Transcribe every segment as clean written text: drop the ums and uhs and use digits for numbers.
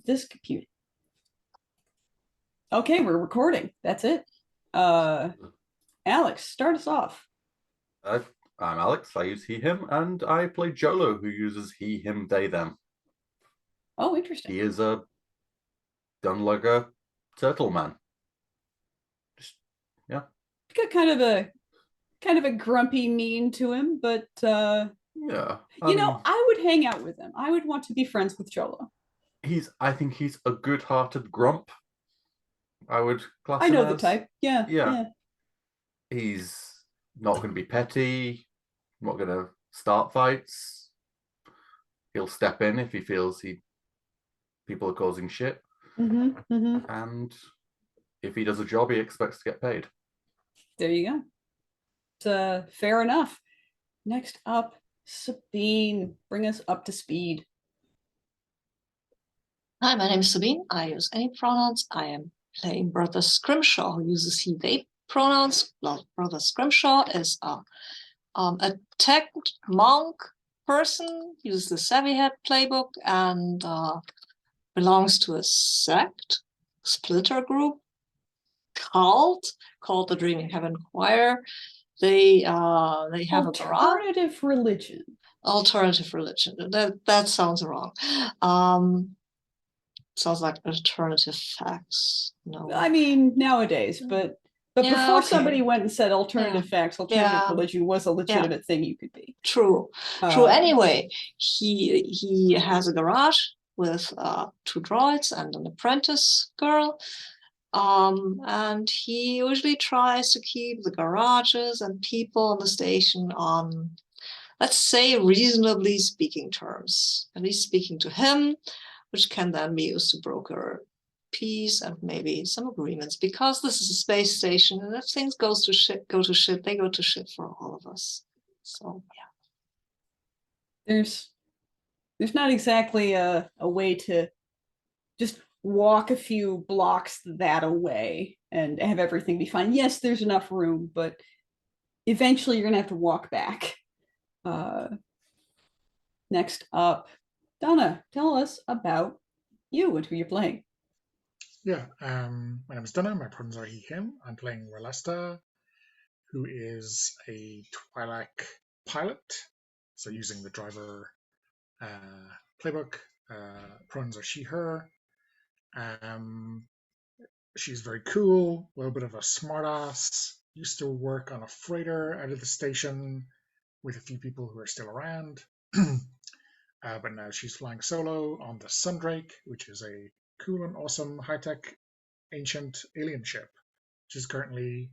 this computer. Okay, we're recording. That's it. Alex, start us off. I'm Alex. I use he, him, and I play Jolo, who uses he, him, they, them. Oh, interesting. He is a done like a turtle man. Just yeah, Got kind of a grumpy mean to him, but yeah. I would hang out with him. I would want to be friends with Cholo. I think he's a good-hearted grump. I would class I him know the as. type. Yeah, Yeah, yeah. he's not going to be petty. Not going to start fights. He'll step in if he feels people are causing shit, Mm-hmm. and if he does a job, he expects to get paid. There you go. It's fair enough. Next up, Sabine. Bring us up to speed. Hi, my name is Sabine. I use any pronouns. I am playing Brother Scrimshaw, who uses he, they pronouns. Well, Brother Scrimshaw is a tech monk person, uses the Savvy Head playbook, and belongs to a sect, splinter group, cult called the Dreaming Heaven Choir. They have a garage. Alternative religion. Alternative religion. That sounds wrong. Sounds like alternative facts. No. I mean, nowadays, but Yeah, before okay. somebody went and said alternative facts, alternative Yeah. religion was a legitimate thing you could be. True. Anyway, he has a garage with 2 droids and an apprentice girl. And he usually tries to keep the garages and people on the station on, let's say, reasonably speaking terms. At least speaking to him, which can then be used to broker peace and maybe some agreements, because this is a space station, and if things go to shit, they go to shit for all of us. So yeah. There's not exactly a way to just walk a few blocks that away and have everything be fine. Yes, there's enough room, but eventually you're gonna have to walk back. Next up, Donna, tell us about you and who you're playing. Yeah, my name is Donna. My pronouns are he, him. I'm playing Relesta, who is a Twi'lek pilot. So using the driver playbook, pronouns are she, her. She's very cool, a little bit of a smartass. Used to work on a freighter out of the station with a few people who are still around. But now she's flying solo on the Sundrake, which is a cool and awesome high-tech ancient alien ship, which is currently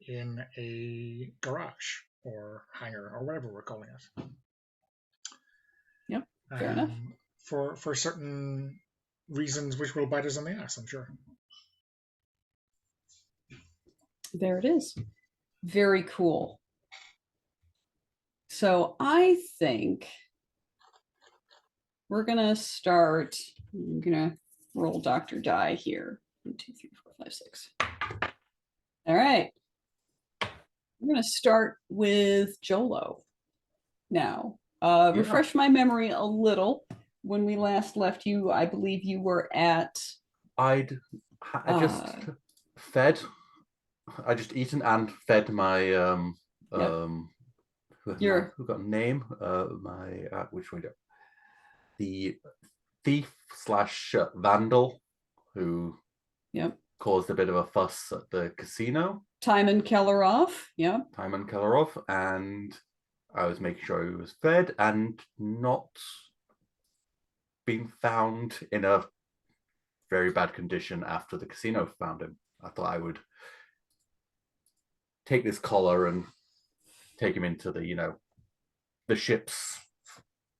in a garage or hangar or whatever we're calling it. Yep, fair enough. For certain reasons which will bite us in the ass, I'm sure. There it is. Very cool. So I think we're gonna start. I'm gonna roll Dr. Die here. 1, 2, 3, 4, 5, 6. All right. I'm gonna start with Jolo now. Refresh my memory a little. When we last left you, I believe you were at. I just fed. I just eaten and fed my Yep. who got a name? My which one? The thief slash vandal who caused a bit of a fuss at the casino. Timon Kellerov, Timon Kellerov, and I was making sure he was fed and not being found in a very bad condition after the casino found him. I thought I would take this collar and take him into the ship's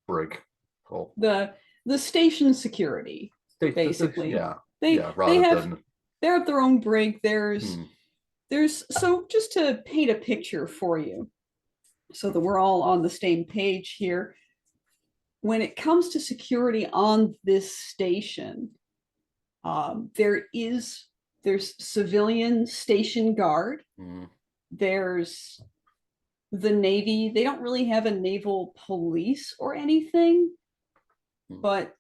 brig. Cool. The station security, basically. They have their own brig. There's so just to paint a picture for you so that we're all on the same page here. When it comes to security on this station, there's civilian station guard. There's the Navy. They don't really have a naval police or anything, but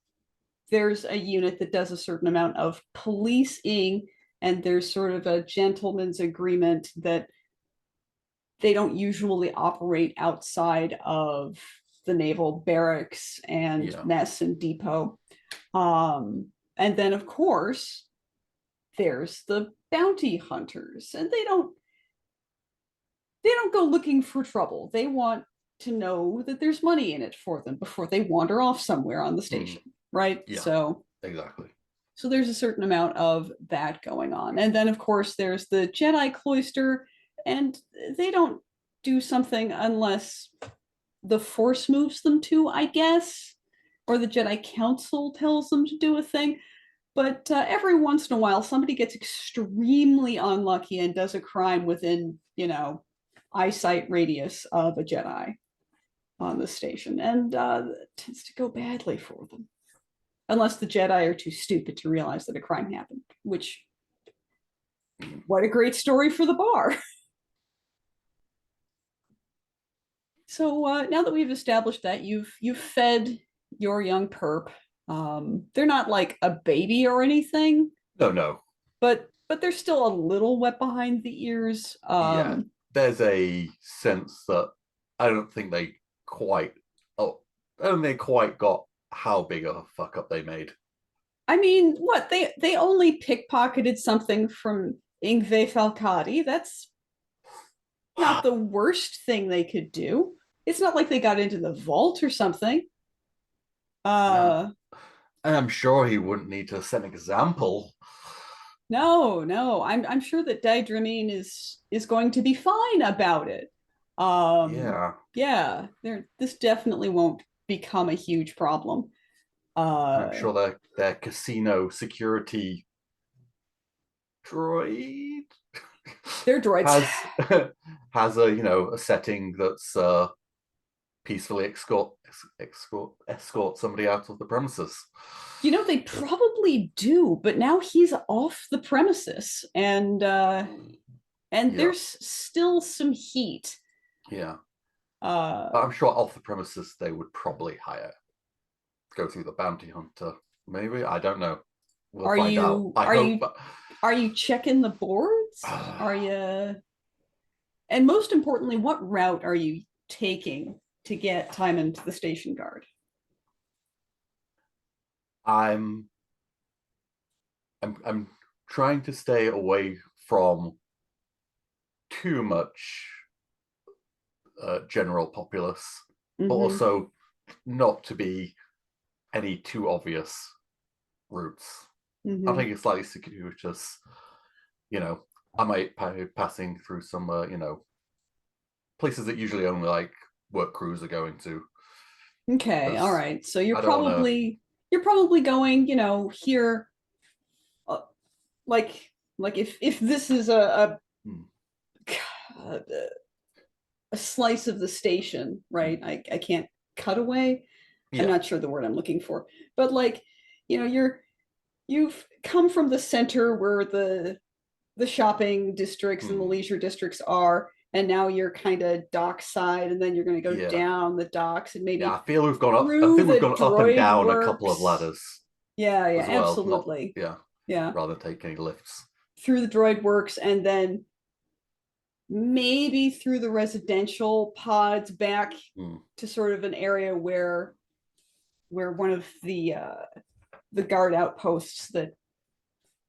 there's a unit that does a certain amount of policing, and there's sort of a gentleman's agreement that they don't usually operate outside of the naval barracks and mess and depot. And then, of course, there's the bounty hunters, and they don't go looking for trouble. They want to know that there's money in it for them before they wander off somewhere on the station, right? Yeah, so exactly. So there's a certain amount of that going on. And then, of course, there's the Jedi cloister, and they don't do something unless the Force moves them to, I guess, or the Jedi Council tells them to do a thing. But every once in a while, somebody gets extremely unlucky and does a crime within, eyesight radius of a Jedi on the station, and it tends to go badly for them. Unless the Jedi are too stupid to realize that a crime happened, which, what a great story for the bar. So now that we've established that you've fed your young perp, they're not like a baby or anything. No. But they're still a little wet behind the ears. Yeah, there's a sense that I don't think they quite got how big of a fuck up they made. I mean, what, they only pickpocketed something from Ingve Falcati. That's not the worst thing they could do. It's not like they got into the vault or something. And I'm sure he wouldn't need to set an example. No. I'm sure that Daedramine is going to be fine about it. Yeah. This definitely won't become a huge problem. I'm sure their casino security droid, their droids has a setting that's peacefully escort somebody out of the premises. They probably do, but now he's off the premises, and there's still some heat. Yeah. I'm sure off the premises they would probably go through the bounty hunter. Maybe, I don't know. We'll find out. Are you checking the boards? Are you? And most importantly, what route are you taking to get Timon to the station guard? I'm trying to stay away from too much general populace, but also not to be any too obvious routes. I think it's slightly circuitous. I might be passing through some places that usually only like work crews are going to. Okay, all right. So you're probably going, here, like if this is a slice of the station, right? I can't cut away. Yeah. I'm not sure the word I'm looking for, but you've come from the center where the shopping districts and the leisure districts are, and now you're kind of dockside, and then you're going to go down the docks, and maybe I feel we've gone up. I think we've gone up and down a couple of ladders. Yeah, well. Absolutely. Yeah. Rather than take any lifts through the droid works, and then maybe through the residential pods back to sort of an area where one of the guard outposts that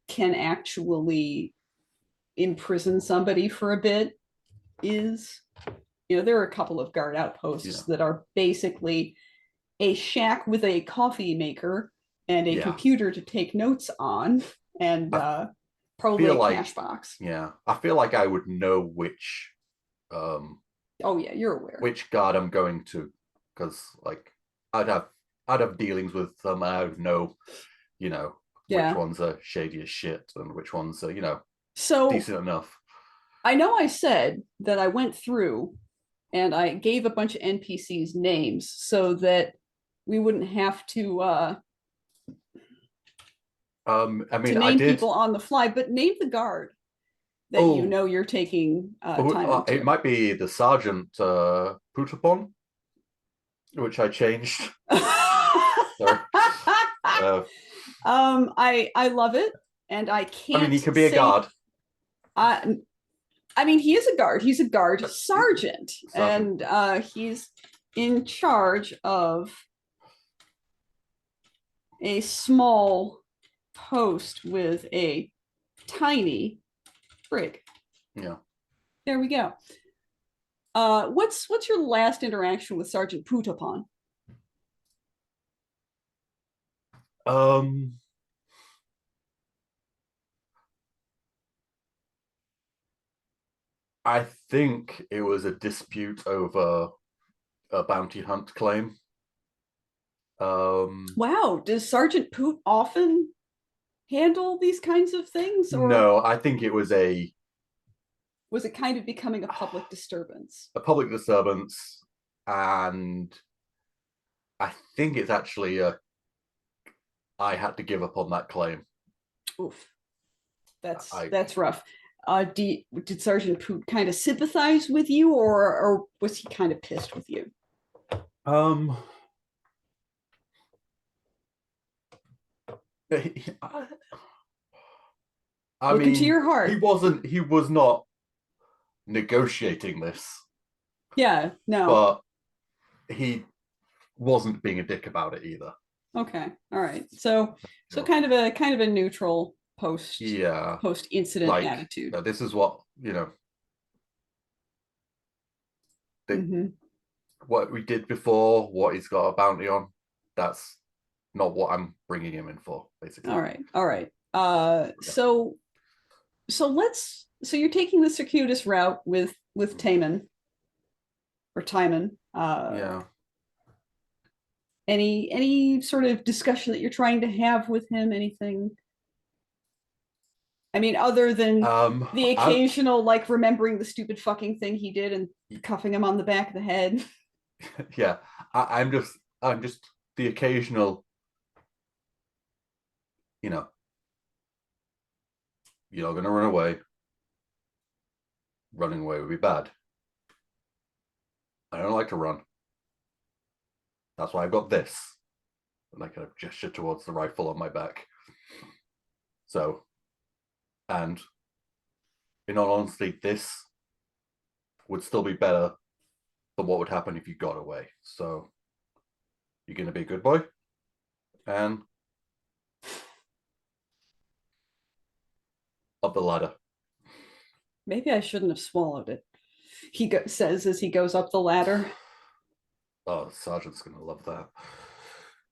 can actually imprison somebody for a bit is. There are a couple of guard outposts that are basically a shack with a coffee maker and a computer to take notes on, and probably a cash box. Yeah, I feel like I would know which. Oh yeah, you're aware. Which guard I'm going to, because I'd have dealings with them. I would know, which ones are shady as shit and which ones are, so decent enough. I know I said that I went through and I gave a bunch of NPCs names so that we wouldn't have to name people on the fly, but name the guard that you're taking time it might be the Sergeant Putapon, which I changed. Sorry. So, I love it, and I can't. I mean, he could be a guard. I mean, he is a guard. He's a guard sergeant. And he's in charge of a small post with a tiny brig. Yeah. There we go. What's your last interaction with Sergeant Pootapon? I think it was a dispute over a bounty hunt claim. Wow, does Sergeant Poot often handle these kinds of things? Or no, I think it was was it kind of becoming a public disturbance? A public disturbance, and I think it's actually I had to give up on that claim. Oof, that's rough. Did Sergeant Poot kind of sympathize with you, or was he kind of pissed with you? I mean, to your heart. He was not negotiating this. Yeah, no. But he wasn't being a dick about it either. Okay, all right. So kind of a neutral post incident like, attitude. This is what what we did before, what he's got a bounty on. That's not what I'm bringing him in for, basically. All right. So you're taking the circuitous route with Timon. Yeah. Any sort of discussion that you're trying to have with him? Anything? I mean, other than the occasional like remembering the stupid fucking thing he did and cuffing him on the back of the head. Yeah, I'm just the occasional. You're not going to run away. Running away would be bad. I don't like to run. That's why I've got this. And I kind of gesture towards the rifle on my back. So, and in all honesty, this would still be better than what would happen if you got away. So, you're going to be a good boy. And up the ladder. Maybe I shouldn't have swallowed it. He says as he goes up the ladder. Oh, the sergeant's going to love that.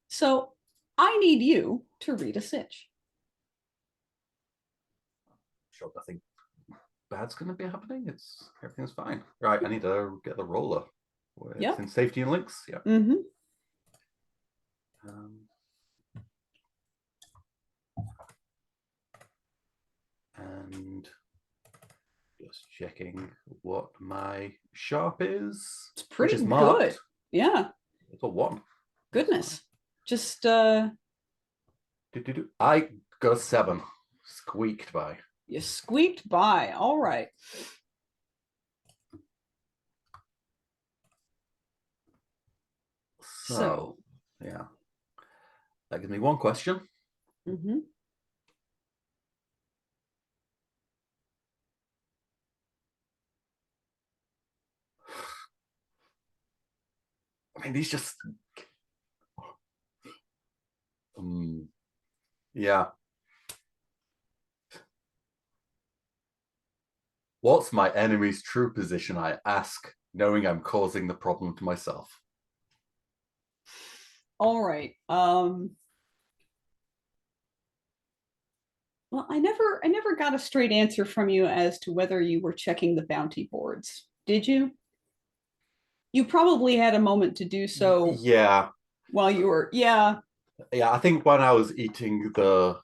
So I need you to read a sitch. Sure, nothing bad's going to be happening. Everything's fine. Right, I need to get the roller. It's in safety and links. Yeah. Mm-hmm. And just checking what my sharp is. It's pretty good. Yeah. It's a 1. Goodness. Just I got a 7. Squeaked by. You squeaked by. All right. So yeah. That gives me 1 question. Mm-hmm. I mean, these just yeah. What's my enemy's true position, I ask, knowing I'm causing the problem to myself. All right. Well, I never got a straight answer from you as to whether you were checking the bounty boards. Did you? You probably had a moment to do so. Yeah. While you were, yeah. Yeah, I think when I was eating the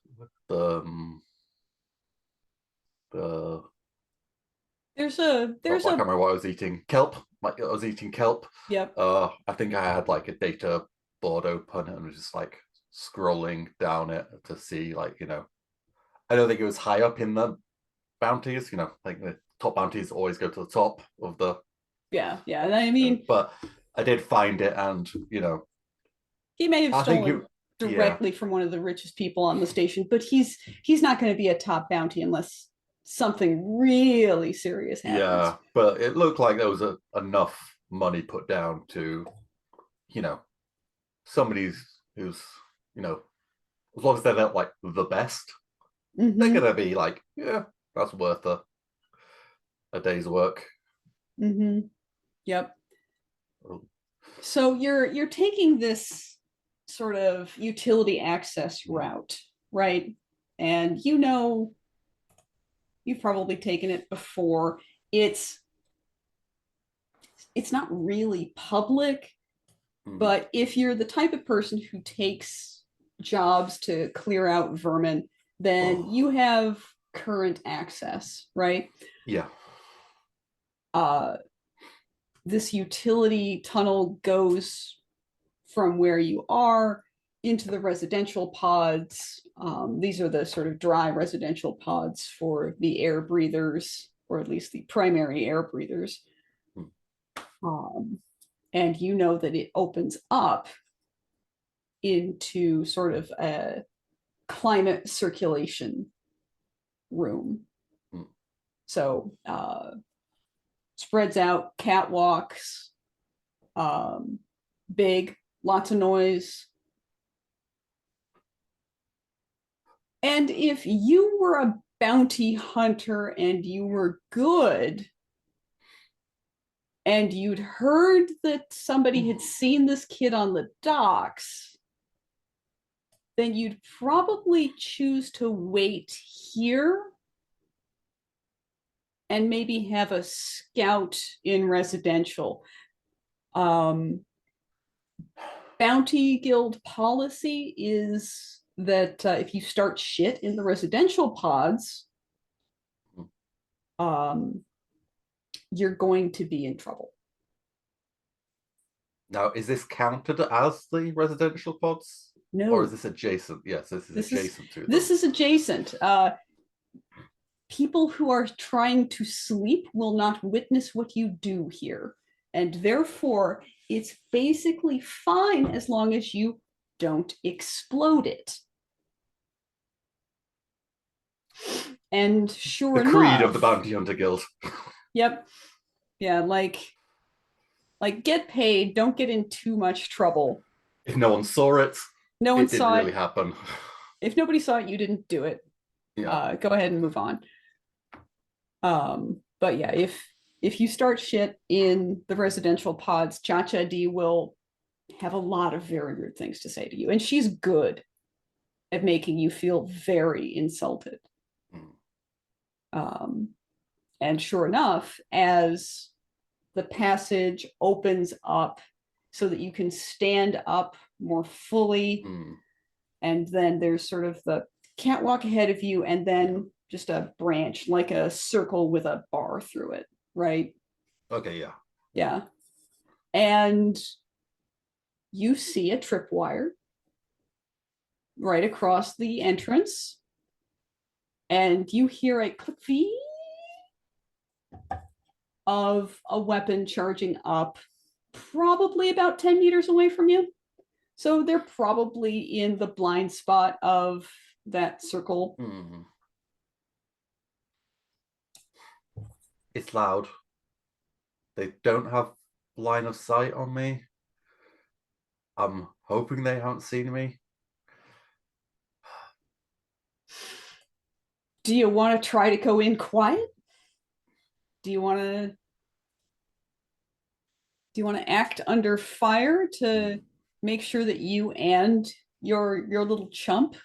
there's I can't remember what I was eating. Kelp. I was eating kelp. Yep. I think I had like a data board open and was just like scrolling down it to see, like, I don't think it was high up in the bounties. Like the top bounties always go to the top of the. Yeah. I mean, but I did find it, and he may have stolen. directly from one of the richest people on the station, but he's not going to be a top bounty unless something really serious happens. Yeah, but it looked like there was enough money put down to, somebody who's, as long as they're not like the best, they're gonna be like, yeah, that's worth a day's work. Yep. So you're taking this sort of utility access route, right? And you've probably taken it before. It's not really public, but if you're the type of person who takes jobs to clear out vermin, then you have current access, right? Yeah. This utility tunnel goes from where you are into the residential pods. These are the sort of dry residential pods for the air breathers, or at least the primary air breathers. And you know that it opens up into sort of a climate circulation room. So spreads out, catwalks, big, lots of noise. And if you were a bounty hunter and you were good, and you'd heard that somebody had seen this kid on the docks, then you'd probably choose to wait here and maybe have a scout in residential. Bounty Guild policy is that if you start shit in the residential pods, you're going to be in trouble. Now, is this counted as the residential pods? No. Or is this adjacent? Yes, this is adjacent to them. This is adjacent. People who are trying to sleep will not witness what you do here. And therefore, it's basically fine as long as you don't explode it. And sure enough, the creed of the Bounty Hunter Guild. Yep. Yeah, like get paid, don't get in too much trouble. If no one saw it, no one didn't saw really it. happen. If nobody saw it, you didn't do it. Yeah. Go ahead and move on. But yeah, if you start shit in the residential pods, Cha-Cha D will have a lot of very rude things to say to you. And she's good at making you feel very insulted. And sure enough, as the passage opens up so that you can stand up more fully, and then there's sort of the catwalk ahead of you, and then just a branch, like a circle with a bar through it, right? Okay, yeah. Yeah. And you see a tripwire right across the entrance, and you hear a click of a weapon charging up, probably about 10 meters away from you. So they're probably in the blind spot of that circle. It's loud. They don't have line of sight on me. I'm hoping they haven't seen me. Do you want to try to go in quiet? Do you want to act under fire to make sure that you and your little chump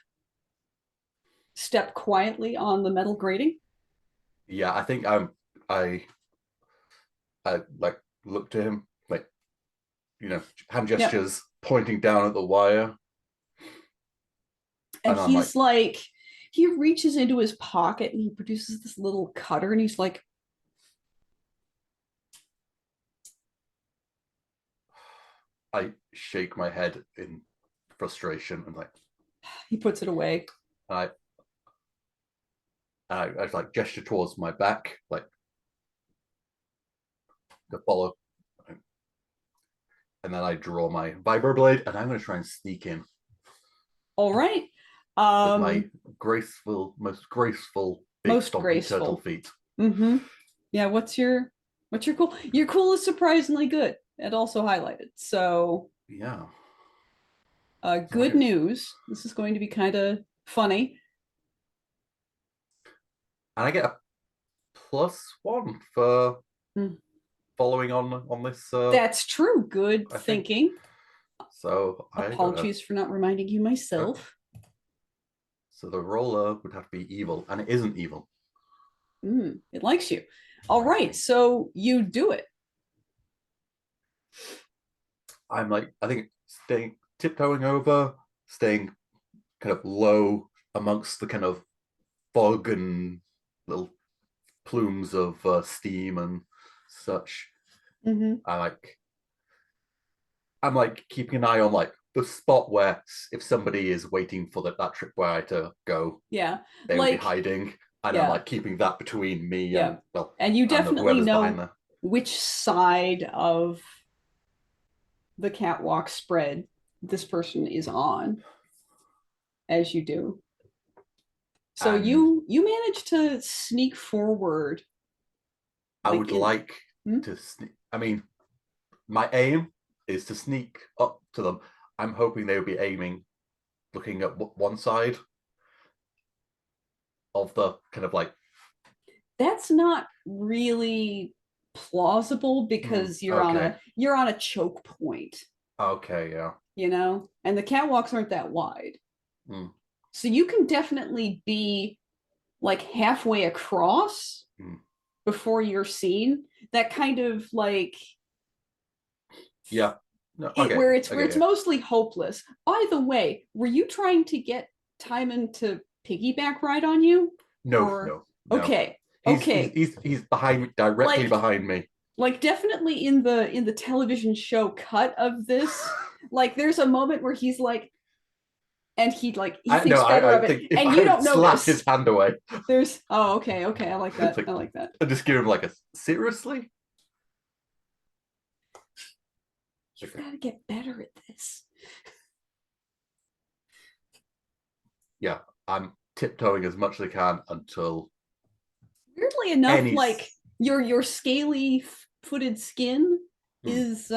step quietly on the metal grating? Yeah, I think I like look to him, like, hand gestures, pointing down at the wire. And he's like, he reaches into his pocket and he produces this little cutter, and he's like, I shake my head in frustration and he puts it away. I like gesture towards my back, like to follow, and then I draw my vibroblade, and I'm going to try and sneak in. All right. With my most graceful, big stompy turtle feet. Mm-hmm. Yeah. What's your cool? Your cool is surprisingly good and also highlighted. So yeah. Good news. This is going to be kind of funny. And I get a +1 for following on this. That's true. Good thinking. So apologies for not reminding you myself. So the roller would have to be evil, and it isn't evil. It likes you. All right, so you do it. I'm like, I think tiptoeing over, staying kind of low amongst the kind of fog and little plumes of steam and such. I'm like keeping an eye on like the spot where if somebody is waiting for that tripwire to go, they will be hiding, and I'm like keeping that between me and and you definitely know which side of the catwalk spread this person is on as you do. So you manage to sneak forward. I would like to sneak. I mean, my aim is to sneak up to them. I'm hoping they would be aiming, looking at one side of the kind of like. That's not really plausible because you're on a choke point. Okay, yeah. You know, and the catwalks aren't that wide. So you can definitely be like halfway across before you're seen. That kind of like where it's mostly hopeless. By the way, were you trying to get Timon to piggyback ride on you? No. Okay. He's behind me, directly behind me. Like definitely in the television show cut of this, like there's a moment where he's like, and he thinks better of it, and you don't know this. His hand away. There's okay, I like that. I like that. I just give him like a seriously. You've got to get better at this. Yeah, I'm tiptoeing as much as I can until. Weirdly enough, like your scaly footed skin is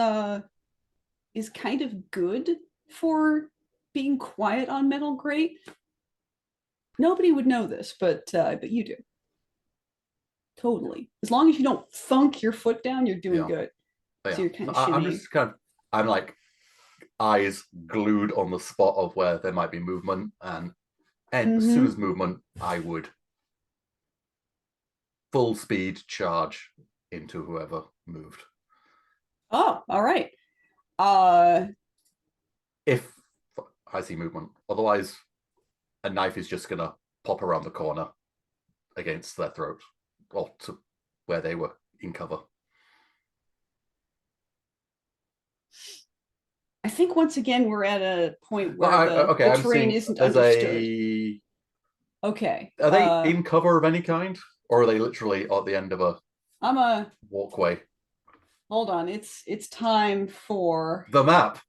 kind of good for being quiet on metal grate. Nobody would know this, but you do. Totally. As long as you don't thunk your foot down, you're doing good. So you're kind of shinnying. I'm like eyes glued on the spot of where there might be movement, and as soon as movement, I would full speed charge into whoever moved. Oh, all right. If I see movement, otherwise a knife is just gonna pop around the corner against their throat or to where they were in cover. I think once again we're at a point where the terrain isn't understood. Okay. Are they in cover of any kind, or are they literally at the end of a walkway? Hold on, it's time for the map.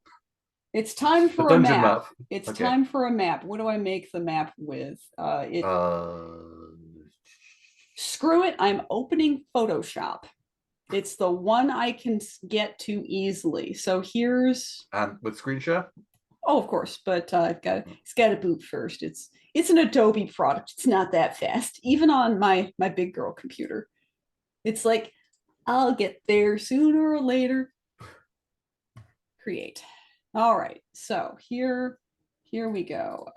It's time for a map. It's time for a map. What do I make the map with? Screw it. I'm opening Photoshop. It's the one I can get to easily. So here's with screen share. Oh, of course, but it's got to boot first. It's an Adobe product. It's not that fast, even on my big girl computer. It's like I'll get there sooner or later. Create. All right, so here we go.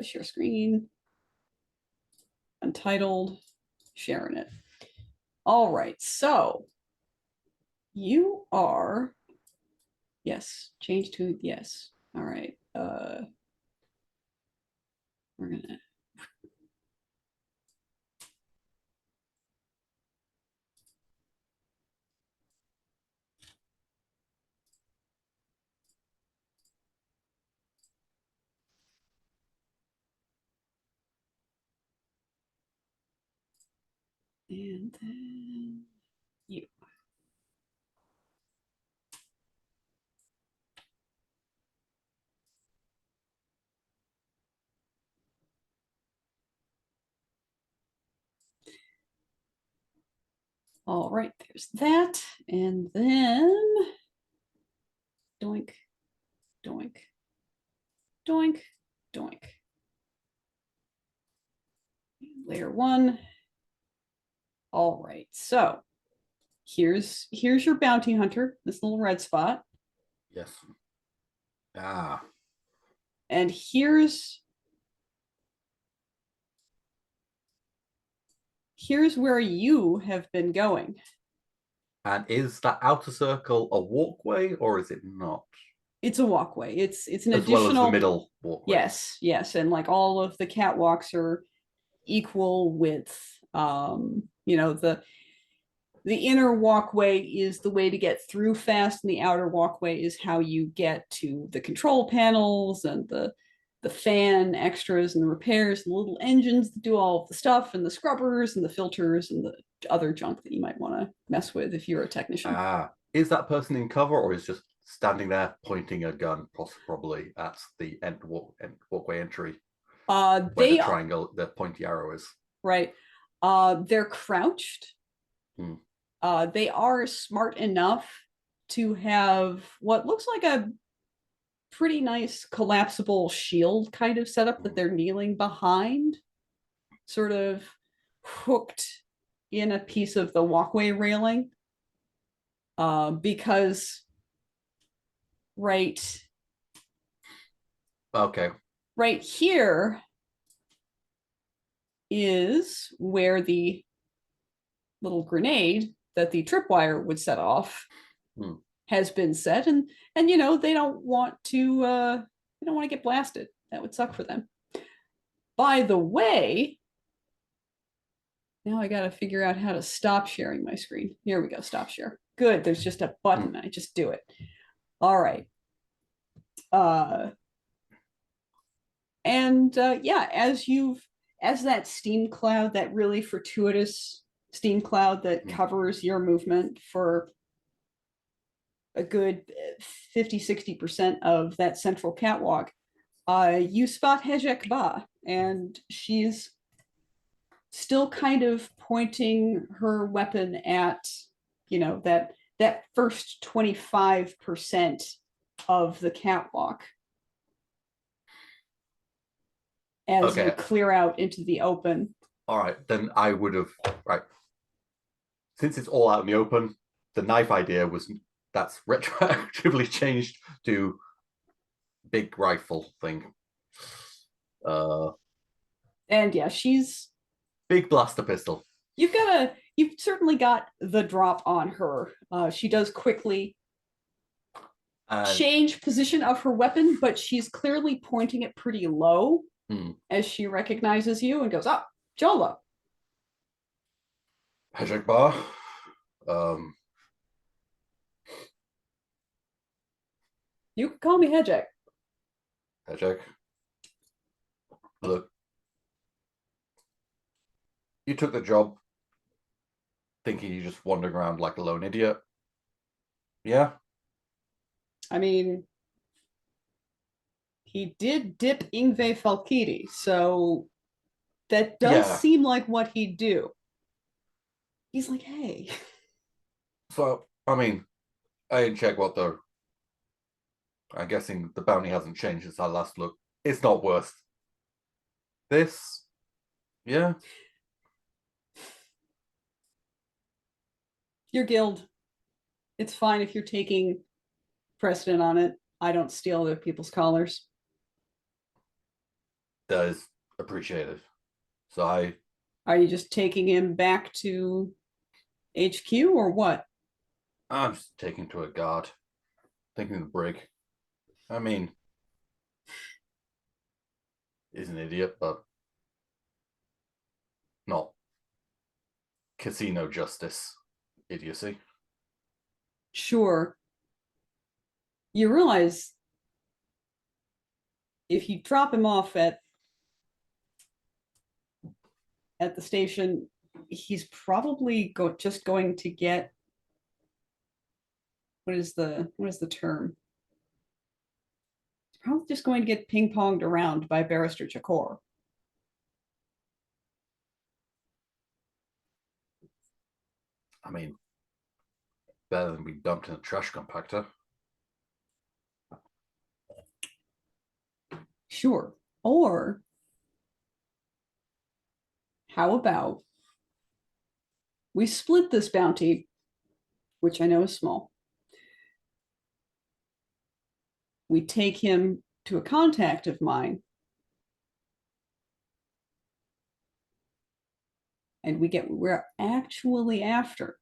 Share screen. Untitled. Sharing it. All right, so you are change to yes. All right. We're gonna and then you. All right, there's that. And then doink, doink, doink, doink. Layer 1. All right, so here's your bounty hunter, this little red spot. Yes. Ah. And here's where you have been going. And is that outer circle a walkway or is it not? It's a walkway. It's an as additional, well as the middle walkway. Yes, and like all of the catwalks are equal width. You know, the inner walkway is the way to get through fast, and the outer walkway is how you get to the control panels and the fan extras and the repairs and the little engines that do all of the stuff, and the scrubbers and the filters and the other junk that you might want to mess with if you're a technician. Is that person in cover or is just standing there pointing a gun probably at the walkway entry? Where the triangle, the pointy arrow is. Right. They're crouched. They are smart enough to have what looks like a pretty nice collapsible shield kind of setup that they're kneeling behind, sort of hooked in a piece of the walkway railing. Because right here is where the little grenade that the tripwire would set off has been set, and you know, they don't want to get blasted. That would suck for them. By the way, now I got to figure out how to stop sharing my screen. Here we go. Stop share. Good. There's just a button. I just do it. All right. Yeah, as that steam cloud, that really fortuitous steam cloud that covers your movement for a good 50-60% of that central catwalk, you spot Hejek Ba, and she's still kind of pointing her weapon at, you know, that first 25% of the catwalk as you clear out into the open. All right, then I would have, since it's all out in the open, the knife idea that's retroactively changed to big rifle thing. And yeah, she's big blaster pistol. You've certainly got the drop on her. She does quickly change position of her weapon, but she's clearly pointing it pretty low as she recognizes you and goes, "Oh, Jolo." Hejek Ba. You can call me Hejek. Hejek. Look, you took the job thinking you just wandering around like a lone idiot. Yeah? I mean, he did dip Ingve Falkiri, so that does seem like what he'd do. He's like, hey. So, I mean, I didn't check what I'm guessing the bounty hasn't changed since I last looked. It's not worth this. Yeah? Your guild. It's fine if you're taking precedent on it. I don't steal other people's collars. That is appreciated. So Are you just taking him back to HQ or what? I'm just taking to a guard. Thinking the brig. I mean, he's an idiot, but not casino justice idiocy. Sure. You realize if you drop him off at the station, he's probably just going to get, what is the term? He's probably just going to get ping-ponged around by Barrister Chakor. I mean, better than being dumped in a trash compactor. Sure. Or how about we split this bounty, which I know is small. We take him to a contact of mine, and we get what we're actually after.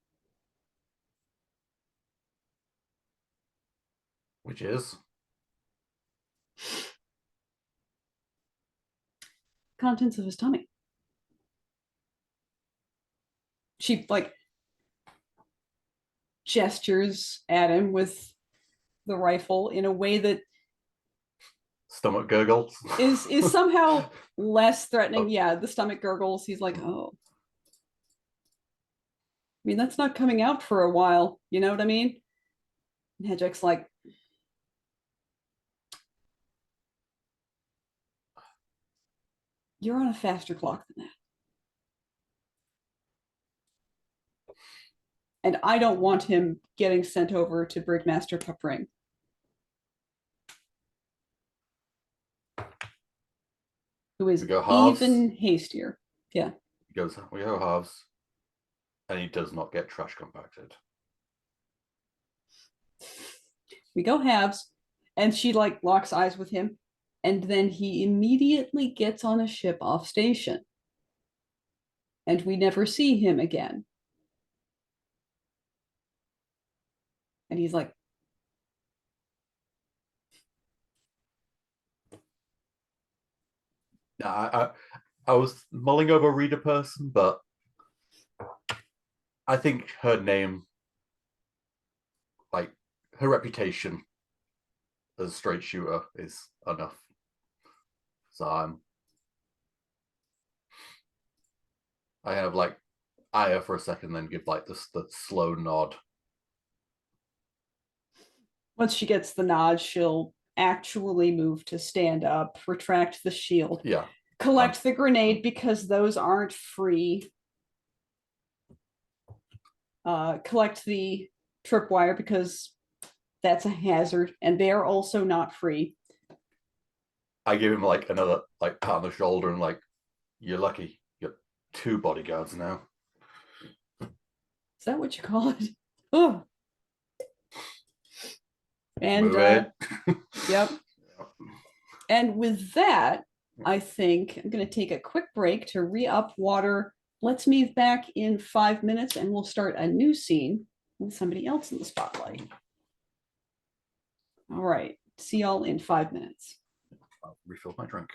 Which is? Contents of his tummy. She like gestures at him with the rifle in a way that stomach gurgles is somehow less threatening. Oh. Yeah, the stomach gurgles. He's like, oh. I mean, that's not coming out for a while. You know what I mean? And Hedgeck's like, you're on a faster clock than that. And I don't want him getting sent over to Brigmaster Pupring. Who is even hastier. Yeah. He goes, we go halves. And he does not get trash compacted. We go halves, and she like locks eyes with him, and then he immediately gets on a ship off station. And we never see him again. And he's like, I was mulling over reader person, but I think her name, like her reputation as a straight shooter, is enough. So I have like eye for a second, then give like the slow nod. Once she gets the nod, she'll actually move to stand up, retract the shield, collect the grenade because those aren't free, collect the tripwire because that's a hazard and they're also not free. I give him like another like pat on the shoulder and like, you're lucky, you got 2 bodyguards now. Is that what you call it? Oh. And yep. And with that, I think I'm going to take a quick break to re-up water. Let's meet back in 5 minutes and we'll start a new scene with somebody else in the spotlight. All right. See y'all in 5 minutes. I'll refill my drink.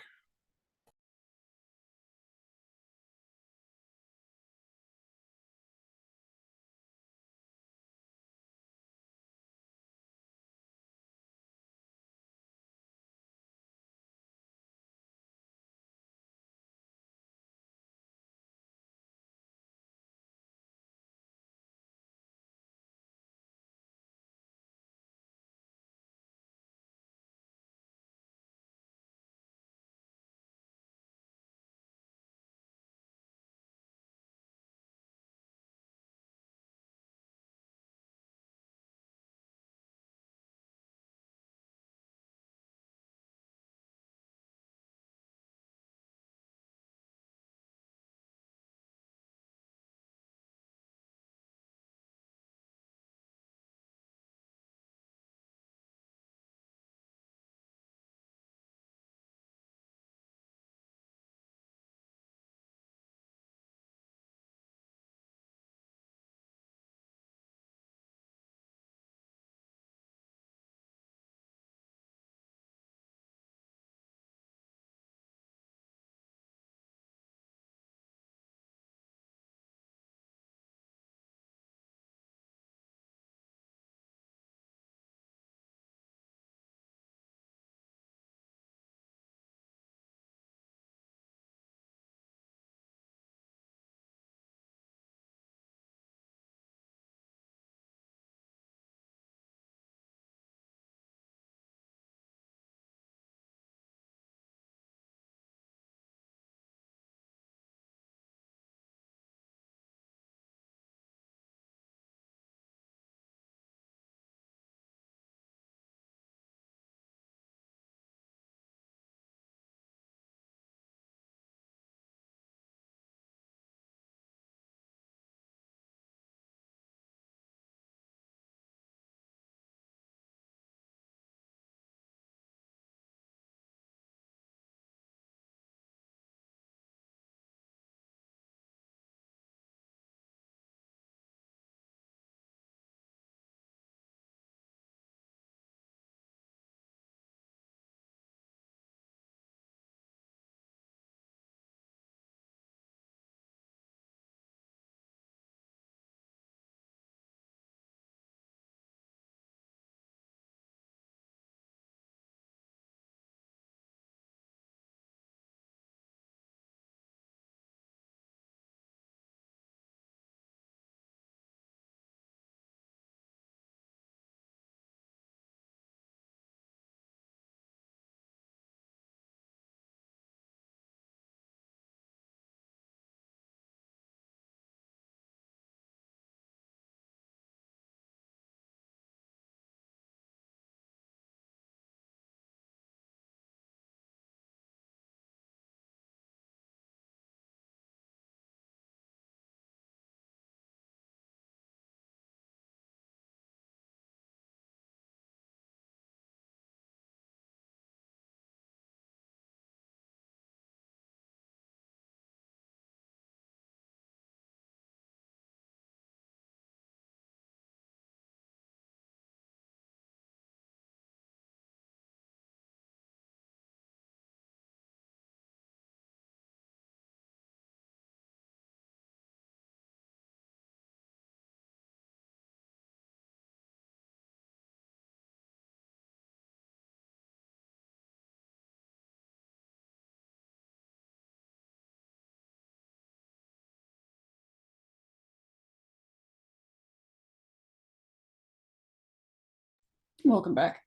Welcome back.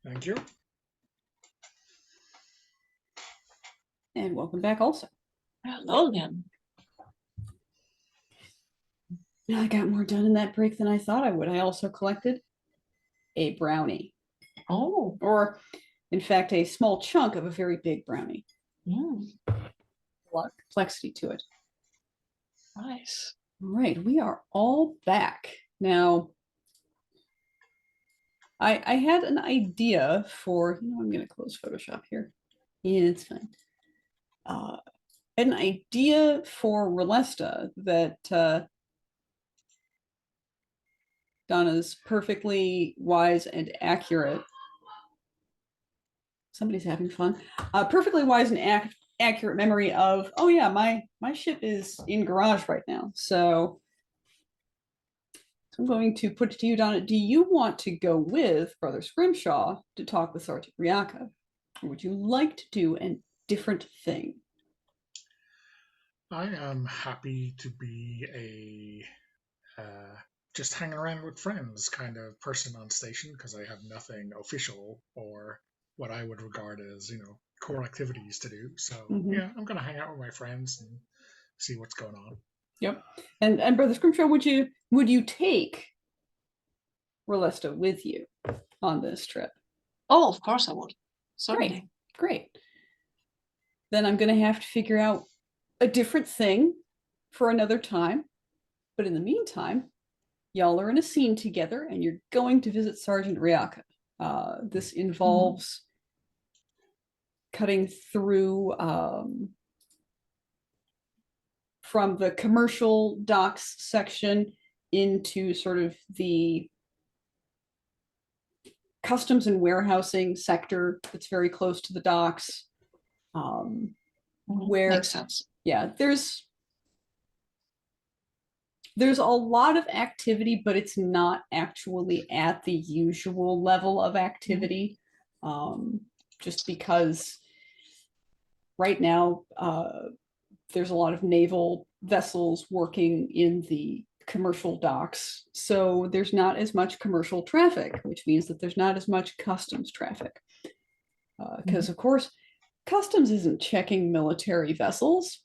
Thank you. And welcome back also. Hello again. I got more done in that break than I thought I would. I also collected a brownie. Oh. Or, in fact, a small chunk of a very big brownie. Mm. A lot of complexity to it. Nice. All right, we are all back. Now, I had an idea for, I'm going to close Photoshop here. Yeah, it's fine. An idea for Relesta that Donna's perfectly wise and accurate. Somebody's having fun. Perfectly wise and accurate memory of, oh yeah, my ship is in garage right now. So I'm going to put it to you, Donna. Do you want to go with Brother Scrimshaw to talk with Sergeant Ryaka? Or would you like to do a different thing? I am happy to be a just hanging around with friends kind of person on station because I have nothing official or what I would regard as, core activities to do. So yeah, I'm going to hang out with my friends and see what's going on. Yep. And Brother Scrimshaw, would you take Relesta with you on this trip? Oh, of course I would. Certainly. Great. Then I'm going to have to figure out a different thing for another time. But in the meantime, y'all are in a scene together and you're going to visit Sergeant Ryaka. This involves cutting through from the commercial docks section into sort of the customs and warehousing sector that's very close to the docks. Where makes sense. Yeah, there's a lot of activity, but it's not actually at the usual level of activity. Just because right now there's a lot of naval vessels working in the commercial docks, so there's not as much commercial traffic, which means that there's not as much customs traffic. Because of course, customs isn't checking military vessels.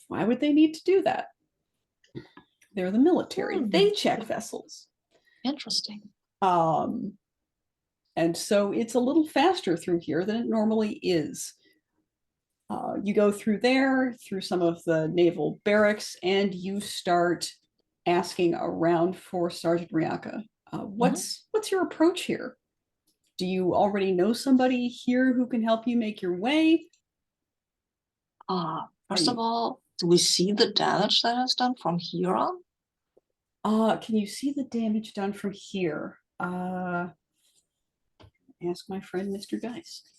Why would they need to do that? They're the military. They check vessels. Interesting. And so it's a little faster through here than it normally is. You go through there, through some of the naval barracks, and you start asking around for Sergeant Ryaka. What's your approach here? Do you already know somebody here who can help you make your way? First of all, do we see the damage that is done from here on? Can you see the damage done from here? Ask my friend, Mr. Geist.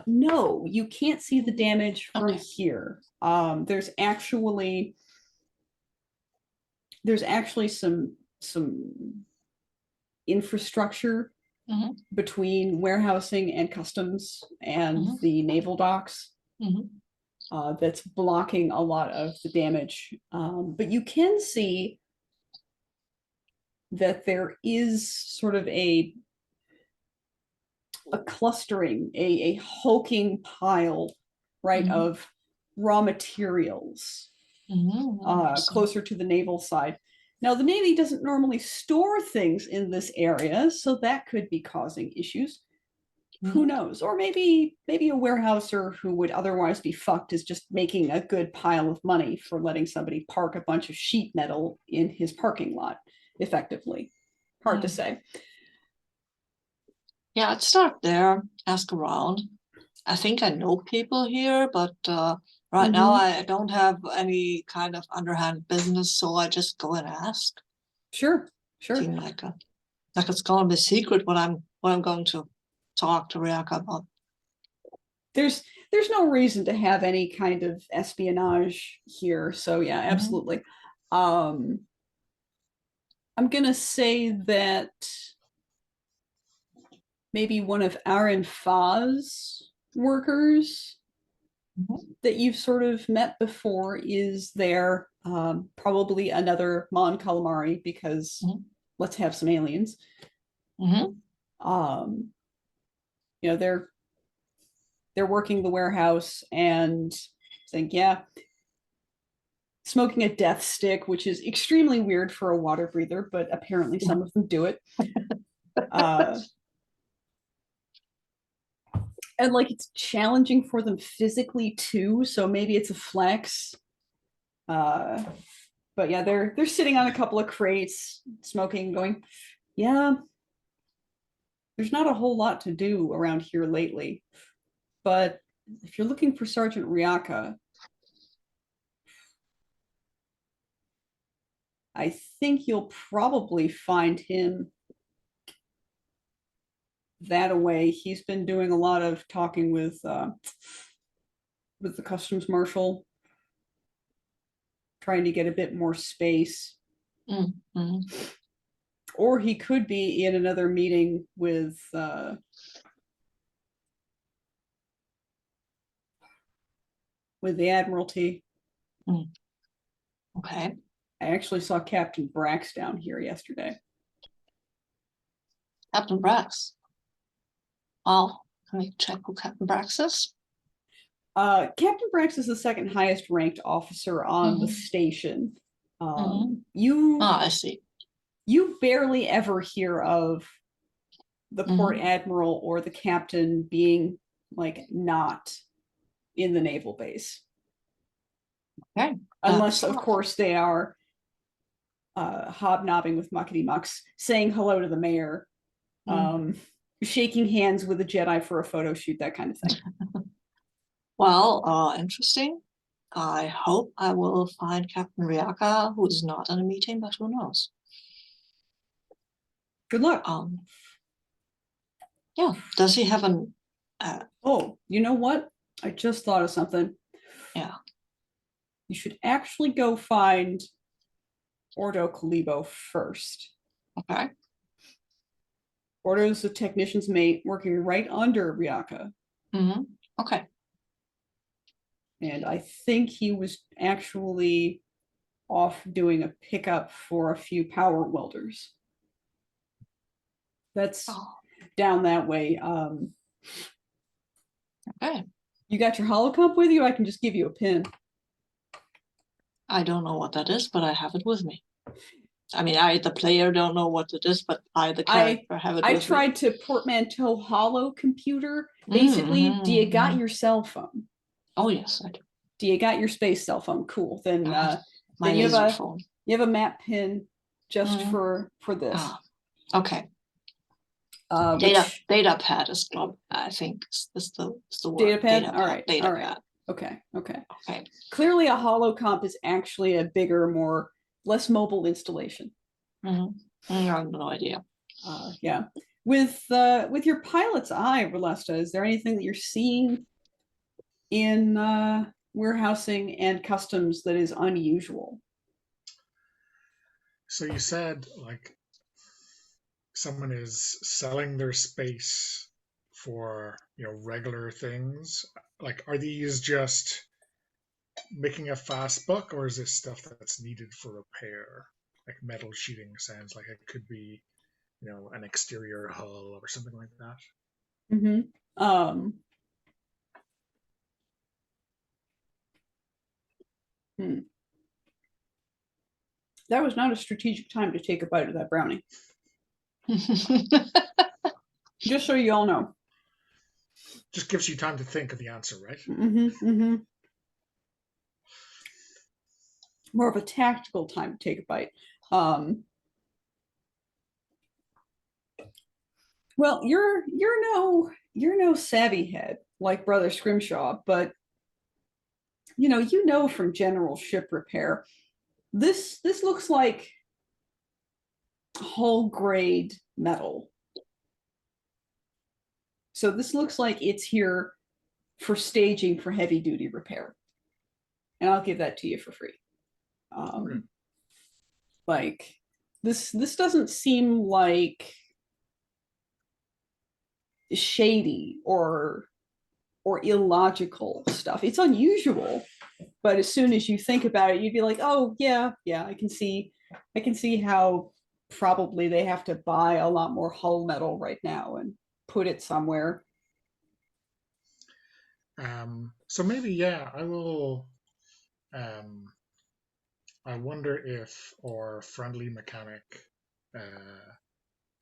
No, you can't see the damage from here. There's actually some infrastructure between warehousing and customs and the naval docks that's blocking a lot of the damage. But you can see that there is sort of a clustering, a hulking pile, right, of raw materials closer to the naval side. Now, the Navy doesn't normally store things in this area, so that could be causing issues. Who knows? Or maybe a warehouser who would otherwise be fucked is just making a good pile of money for letting somebody park a bunch of sheet metal in his parking lot effectively. Hard to say. Yeah, I'd start there, ask around. I think I know people here, but right now I don't have any kind of underhand business, so I just go and ask. Sure. Seem like it's gonna be secret what I'm going to talk to Ryaka about. There's no reason to have any kind of espionage here, so yeah, absolutely. I'm gonna say that maybe one of Aaron Fa's workers that you've sort of met before is there. Probably another Mon Calamari, because let's have some aliens. They're working the warehouse and saying, yeah, smoking a death stick, which is extremely weird for a water breather, but apparently some of them do it. And like it's challenging for them physically too, so maybe it's a flex. But yeah, they're sitting on a couple of crates, smoking, going, yeah, there's not a whole lot to do around here lately. But if you're looking for Sergeant Ryaka, I think you'll probably find him that away. He's been doing a lot of talking with the customs marshal, trying to get a bit more space. Or he could be in another meeting with the Admiralty. Okay. I actually saw Captain Brax down here yesterday. Captain Brax. Well, let me check who Captain Brax is. Captain Brax is the second highest ranked officer on the station. I see. You barely ever hear of the port admiral or the captain being like not in the naval base. Okay. Unless, of course, they are hobnobbing with muckety mucks, saying hello to the mayor, shaking hands with a Jedi for a photo shoot, that kind of thing. Well, interesting. I hope I will find Captain Ryaka, who is not in a meeting, but who knows? Good luck. Yeah. Does he have an? Oh, you know what? I just thought of something. Yeah. You should actually go find Ordo Kalibo first. Okay. Ordo's the technician's mate working right under Ryaka. Okay. And I think he was actually off doing a pickup for a few power welders. That's down that way. Okay. You got your holocomp with you? I can just give you a pin. I don't know what that is, but I have it with me. I mean, the player, don't know what it is, but the character, have it with me. I tried to portmanteau holo computer. Basically, do you got your cell phone? Oh, yes, I do. Do you got your space cell phone? Cool. Then, my laser phone. You have a map pin just for this. Okay. Data pad is global, I think is the word. Data pad? All right. Data pad. Okay. Okay. Clearly a holocomp is actually a bigger, less mobile installation. I have no idea. Yeah. With your pilot's eye, Relesta, is there anything that you're seeing in warehousing and customs that is unusual? So you said like someone is selling their space for regular things. Like, are these just making a fast buck, or is this stuff that's needed for repair? Like metal sheeting sounds like it could be, an exterior hull or something like that. That was not a strategic time to take a bite of that brownie. Just so you all know. Just gives you time to think of the answer, right? More of a tactical time to take a bite. Well, you're no savvy head like Brother Scrimshaw, but you know from general ship repair, this looks like hull grade metal. So this looks like it's here for staging for heavy duty repair. And I'll give that to you for free. Like this doesn't seem like shady or or illogical stuff. It's unusual, but as soon as you think about it, you'd be like, oh yeah, I can see how probably they have to buy a lot more hull metal right now and put it somewhere. So maybe, yeah, I will. I wonder if our friendly mechanic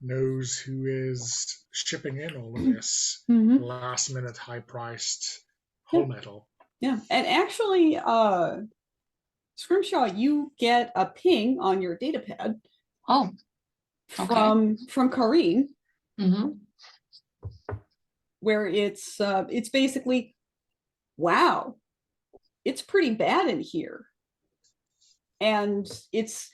knows who is shipping in all of this last minute high priced hull metal. Yeah, and actually, Scrimshaw, you get a ping on your data pad. Oh, okay. From Kareen, where it's basically, wow, it's pretty bad in here, and it's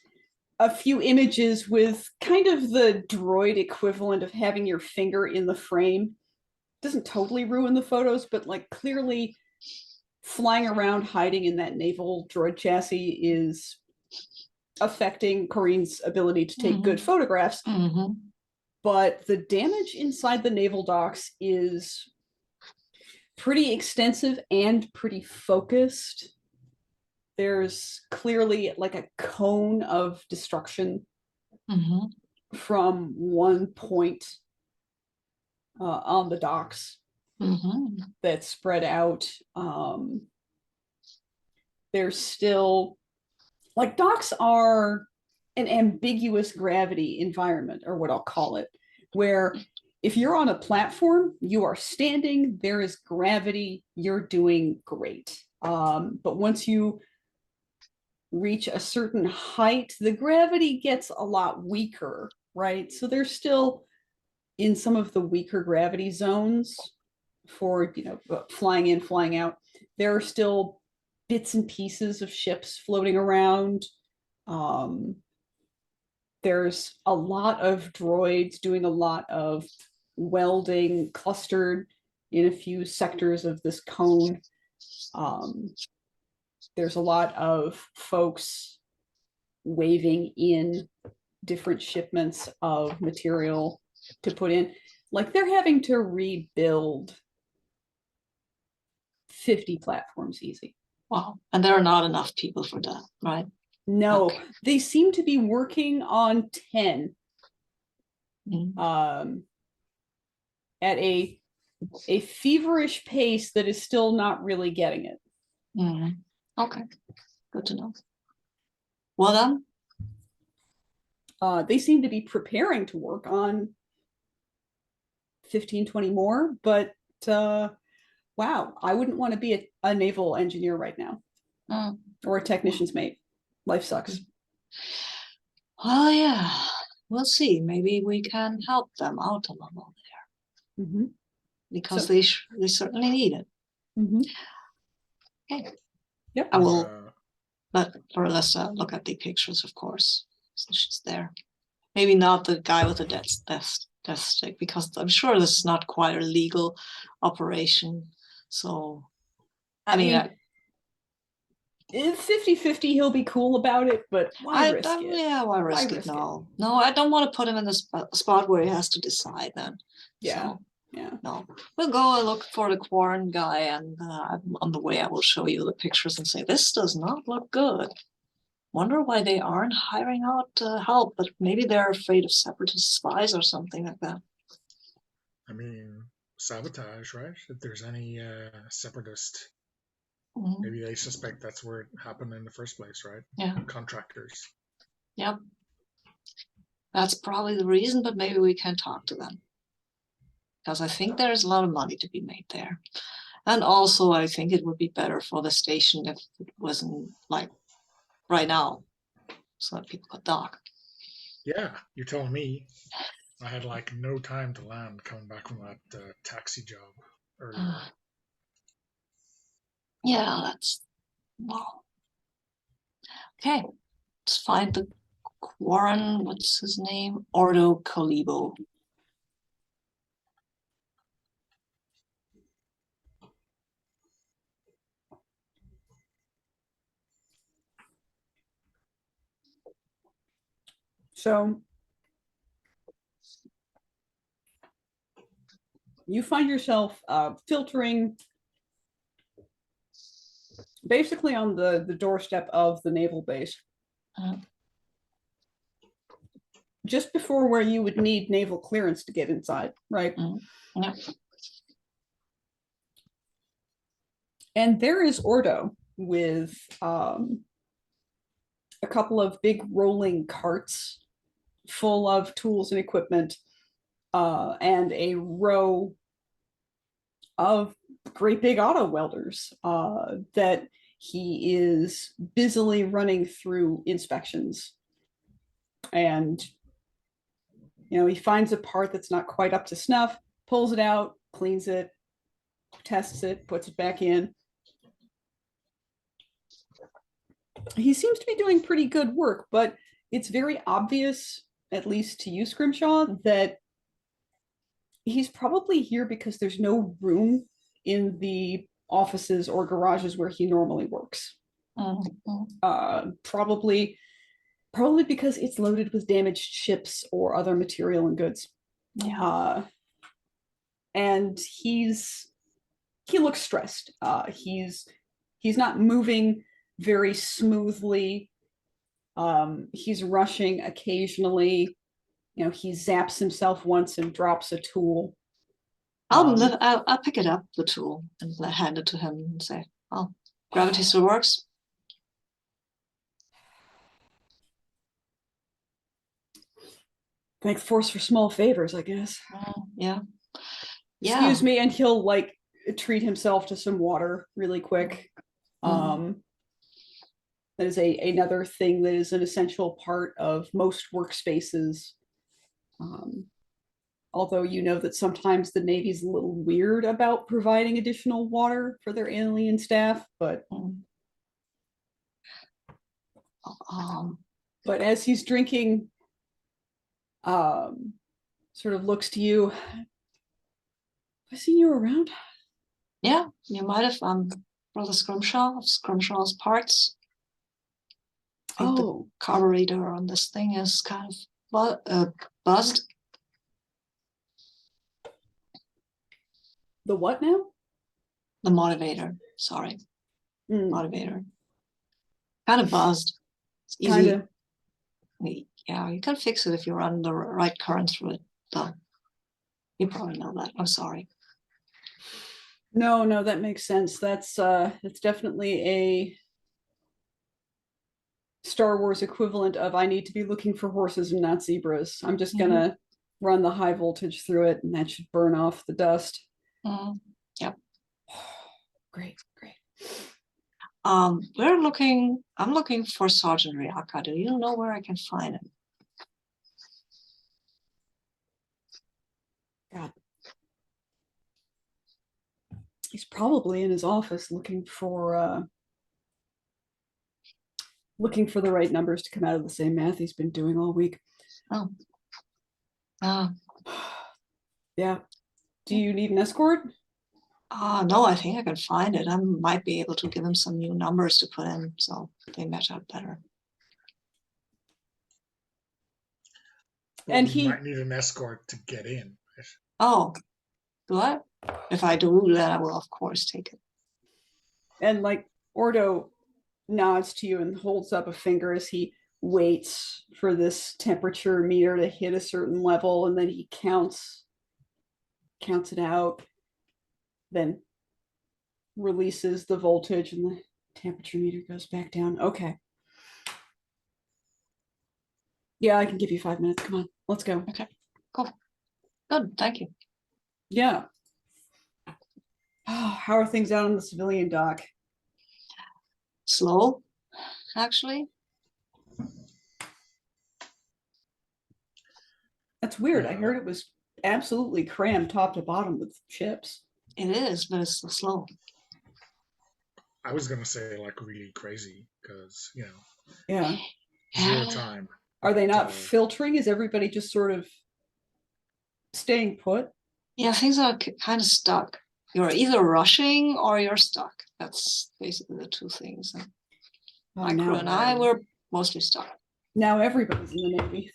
a few images with kind of the droid equivalent of having your finger in the frame. Doesn't totally ruin the photos, but like clearly flying around hiding in that naval droid chassis is affecting Kareen's ability to take good photographs. But the damage inside the naval docks is pretty extensive and pretty focused. There's clearly like a cone of destruction from one point on the docks that's spread out. There's still, like, docks are an ambiguous gravity environment, or what I'll call it, where if you're on a platform, you are standing, there is gravity, you're doing great. But once you reach a certain height, the gravity gets a lot weaker, right? So there's still, in some of the weaker gravity zones for, flying in, flying out, there are still bits and pieces of ships floating around. There's a lot of droids doing a lot of welding clustered in a few sectors of this cone. There's a lot of folks waving in different shipments of material to put in. Like, they're having to rebuild 50 platforms easy. Wow. And there are not enough people for that, right? No, they seem to be working on 10 at a feverish pace that is still not really getting it. Okay, good to know. Well done. They seem to be preparing to work on 15, 20 more, but wow, I wouldn't want to be a naval engineer right now or a technician's mate. Life sucks. Well, yeah, we'll see. Maybe we can help them out a little there because they certainly need it. Okay. Yep. I will let Lorelessa look at the pictures, of course, since she's there. Maybe not the guy with the death stick, because I'm sure this is not quite a legal operation. So, I mean 50-50, he'll be cool about it, but why risk it? Yeah, why risk it? No, I don't want to put him in the spot where he has to decide then. Yeah. So, yeah. No, we'll go and look for the Quarren guy, and on the way I will show you the pictures and say, this does not look good. Wonder why they aren't hiring out help, but maybe they're afraid of separatist spies or something like that. I mean, sabotage, right? If there's any separatist, maybe they suspect that's where it happened in the first place, right? Yeah. Contractors. Yep. That's probably the reason, but maybe we can talk to them. Because I think there's a lot of money to be made there. And also, I think it would be better for the station if it wasn't like right now, so that people could dock. Yeah, you're telling me. I had like no time to land coming back from that taxi job earlier. Yeah, that's wow. Okay, let's find the Quarren. What's his name? Ordo Calibo. So you find yourself filtering basically on the doorstep of the naval base. Just before where you would need naval clearance to get inside, right? Yeah. And there is Ordo with a couple of big rolling carts full of tools and equipment, and a row of great big auto welders that he is busily running through inspections. And he finds a part that's not quite up to snuff, pulls it out, cleans it, tests it, puts it back in. He seems to be doing pretty good work, but it's very obvious, at least to you, Scrimshaw, that he's probably here because there's no room in the offices or garages where he normally works. Probably because it's loaded with damaged ships or other material and goods. And he looks stressed. He's not moving very smoothly. He's rushing occasionally. He zaps himself once and drops a tool. I'll pick it up, the tool, and hand it to him and say, "Oh, gravity still works." Thank force for small favors, I guess. Yeah. Excuse me, and he'll treat himself to some water really quick. That is another thing that is an essential part of most workspaces. Although that sometimes the Navy's a little weird about providing additional water for their alien staff, but as he's drinking, sort of looks to you. Have I seen you around? Yeah, you might have. Brother Scrimshaw of Scrimshaw's parts. I think the carburetor on this thing is kind of buzzed. The what now? The motivator. Sorry. Motivator. Kind of buzzed. It's easy. Kinda. Yeah, you can fix it if you run the right current through it, though. You probably know that. I'm sorry. No, that makes sense. That's definitely a Star Wars equivalent of I need to be looking for horses and not zebras. I'm just gonna run the high voltage through it, and that should burn off the dust. Yep. Great. I'm looking for Sergeant Riaka. Do you know where I can find him? God. He's probably in his office looking for the right numbers to come out of the same math he's been doing all week. Yeah. Do you need an escort? No, I think I can find it. I might be able to give him some new numbers to put in, so they match up better. Well, and he might need an escort to get in. Oh, do I? If I do, then I will of course take it. And Ordo nods to you and holds up a finger as he waits for this temperature meter to hit a certain level, and then he counts it out, then releases the voltage and the temperature meter goes back down. Okay. Yeah, I can give you 5 minutes. Come on, let's go. Okay, cool. Good, thank you. Yeah. Oh, how are things out on the civilian dock? Slow, actually. That's weird. I heard it was absolutely crammed top to bottom with ships. It is, but it's so slow. I was gonna say really crazy because yeah, zero time. Are they not filtering? Is everybody just sort of staying put? Yeah, things are kind of stuck. You're either rushing or you're stuck. That's basically the two things. And my crew and I were mostly stuck. Now everybody's in the Navy.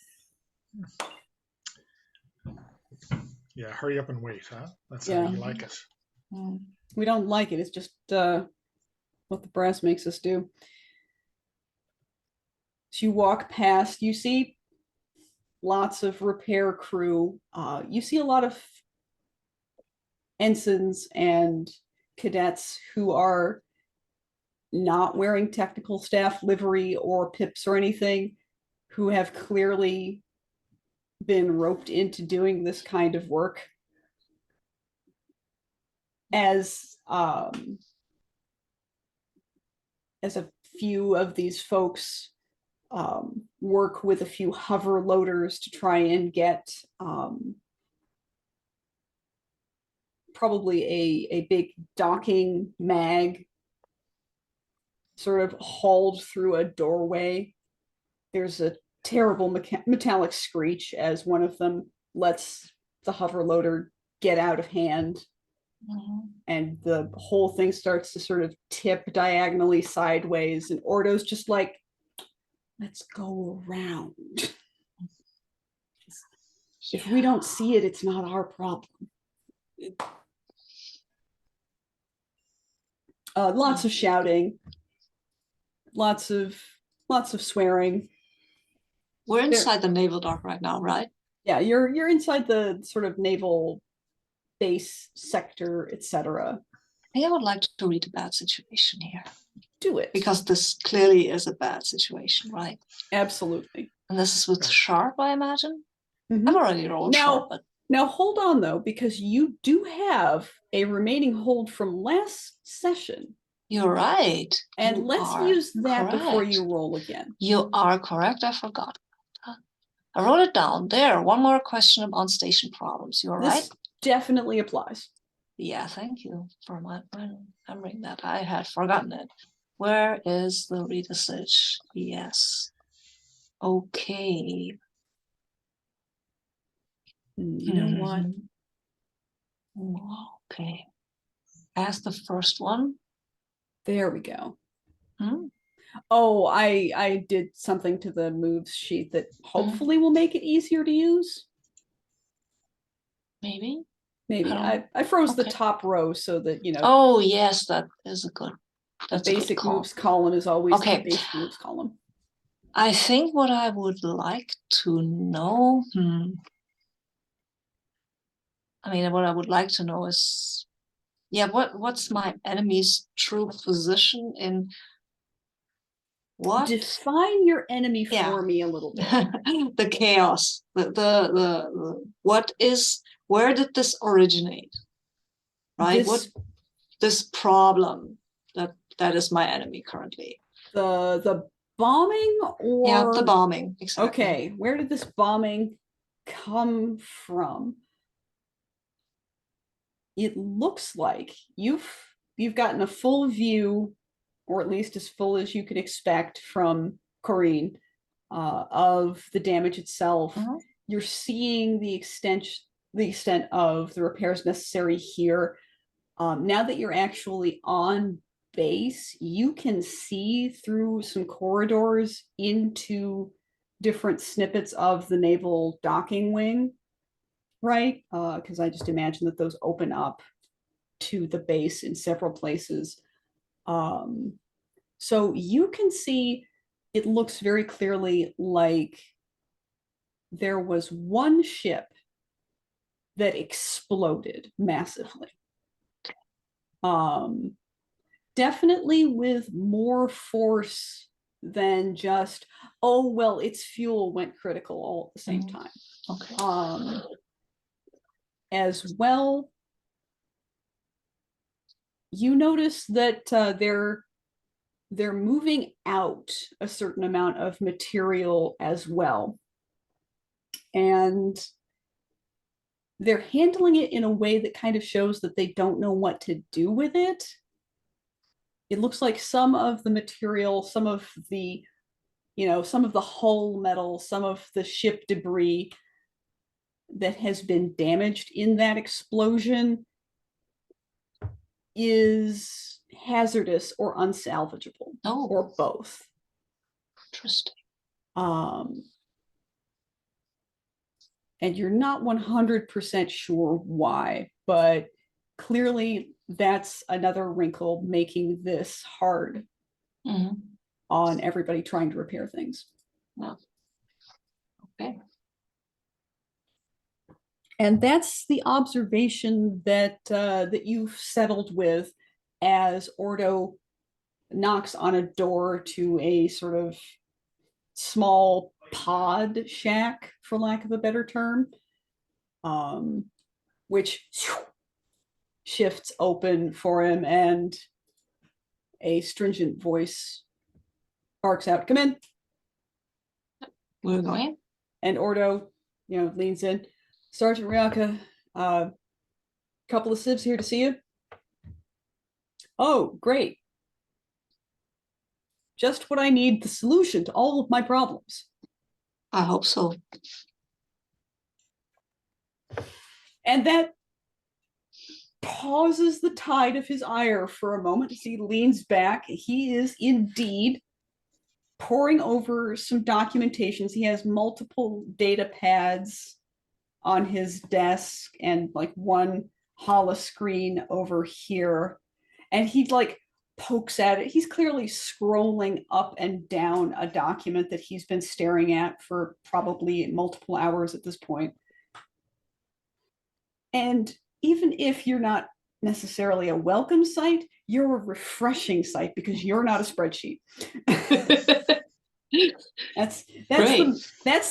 Yeah, hurry up and wait, huh? That's how you like it. We don't like it. It's just what the brass makes us do. As you walk past, you see lots of repair crew. You see a lot of ensigns and cadets who are not wearing technical staff livery or pips or anything, who have clearly been roped into doing this kind of work. As a few of these folks work with a few hover loaders to try and get probably a big docking mag sort of hauled through a doorway. There's a terrible metallic screech as one of them lets the hover loader get out of hand. And the whole thing starts to sort of tip diagonally sideways, and Ordo's just like, let's go around. If we don't see it, it's not our problem. Lots of shouting, lots of swearing. We're inside the naval dock right now, right? Yeah, you're inside the sort of naval base sector, etc. I think I would like to read a bad situation here. Do it. Because this clearly is a bad situation, right? Absolutely. And this is with Sharp, I imagine? I've already rolled Sharp, but... Now hold on, though, because you do have a remaining hold from last session. You're right. And let's use that before you roll again. You are correct. I forgot. I wrote it down. There, one more question about station problems. You're right. Definitely applies. Yeah, thank you for remembering that. I had forgotten it. Where is the redosage? Yes. Okay. You know what? Okay. As the first one. There we go. Oh, I did something to the moves sheet that hopefully will make it easier to use. Maybe. I froze the top row so that, you know. Oh, yes, that is a good. That's the basic moves column is always the basic moves column. I think what I would like to know. I mean, what I would like to know is, what's my enemy's true position in what? Define your enemy for me a little bit. The chaos. The what is, where did this originate? Right? This problem that is my enemy currently. The bombing, or the bombing, exactly. Okay, where did this bombing come from? It looks like you've gotten a full view, or at least as full as you could expect from Corrine, of the damage itself. You're seeing the extent of the repairs necessary here. Now that you're actually on base, you can see through some corridors into different snippets of the naval docking wing, right? Because I just imagine that those open up to the base in several places. So you can see, it looks very clearly like there was one ship that exploded massively. Definitely with more force than just, oh, well, its fuel went critical all at the same time. Okay. As well, you notice that they're moving out a certain amount of material as well. And they're handling it in a way that kind of shows that they don't know what to do with it. It looks like some of the material, some of the hull metal, some of the ship debris that has been damaged in that explosion is hazardous or unsalvageable, or both. Interesting. And you're not 100% sure why, but clearly that's another wrinkle making this hard on everybody trying to repair things. Well, okay. And that's the observation that that you've settled with as Ordo knocks on a door to a sort of small pod shack, for lack of a better term, which shifts open for him, and a stringent voice barks out, "Come in." We're going. And Ordo, leans in. "Sergeant Ryaka, couple of civs here to see you." "Oh, great. Just what I need, the solution to all of my problems." I hope so. And that pauses the tide of his ire for a moment as he leans back. He is indeed poring over some documentations. He has multiple data pads on his desk and like one holoscreen over here. And he pokes at it. He's clearly scrolling up and down a document that he's been staring at for probably multiple hours at this point. And even if you're not necessarily a welcome sight, you're a refreshing sight because you're not a spreadsheet. That's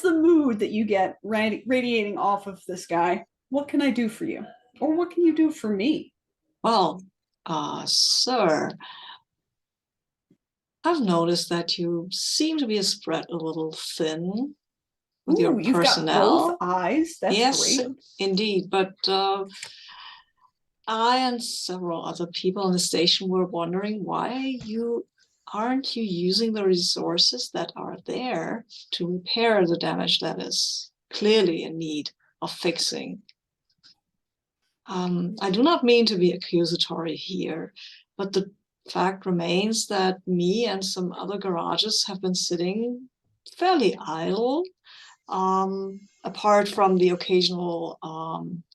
the mood that you get radiating off of this guy. "What can I do for you? Or what can you do for me?" "Well, sir, I've noticed that you seem to be spread a little thin with your you've personnel." Got both eyes. That's yes, great. Indeed. But I and several other people in the station were wondering why aren't you using the resources that are there to repair the damage that is clearly in need of fixing. I do not mean to be accusatory here, but the fact remains that me and some other garages have been sitting fairly idle, apart from the occasional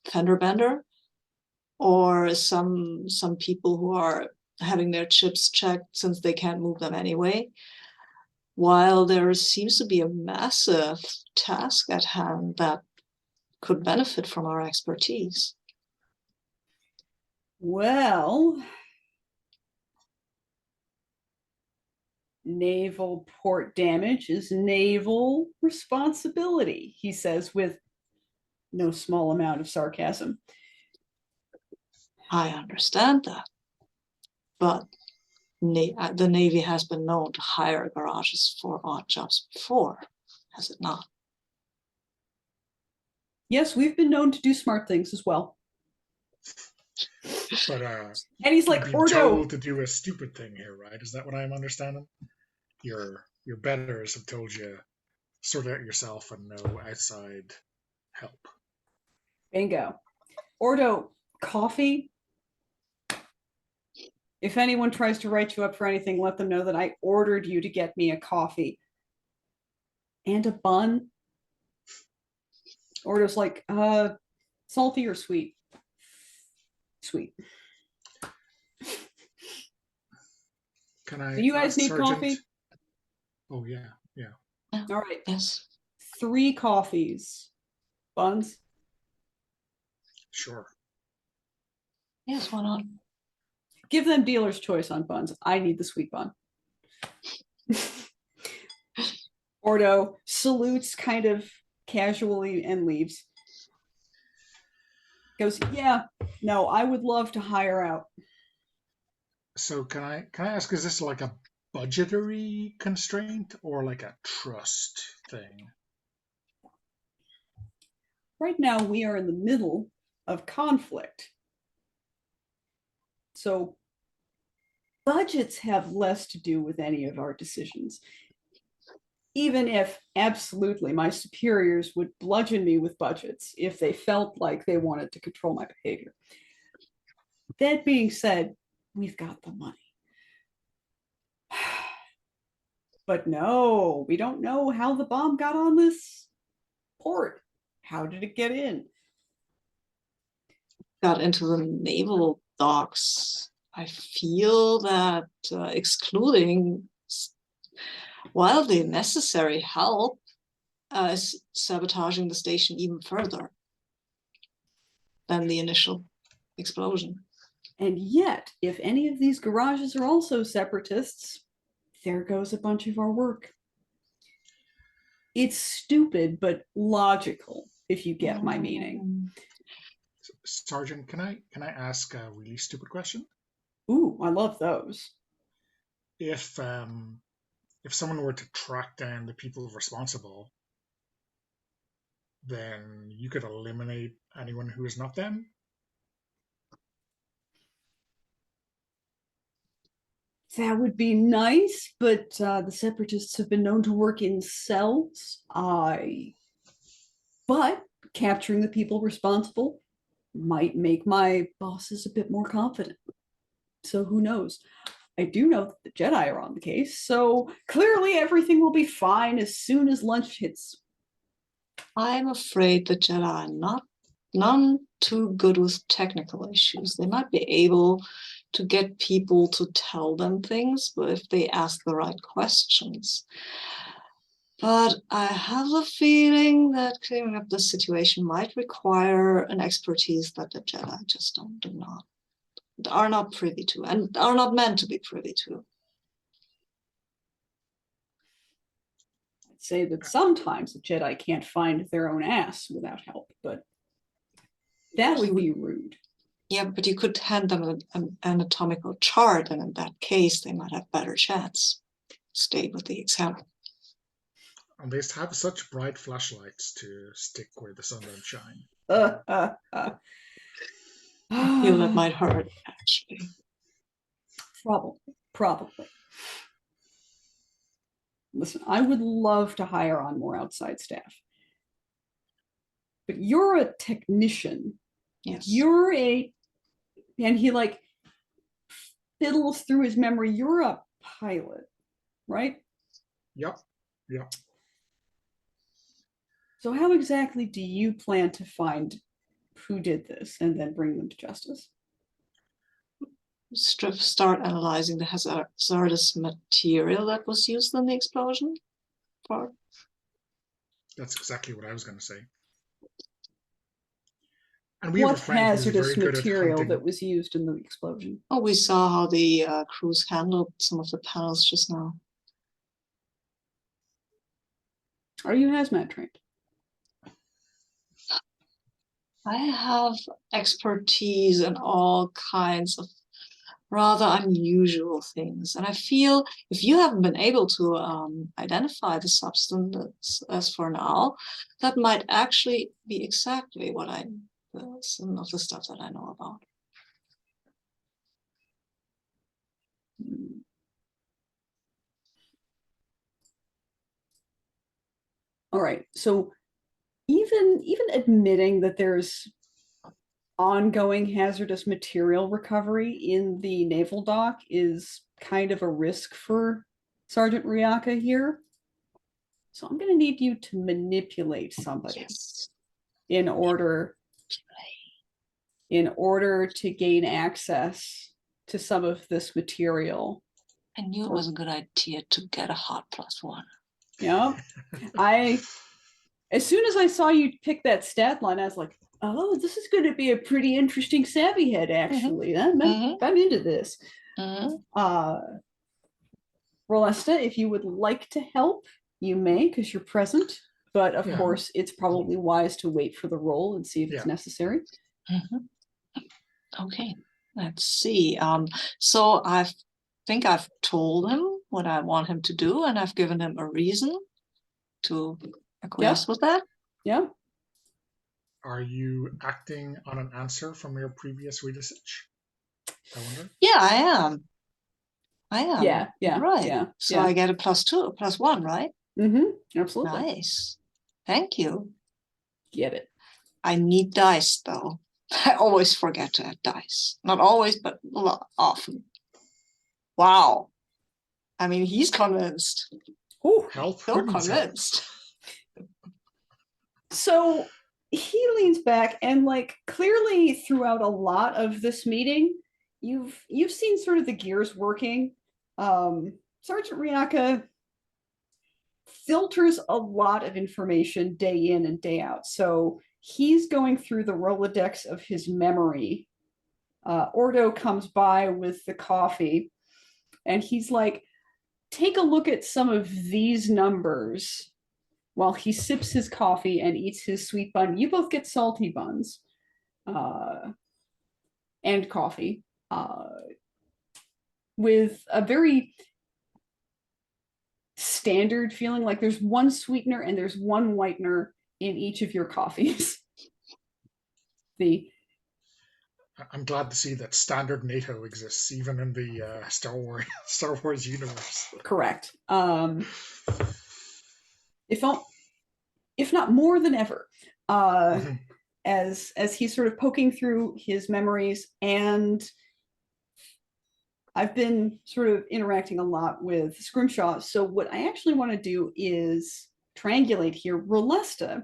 fender bender, or some people who are having their chips checked since they can't move them anyway, while there seems to be a massive task at hand that could benefit from our expertise. Well, naval port damage is naval responsibility, he says with no small amount of sarcasm. I understand that, but the Navy has been known to hire garages for odd jobs before, has it not? Yes, we've been known to do smart things as well. But and he's like, Ordo, told to do a stupid thing here, right? Is that what I'm understanding? Your betters have told you sort out yourself and no outside help. Bingo. Ordo, coffee. If anyone tries to write you up for anything, let them know that I ordered you to get me a coffee and a bun. Ordo's like, salty or sweet? Sweet. Can I? Do you guys need Sergeant? coffee? Oh yeah. All right. Yes. 3 coffees. Buns? Sure. Yes, why not? Give them dealer's choice on buns. I need the sweet bun. Ordo salutes kind of casually and leaves. Goes, yeah, no, I would love to hire out. So can I ask, is this like a budgetary constraint or like a trust thing? Right now we are in the middle of conflict. So budgets have less to do with any of our decisions. Even if absolutely my superiors would bludgeon me with budgets if they felt like they wanted to control my behavior. That being said, we've got the money. But no, we don't know how the bomb got on this port. How did it get in? Got into the naval dogs. I feel that excluding wildly necessary help is sabotaging the station even further than the initial explosion. And yet, if any of these garages are also separatists, there goes a bunch of our work. It's stupid, but logical, if you get my meaning. Sergeant, can I ask a really stupid question? Ooh, I love those. If someone were to track down the people responsible, then you could eliminate anyone who is not them? That would be nice, but the separatists have been known to work in cells. But capturing the people responsible might make my bosses a bit more confident. So who knows? I do know that the Jedi are on the case, so clearly everything will be fine as soon as lunch hits. I'm afraid the Jedi are none too good with technical issues. They might be able to get people to tell them things, but if they ask the right questions. But I have a feeling that clearing up the situation might require an expertise that the Jedi just are not privy to, and are not meant to be privy to. I'd say that sometimes the Jedi can't find their own ass without help, but that would be rude. Yeah, but you could hand them an anatomical chart, and in that case, they might have better chance. Stay with the example. And they have such bright flashlights to stick where the sun don't shine. I feel that might hurt, actually. Probably. Listen, I would love to hire on more outside staff. But you're a technician. Yes. And he like fiddles through his memory. You're a pilot, right? Yep. So how exactly do you plan to find who did this and then bring them to justice? Start analyzing the hazardous material that was used in the explosion. That's exactly what I was going to say. And we what hazardous material that was used in the explosion? Oh, we saw how the crews handled some of the panels just now. Are you hazmat trained? I have expertise in all kinds of rather unusual things. And I feel if you haven't been able to identify the substance as for now, that might actually be exactly what some of the stuff that I know about. All right. So even admitting that there's ongoing hazardous material recovery in the naval dock is kind of a risk for Sergeant Ryaka here. So I'm going to need you to manipulate somebody in order to gain access to some of this material. I knew it was a good idea to get a hot +1. Yeah. As soon as I saw you pick that stat line, I was like, oh, this is going to be a pretty interesting savvy head, actually. I'm into this. Rolesta, if you would like to help, you may, because you're present. But of course, it's probably wise to wait for the roll and see if it's necessary. Okay, let's see. So I think I've told him what I want him to do, and I've given him a reason to acquiesce with that. Yeah. Are you acting on an answer from your previous research? I wonder. Yeah, I am. Yeah. Right. Yeah. So I get a +1, right? Absolutely. Nice. Thank you. Get it. I need dice, though. I always forget to add dice. Not always, but often. Wow. I mean, he's convinced. Oh, so convinced. So he leans back and, like, clearly throughout a lot of this meeting, you've seen sort of the gears working. Sergeant Riaka filters a lot of information day in and day out. So he's going through the Rolodex of his memory. Ordo comes by with the coffee, and he's like, take a look at some of these numbers while he sips his coffee and eats his sweet bun. You both get salty buns and coffee with a very standard feeling, like there's one sweetener and there's one whitener in each of your coffees. I'm glad to see that standard NATO exists even in the Star Wars universe. Correct. If not more than ever, as he's sort of poking through his memories, and I've been sort of interacting a lot with Scrimshaw. So what I actually want to do is triangulate here. Rolesta,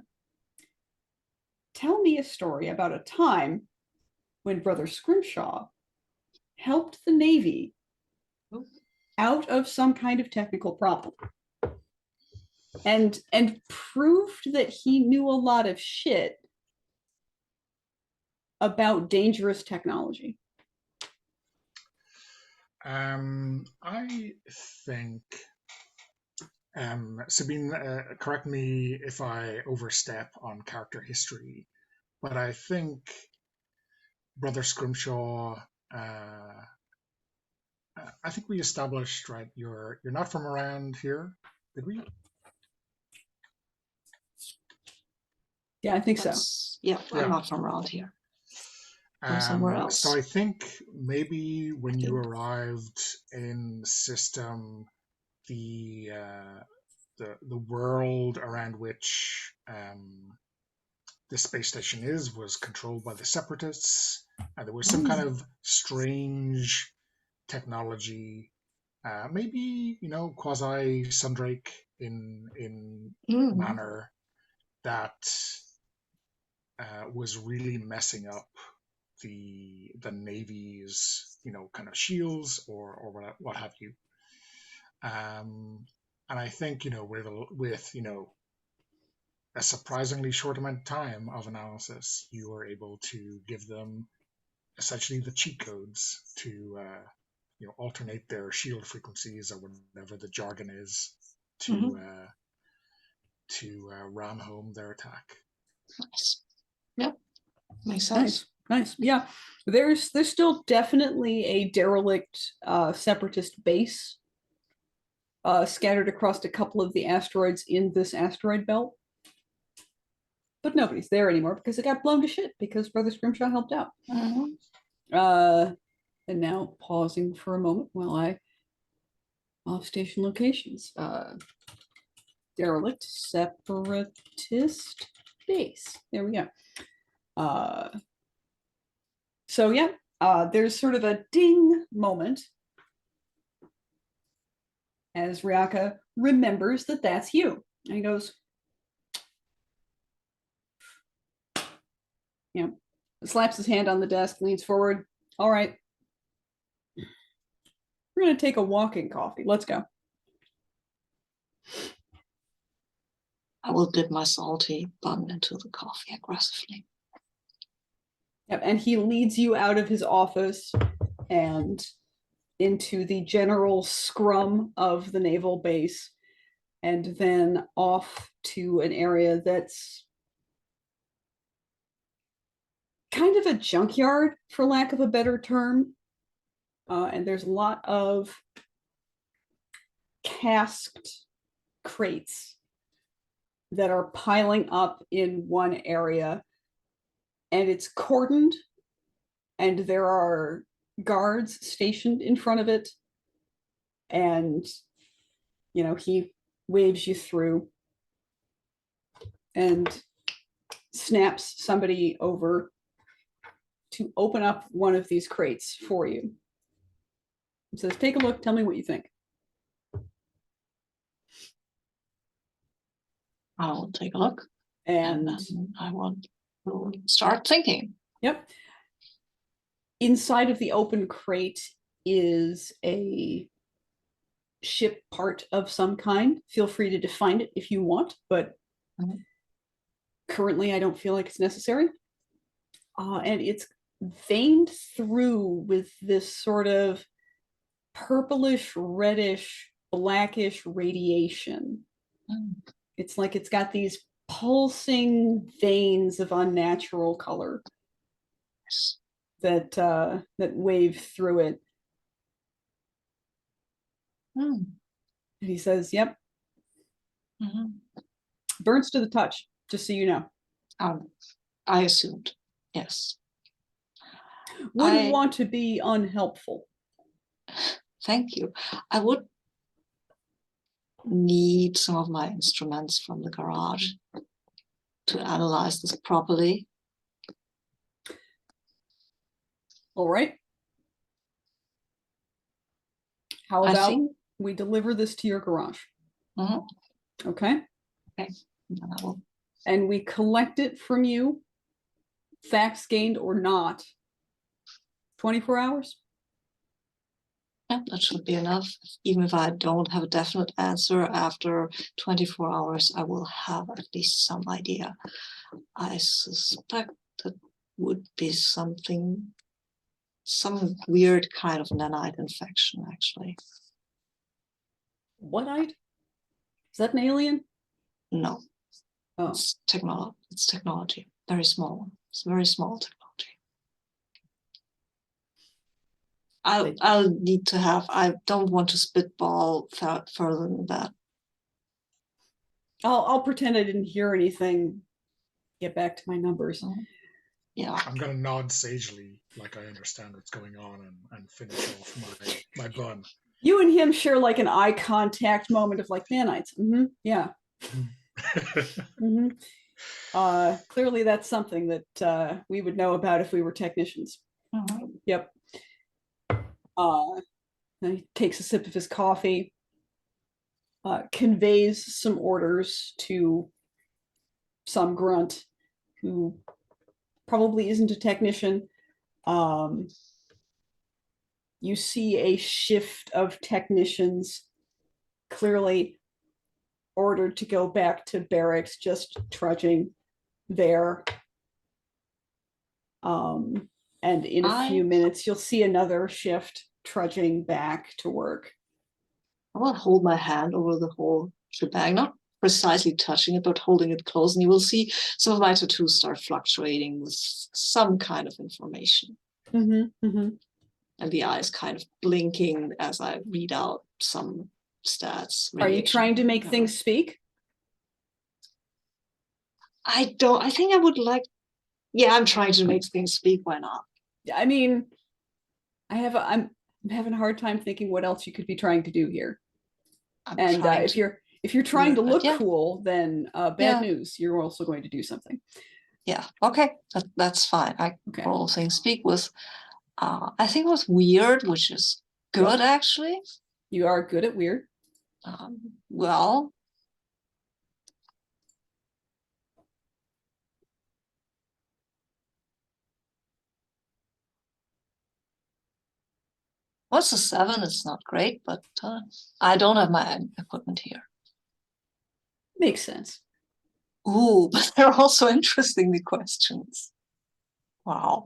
tell me a story about a time when Brother Scrimshaw helped the Navy out of some kind of technical problem and proved that he knew a lot of shit about dangerous technology. I think, Sabine, correct me if I overstep on character history, but I think Brother Scrimshaw, I think we established, right, you're not from around here, did we? Yeah, I think so. Yeah, I'm not from around here. From somewhere else. So I think maybe when you arrived in the system, the world around which the space station was controlled by the Separatists, and there was some kind of strange technology, maybe quasi Sundrake in manner, that was really messing up the Navy's kind of shields or what have you. And I think with a surprisingly short amount of time of analysis, you were able to give them essentially the cheat codes to alternate their shield frequencies or whatever the jargon is to ram home their attack. Nice. Yep. Makes sense. Nice. Yeah. There's still definitely a derelict separatist base scattered across a couple of the asteroids in this asteroid belt. But nobody's there anymore because it got blown to shit because Brother Scrimshaw helped out. And now pausing for a moment while I off-station locations. Derelict separatist base. There we go. So yeah, there's sort of a ding moment as Riaka remembers that that's you. And he goes, slaps his hand on the desk, leans forward. All right. We're going to take a walking coffee. Let's go. I will dip my salty bun into the coffee aggressively. Yep, and he leads you out of his office and into the general scrum of the naval base, and then off to an area that's kind of a junkyard, for lack of a better term. And there's a lot of casked crates that are piling up in one area, and it's cordoned, and there are guards stationed in front of it, and he waves you through and snaps somebody over to open up one of these crates for you. He says, take a look, tell me what you think. I'll take a look. And I want to start thinking. Yep. inside of the open crate is a ship part of some kind. Feel free to define it if you want, but currently I don't feel like it's necessary. And it's veined through with this sort of purplish, reddish, blackish radiation. It's like it's got these pulsing veins of unnatural color that wave through it. And he says, "Yep, burns to the touch. Just so you know." I assumed, yes. Wouldn't want to be unhelpful. Thank you. I would need some of my instruments from the garage to analyze this properly. All right. How about we deliver this to your garage? Okay. Okay. And we collect it from you, facts gained or not, 24 hours? Yeah, that should be enough. Even if I don't have a definite answer, after 24 hours, I will have at least some idea. I suspect that would be some weird kind of nanite infection, actually. What-ite? Is that an alien? No. Oh. It's technology. Very small. It's very small technology. I'll need to have, I don't want to spitball further than that. I'll pretend I didn't hear anything. Get back to my numbers. Yeah. I'm gonna nod sagely, like I understand what's going on, and finish off my bun. You and him share like an eye contact moment of like nanites. Yeah. Clearly that's something that we would know about if we were technicians. Yep. He takes a sip of his coffee, conveys some orders to some grunt who probably isn't a technician. You see a shift of technicians clearly ordered to go back to barracks, just trudging there. And in a few minutes, you'll see another shift trudging back to work. I will hold my hand over the whole shebang, not precisely touching it, but holding it close, and you will see some of my tattoos start fluctuating with some kind of information. And the eyes kind of blinking as I read out some stats. Are you trying to make things speak? I think I would like, I'm trying to make things speak. Why not? I mean, I'm having a hard time thinking what else you could be trying to do here. If you're trying to look cool, then bad news. You're also going to do something. Yeah. Okay. That's fine. I all things speak with. I think it was weird, which is good actually. You are good at weird. Well. What's a 7? It's not great, but I don't have my equipment here. Makes sense. Ooh, but they're also interesting, the questions. Wow.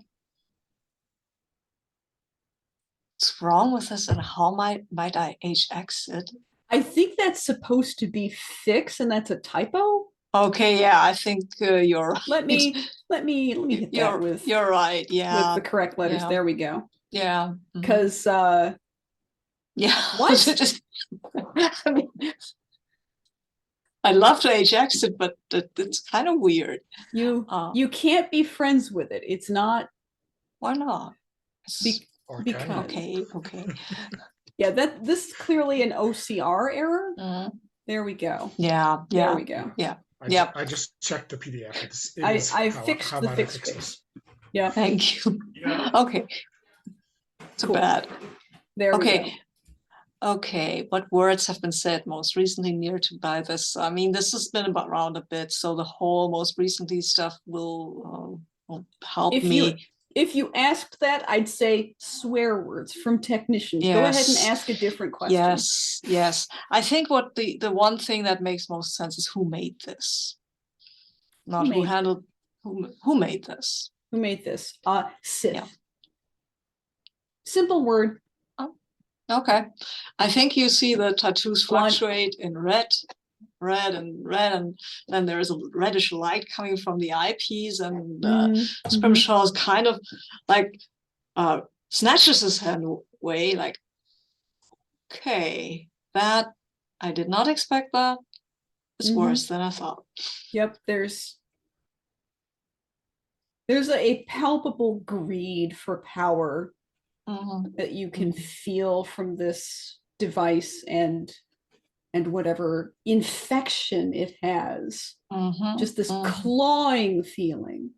What's wrong with this, and how might I HX it? I think that's supposed to be fixed, and that's a typo. Okay, yeah, I think you're right. Let me hit that with. You're right, yeah. With the correct letters. Yeah. There we go. Yeah. Because yeah. What? I mean, I'd love to HX it, but it's kind of weird. You can't be friends with it. It's not. Why not? Because okay. Yeah, this is clearly an OCR error. There we go. Yeah. There we go. Yeah. I just checked the PDF. I fixed the fix space. Yeah. Thank you. Yeah. Okay. Too bad. There we go. Okay, what words have been said most recently near to by this? I mean, this has been around a bit, so the whole most recently stuff will help me. if you asked that, I'd say swear words from technicians. Yes. Go ahead and ask a different question. Yes, yes. I think what the one thing that makes most sense is who made this. Not who handled, who made this. Who made this? Sith. Yeah. Simple word. Oh, okay. I think you see the tattoos fluctuate in red, and then there is a reddish light coming from the eyepiece, and Scrimshaw is kind of like snatches his hand away, like, okay, that I did not expect that. It's worse than I thought. Yep, there's a palpable greed for power that you can feel from this device and whatever infection it has. Just this clawing feeling.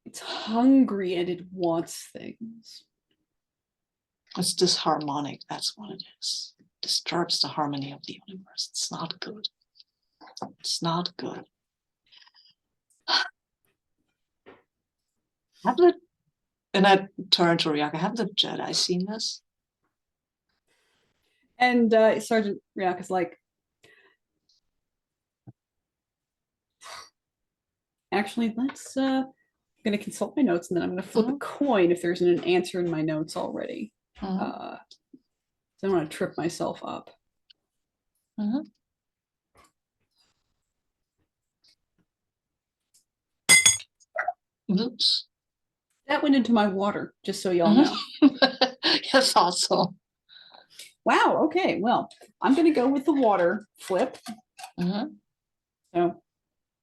It's hungry and it wants things. It's disharmonic, that's what it is. It disturbs the harmony of the universe. It's not good. It's not good. And I turn to Ryaka, have the Jedi seen this? And Sergeant Ryaka's like, actually, let's I'm going to consult my notes and then I'm going to flip a coin if there's an answer in my notes already. So I don't want to trip myself up. Oops. That went into my water, just so y'all know. I thought so. Wow, okay, well, I'm going to go with the water flip. So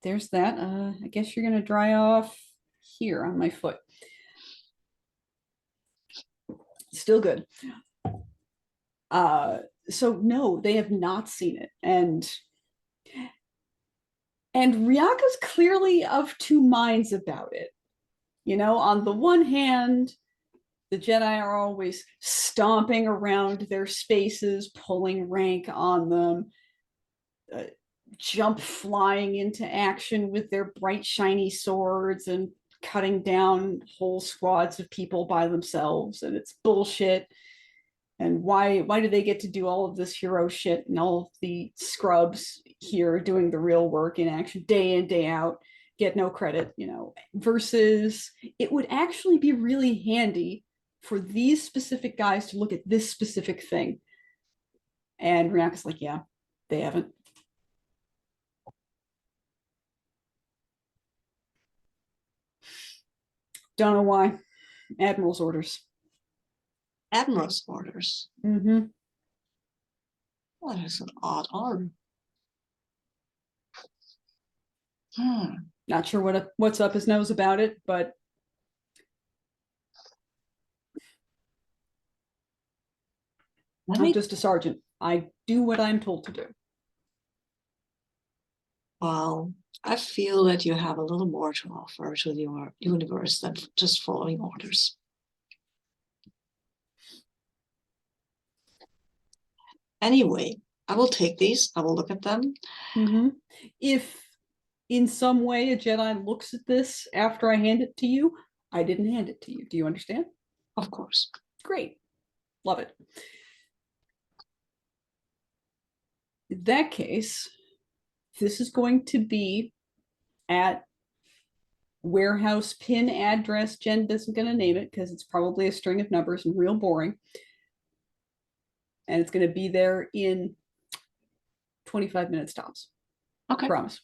there's that. I guess you're going to dry off here on my foot. Still good. So no, they have not seen it. And Ryaka's clearly of two minds about it. You know, on the one hand, the Jedi are always stomping around their spaces, pulling rank on them, jump flying into action with their bright, shiny swords and cutting down whole squads of people by themselves. And it's bullshit. And why do they get to do all of this hero shit and all of the scrubs here doing the real work in action day in, day out, get no credit, you know, versus it would actually be really handy for these specific guys to look at this specific thing. And Ryaka's like, yeah, they haven't. Don't know why. Admiral's orders. Admiral's orders? Well, that is an odd order. Not sure what's up his nose about it, but I'm just a sergeant. I do what I'm told to do. Well, I feel that you have a little more to offer to the universe than just following orders. Anyway, I will take these. I will look at them. If in some way a Jedi looks at this after I hand it to you, I didn't hand it to you. Do you understand? Of course. Great. Love it. In that case, this is going to be at warehouse pin address. Jen isn't going to name it because it's probably a string of numbers and real boring. And it's going to be there in 25 minutes tops. Okay. Promise.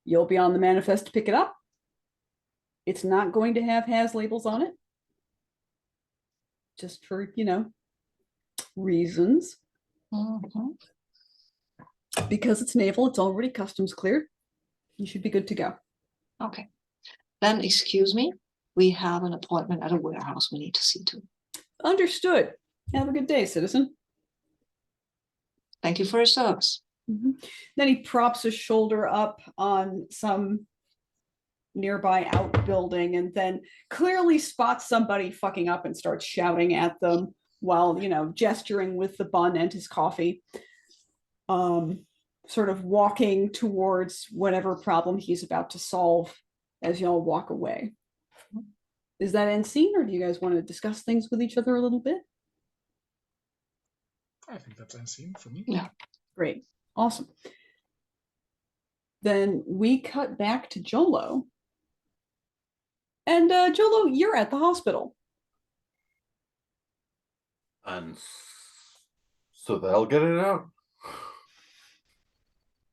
You'll be on the manifest to pick it up. It's not going to have has labels on it. Just for, you know, reasons. Because it's naval, it's already customs cleared. You should be good to go. Okay. Then, excuse me, we have an appointment at a warehouse we need to see to. Understood. Have a good day, citizen. Thank you for your service. Then he props his shoulder up on some nearby outbuilding and then clearly spots somebody fucking up and starts shouting at them while, you know, gesturing with the bun and his coffee. sort of walking towards whatever problem he's about to solve as y'all walk away. Is that end scene, or do you guys want to discuss things with each other a little bit? I think that's end scene for me. Yeah. Great. Awesome. Then we cut back to Jolo. And Jolo, you're at the hospital. And so they'll get it out.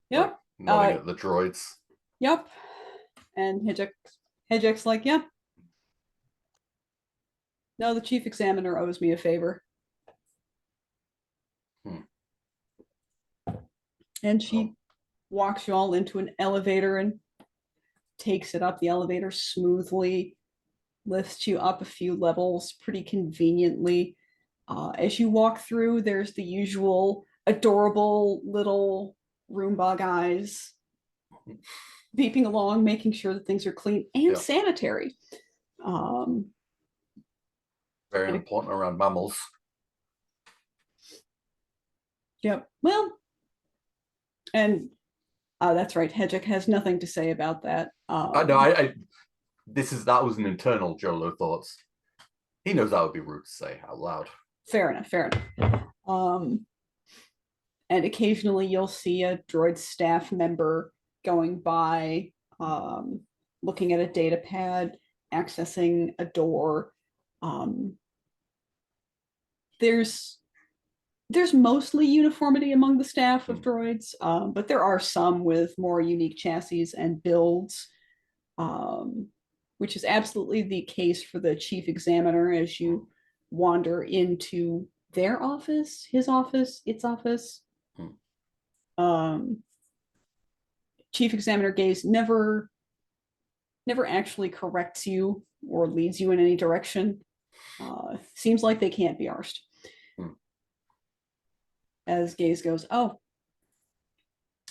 Yep. Like, nodding at the droids. Yep. And Hejek's like, yeah. No, the chief examiner owes me a favor. And she walks you all into an elevator and takes it up the elevator smoothly, lifts you up a few levels pretty conveniently. As you walk through, there's the usual adorable little Roomba guys beeping along, making sure that things are clean and sanitary. Very important around mammals. Yep. Well, and that's right. Hejek has nothing to say about that. That was an internal Jolo thoughts. He knows that would be rude to say out loud. Fair enough. And occasionally you'll see a droid staff member going by, looking at a data pad, accessing a door. There's mostly uniformity among the staff of droids, but there are some with more unique chassis and builds, which is absolutely the case for the chief examiner as you wander into their office, his office, its office. Chief examiner Gaze never actually corrects you or leads you in any direction. Seems like they can't be arsed. As Gaze goes, oh,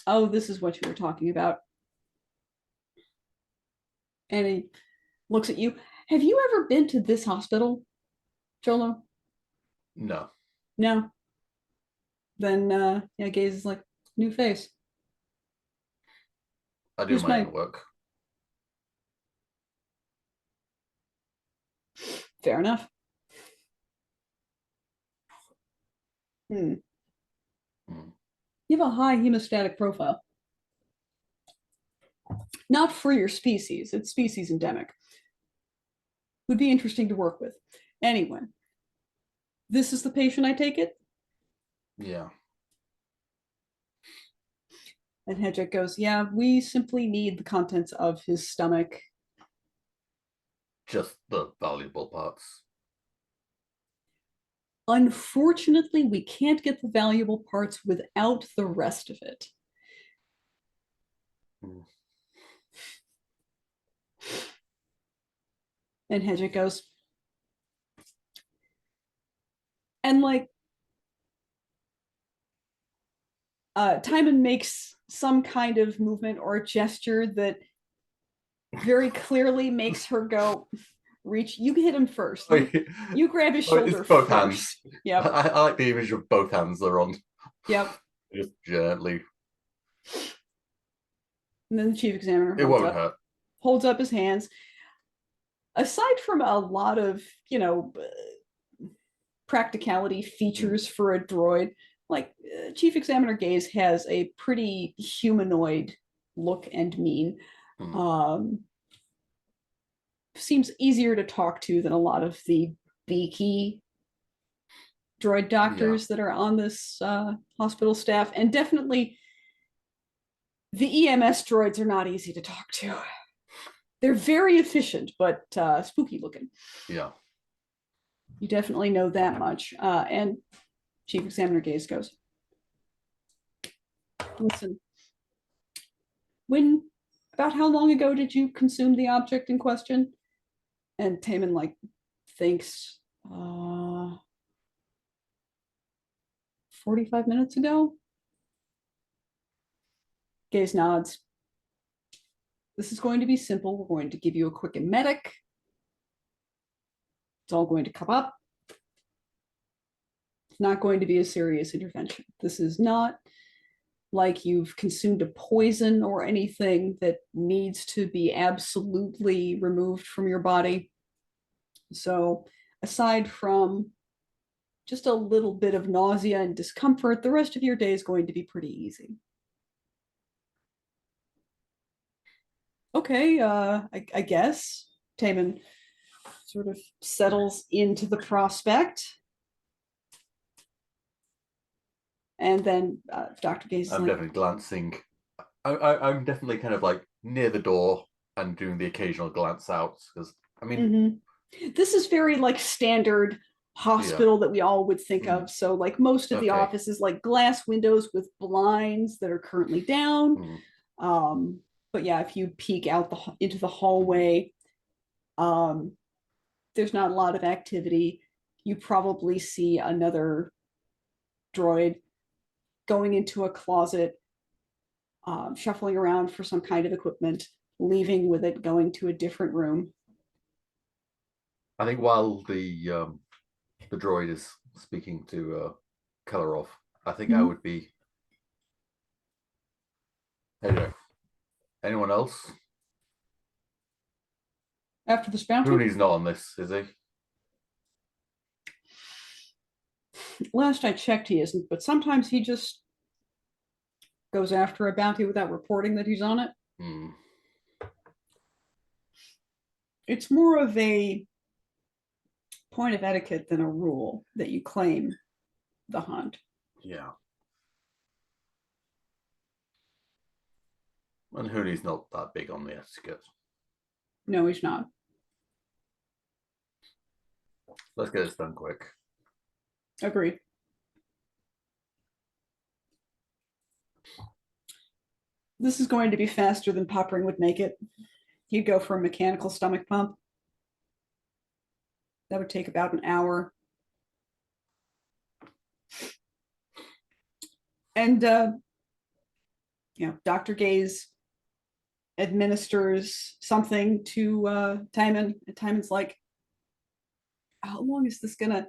this is what you were talking about. And he looks at you. Have you ever been to this hospital, Jolo? No. Then, Gaze is like, new face. I do my own work. Fair enough. You have a high hemostatic profile. Not for your species. It's species endemic. Would be interesting to work with. Anyway, this is the patient, I take it? Yeah. And Hejek goes, yeah, we simply need the contents of his stomach. Just the valuable parts. Unfortunately, we can't get the valuable parts without the rest of it. And Hejek goes, and Timon makes some kind of movement or gesture that very clearly makes her go, reach. You hit him first. You grab his shoulder. It's both first. hands. Yep. I like the image of both hands are on. Yep. Just gently. And then the chief examiner holds up his hands. Aside from a lot of, practicality features for a droid, Chief Examiner Gaze has a pretty humanoid look and mien. Seems easier to talk to than a lot of the beaky droid doctors that are on this hospital staff. And definitely the EMS droids are not easy to talk to. They're very efficient, but spooky looking. Yeah. You definitely know that much. And Chief Examiner Gaze goes, listen, about how long ago did you consume the object in question? And Timon thinks 45 minutes ago. Gaze nods. This is going to be simple. We're going to give you a quick emetic. It's all going to come up. It's not going to be a serious intervention. This is not like you've consumed a poison or anything that needs to be absolutely removed from your body. So aside from just a little bit of nausea and discomfort, the rest of your day is going to be pretty easy. Okay, I guess Taman sort of settles into the prospect. And then Dr. Gaze is I'm definitely glancing. I'm definitely kind of like near the door and doing the occasional glance out, because I mean, this is very like standard hospital that we all would think of. So like most of the offices, like glass windows with blinds that are currently down. But yeah, if you peek out into the hallway, there's not a lot of activity. You probably see another droid going into a closet, shuffling around for some kind of equipment, leaving with it, going to a different room. I think while the droid is speaking to Kelarov, I think I would be. Anyway, anyone else? After this bounty? Rooney's not on this, is he? Last I checked, he isn't, but sometimes he just goes after a bounty without reporting that he's on it. It's more of a point of etiquette than a rule that you claim the hunt. Yeah. And Hooney's not that big on the etiquette. No, he's not. Let's get this done quick. Agreed. This is going to be faster than Poppering would make it. He'd go for a mechanical stomach pump. That would take about an hour. And Dr. Gaze administers something to Timon, and Timon's like, how long is this gonna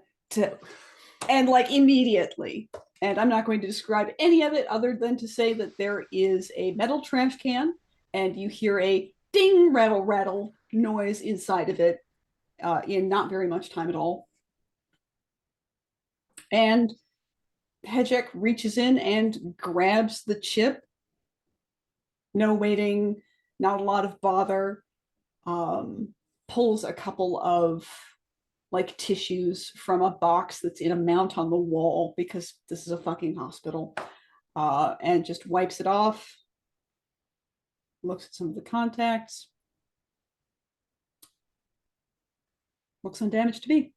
and like immediately, and I'm not going to describe any of it other than to say that there is a metal trash can and you hear a ding, rattle, rattle noise inside of it in not very much time at all. And Hejek reaches in and grabs the chip. No waiting, not a lot of bother. Pulls a couple of like tissues from a box that's in a mount on the wall, because this is a fucking hospital, and just wipes it off. Looks at some of the contacts. Looks undamaged to me.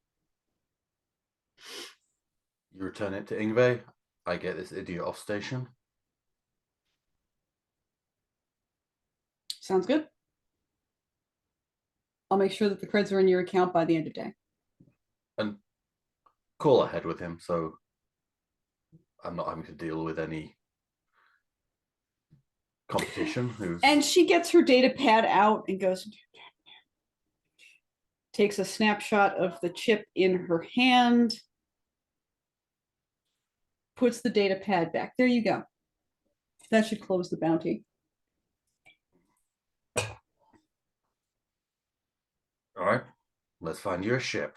You return it to Ingve. I get this idiot off station. Sounds good. I'll make sure that the creds are in your account by the end of day. And call ahead with him, so I'm not having to deal with any competition. And she gets her data pad out and goes, takes a snapshot of the chip in her hand, puts the data pad back. There you go. That should close the bounty. All right, let's find you a ship.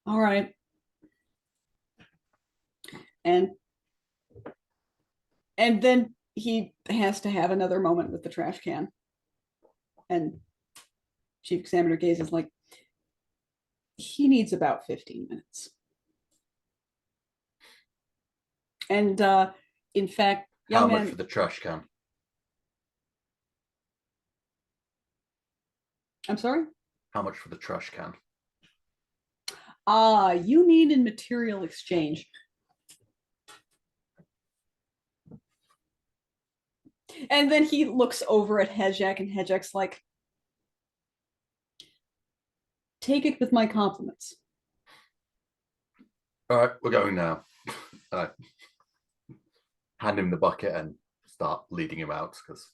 All right. And then he has to have another moment with the trash can. And Chief Examiner Gaze is like, he needs about 15 minutes. And in fact, how much for the trash can? I'm sorry? How much for the trash can? You mean in material exchange. And then he looks over at Hejek, and Hejek's like, take it with my compliments. All right, we're going now. And I hand him the bucket and start leading him out, because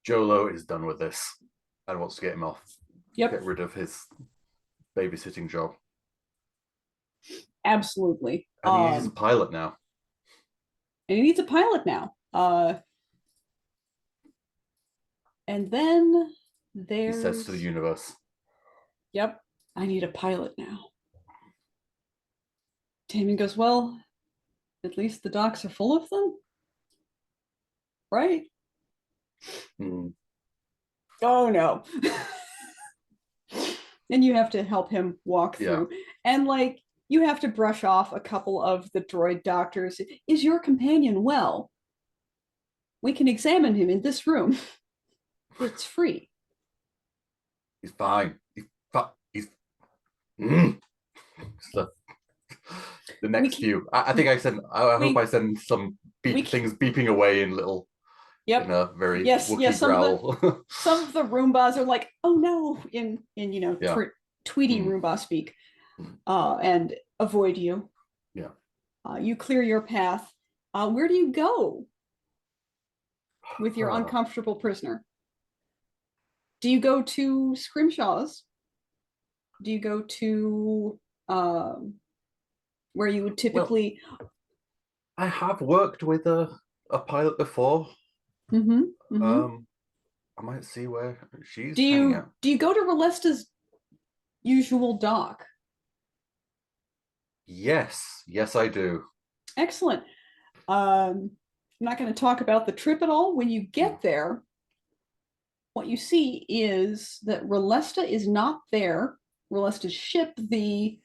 Jolo is done with this and wants to get him off. Yep. Get rid of his babysitting job. Absolutely. And he needs a pilot now. And he needs a pilot now. And then there's... He says to the universe. Yep, I need a pilot now. Damien goes, well, at least the docks are full of them. Right? Oh, no. And you have to help him walk through. And like, you have to brush off a couple of the droid doctors. Is your companion well? We can examine him in this room. It's free. He's fine. He's the next few. I think I send. I hope I send some things beeping away in little. Yep. In a very Wookiee growl. Some of the Roombas are like, "Oh no!" in Tweety Roomba speak, and avoid you. Yeah. You clear your path. Where do you go with your uncomfortable prisoner? Do you go to Scrimshaw's? Do you go to where you would typically? Well, I have worked with a pilot before. I might see where she's hanging out. Do you go to Relesta's usual dock? Yes, I do. Excellent. I'm not going to talk about the trip at all. When you get there, what you see is that Relesta is not there. Relesta's ship, the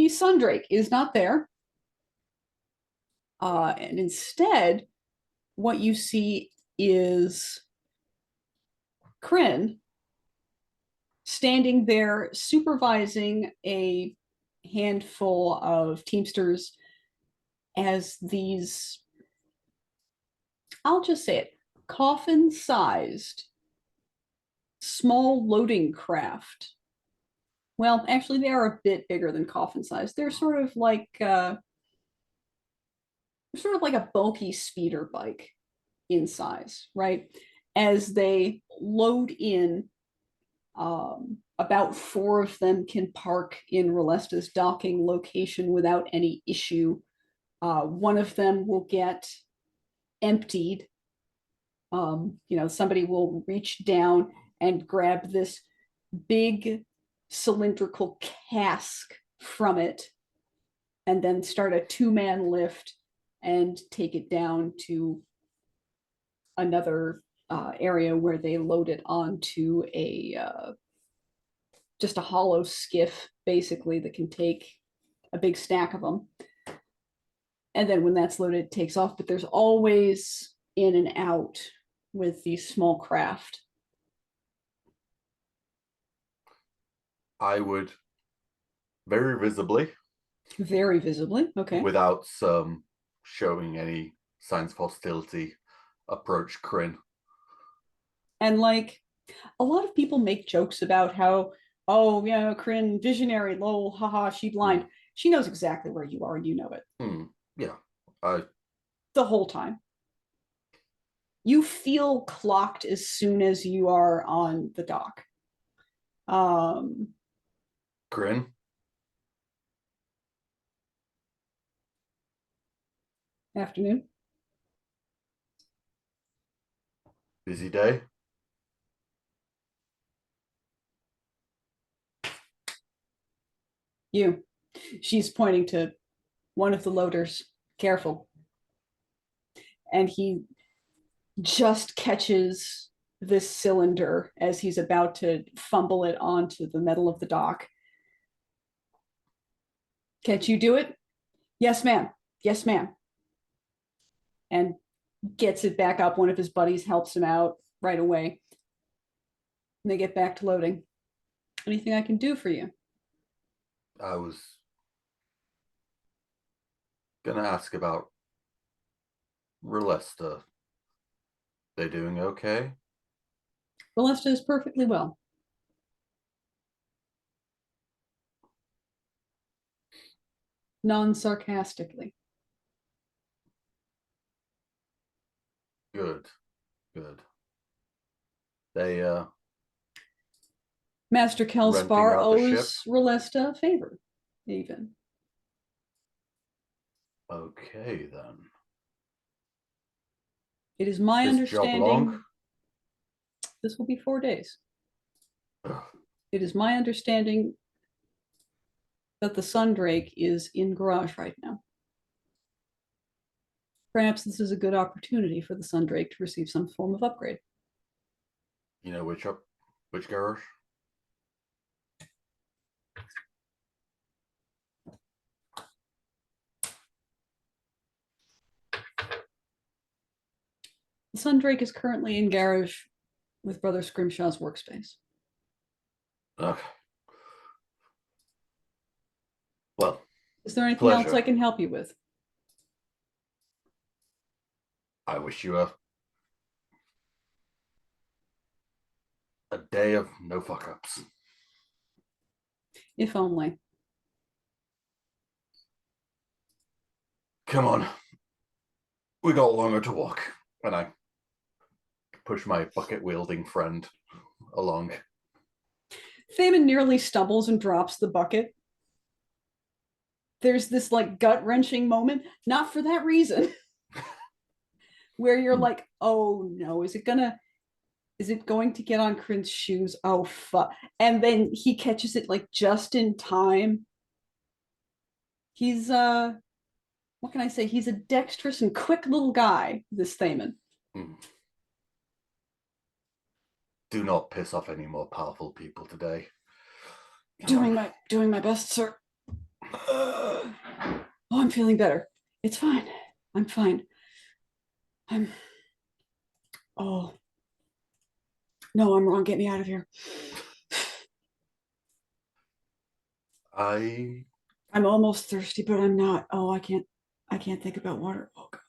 Sundrake, is not there. And instead, what you see is Kryn standing there supervising a handful of Teamsters as these, I'll just say it, coffin-sized small loading craft. Well, actually, they are a bit bigger than coffin-sized. They're sort of like a bulky speeder bike in size, right? As they load in, about 4 of them can park in Relesta's docking location without any issue. One of them will get emptied. Somebody will reach down and grab this big cylindrical cask from it and then start a 2-man lift and take it down to another area where they load it onto just a hollow skiff, basically, that can take a big stack of them. And then when that's loaded, it takes off. But there's always in and out with these small craft. I would very visibly, okay, without showing any signs of hostility, approach Kryn. And like, a lot of people make jokes about how, oh, yeah, Kryn, visionary, lol, haha, she blind. She knows exactly where you are, and you know it. Yeah. The whole time. You feel clocked as soon as you are on the dock. Kryn? Afternoon. Busy day? You. She's pointing to one of the loaders. Careful. And he just catches this cylinder as he's about to fumble it onto the metal of the dock. Can't you do it? Yes, ma'am. Yes, ma'am. And gets it back up. One of his buddies helps him out right away. And they get back to loading. Anything I can do for you? I was gonna ask about Relesta. They doing okay? Relesta is perfectly well. Non-sarcastically. Good. They Master Kelspar owes Rolesta a favor, even. Okay, then. It is my understanding. This will be 4 days. Ugh. It is my understanding that the Sundrake is in garage right now. Perhaps this is a good opportunity for the Sundrake to receive some form of upgrade. You know which garage? The Sundrake is currently in garage with Brother Scrimshaw's workspace. Okay. Well, is there anything else I can help you with? I wish you a day of no fuck-ups. If only. Come on. We got longer to walk. And I push my bucket-wielding friend along. Thaman nearly stumbles and drops the bucket. There's this like gut-wrenching moment, not for that reason, where you're like, oh no, is it going to get on Crin's shoes? Oh fuck. And then he catches it like just in time. He's what can I say? He's a dexterous and quick little guy, this Thaman. Do not piss off any more powerful people today. Doing my best, sir. Oh, I'm feeling better. It's fine. I'm fine. Oh. No, I'm wrong. Get me out of here. I'm almost thirsty, but I'm not. Oh, I can't think about water. Oh God.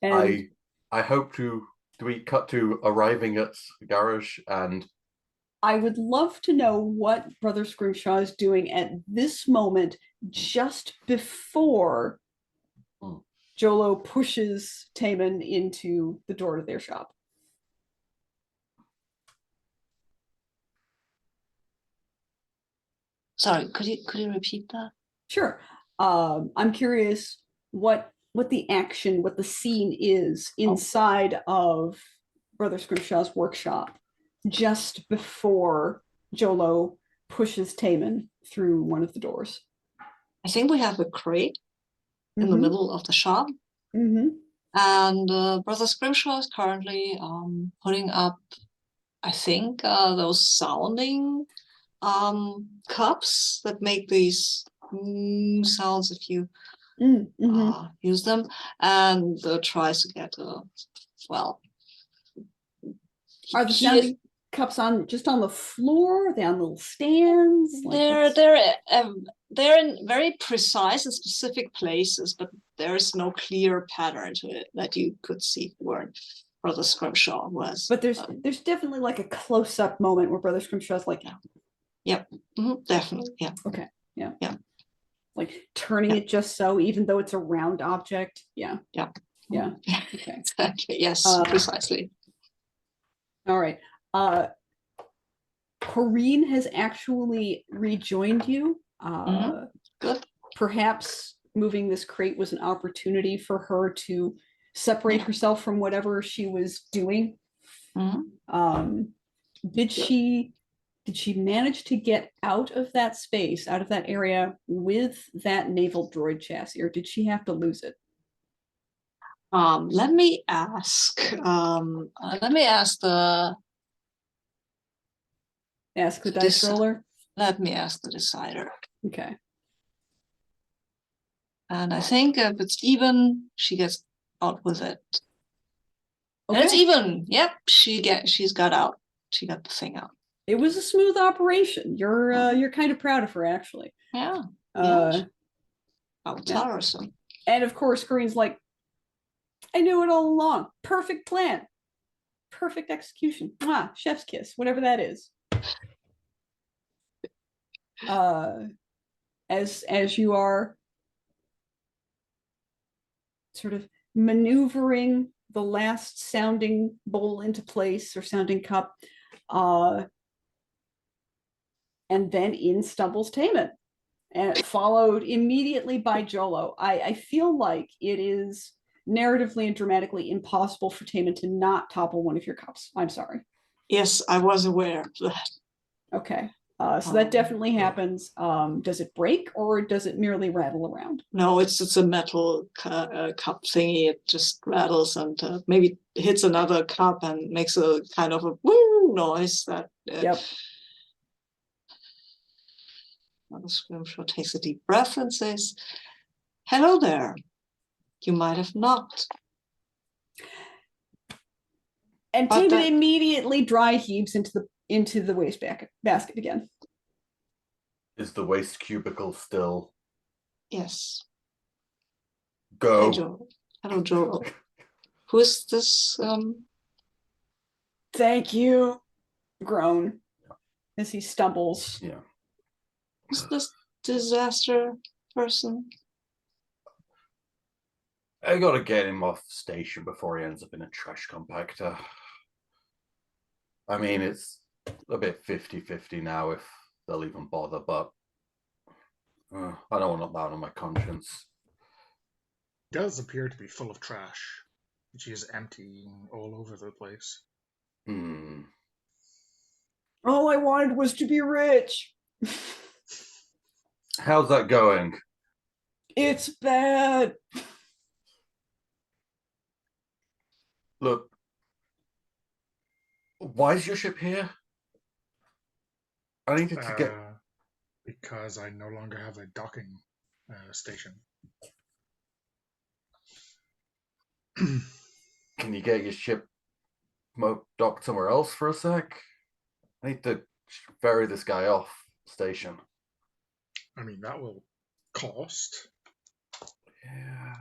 And I hope do we cut to arriving at the garage? And I would love to know what Brother Scrimshaw is doing at this moment, just before Jolo pushes Thaman into the door to their shop. Sorry, could you repeat that? Sure. I'm curious what the scene is inside of Brother Scrimshaw's workshop just before Jolo pushes Thaman through one of the doors. I think we have a crate in the middle of the shop. Mm-hmm. And Brother Scrimshaw is currently putting up, I think, those sounding cups that make these sounds if you use them, and tries to get well. Are the sounding cups just on the floor? Are they on little stands? They're in very precise and specific places, but there's no clear pattern to it that you could see where Brother Scrimshaw was. But there's definitely like a close-up moment where Brother Scrimshaw's like, yep, definitely, yeah. Okay, yeah. Like turning it just so, even though it's a round object. Yeah. Okay. Exactly. Yes, precisely. All right. Corrine has actually rejoined you. Good. Perhaps moving this crate was an opportunity for her to separate herself from whatever she was doing. Did she manage to get out of that space, out of that area with that naval droid chassis, or did she have to lose it? Let me ask the dice roller. Let me ask the decider. Okay. And I think if it's even, she gets out with it. Okay. And it's even. Yep, she's got out. She got the thing out. It was a smooth operation. You're kind of proud of her, actually. Yeah. I'll tell her so. And of course, Green's like, I knew it all along. Perfect plan. Perfect execution. Mwah, chef's kiss, whatever that is. As you are sort of maneuvering last sounding bowl into place, or sounding cup, and then in stumbles Taman, and followed immediately by Jolo. I feel like it is narratively and dramatically impossible for Taman to not topple one of your cups. I'm sorry. Yes, I was aware of that. Okay. So that definitely happens. Does it break, or does it merely rattle around? No, it's a metal cup thingy. It just rattles and maybe hits another cup and makes a kind of a woo noise. That Yep. The Scrimshaw takes a deep breath and says, "Hello there. You might have knocked." And Taman immediately dry heaves into the waste basket again. Is the waste cubicle still? Yes. Go. Hey, Joel. Hello, Joel. Who is this? Thank you. Groan as he stumbles. Yeah. Who's this disaster person? I gotta get him off station before he ends up in a trash compactor. I mean, it's a bit 50-50 now if they'll even bother, but I don't want that on my conscience. It does appear to be full of trash, which is emptying all over the place. All I wanted was to be rich. How's that going? It's bad. Look, why is your ship here? I needed to get... Because I no longer have a docking station. Can you get your ship docked somewhere else for a sec? I need to ferry this guy off station. I mean, that will cost. Yeah.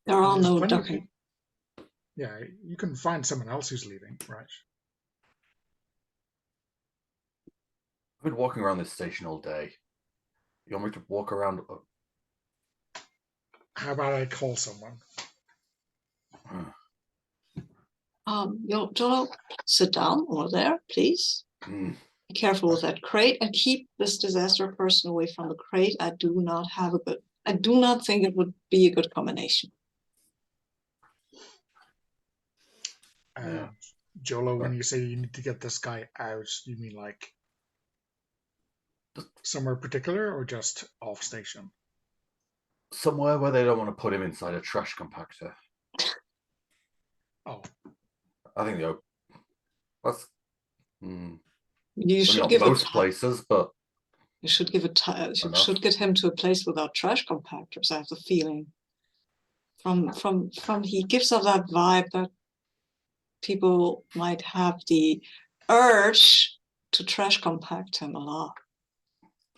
There are no docking. Yeah, you can find someone else who's leaving, right? I've been walking around this station all day. You want me to walk around? How about I call someone? Joel, sit down over there, please. Be careful with that crate and keep this disaster person away from the crate. I do not think it would be a good combination. Jolo, when you say you need to get this guy out, you mean like somewhere particular or just off station? Somewhere where they don't want to put him inside a trash compactor. Oh. I think that's... You should give most places, but... You should give should get him to a place without trash compactors, I have the feeling. From he gives off that vibe that people might have the urge to trash compact him a lot.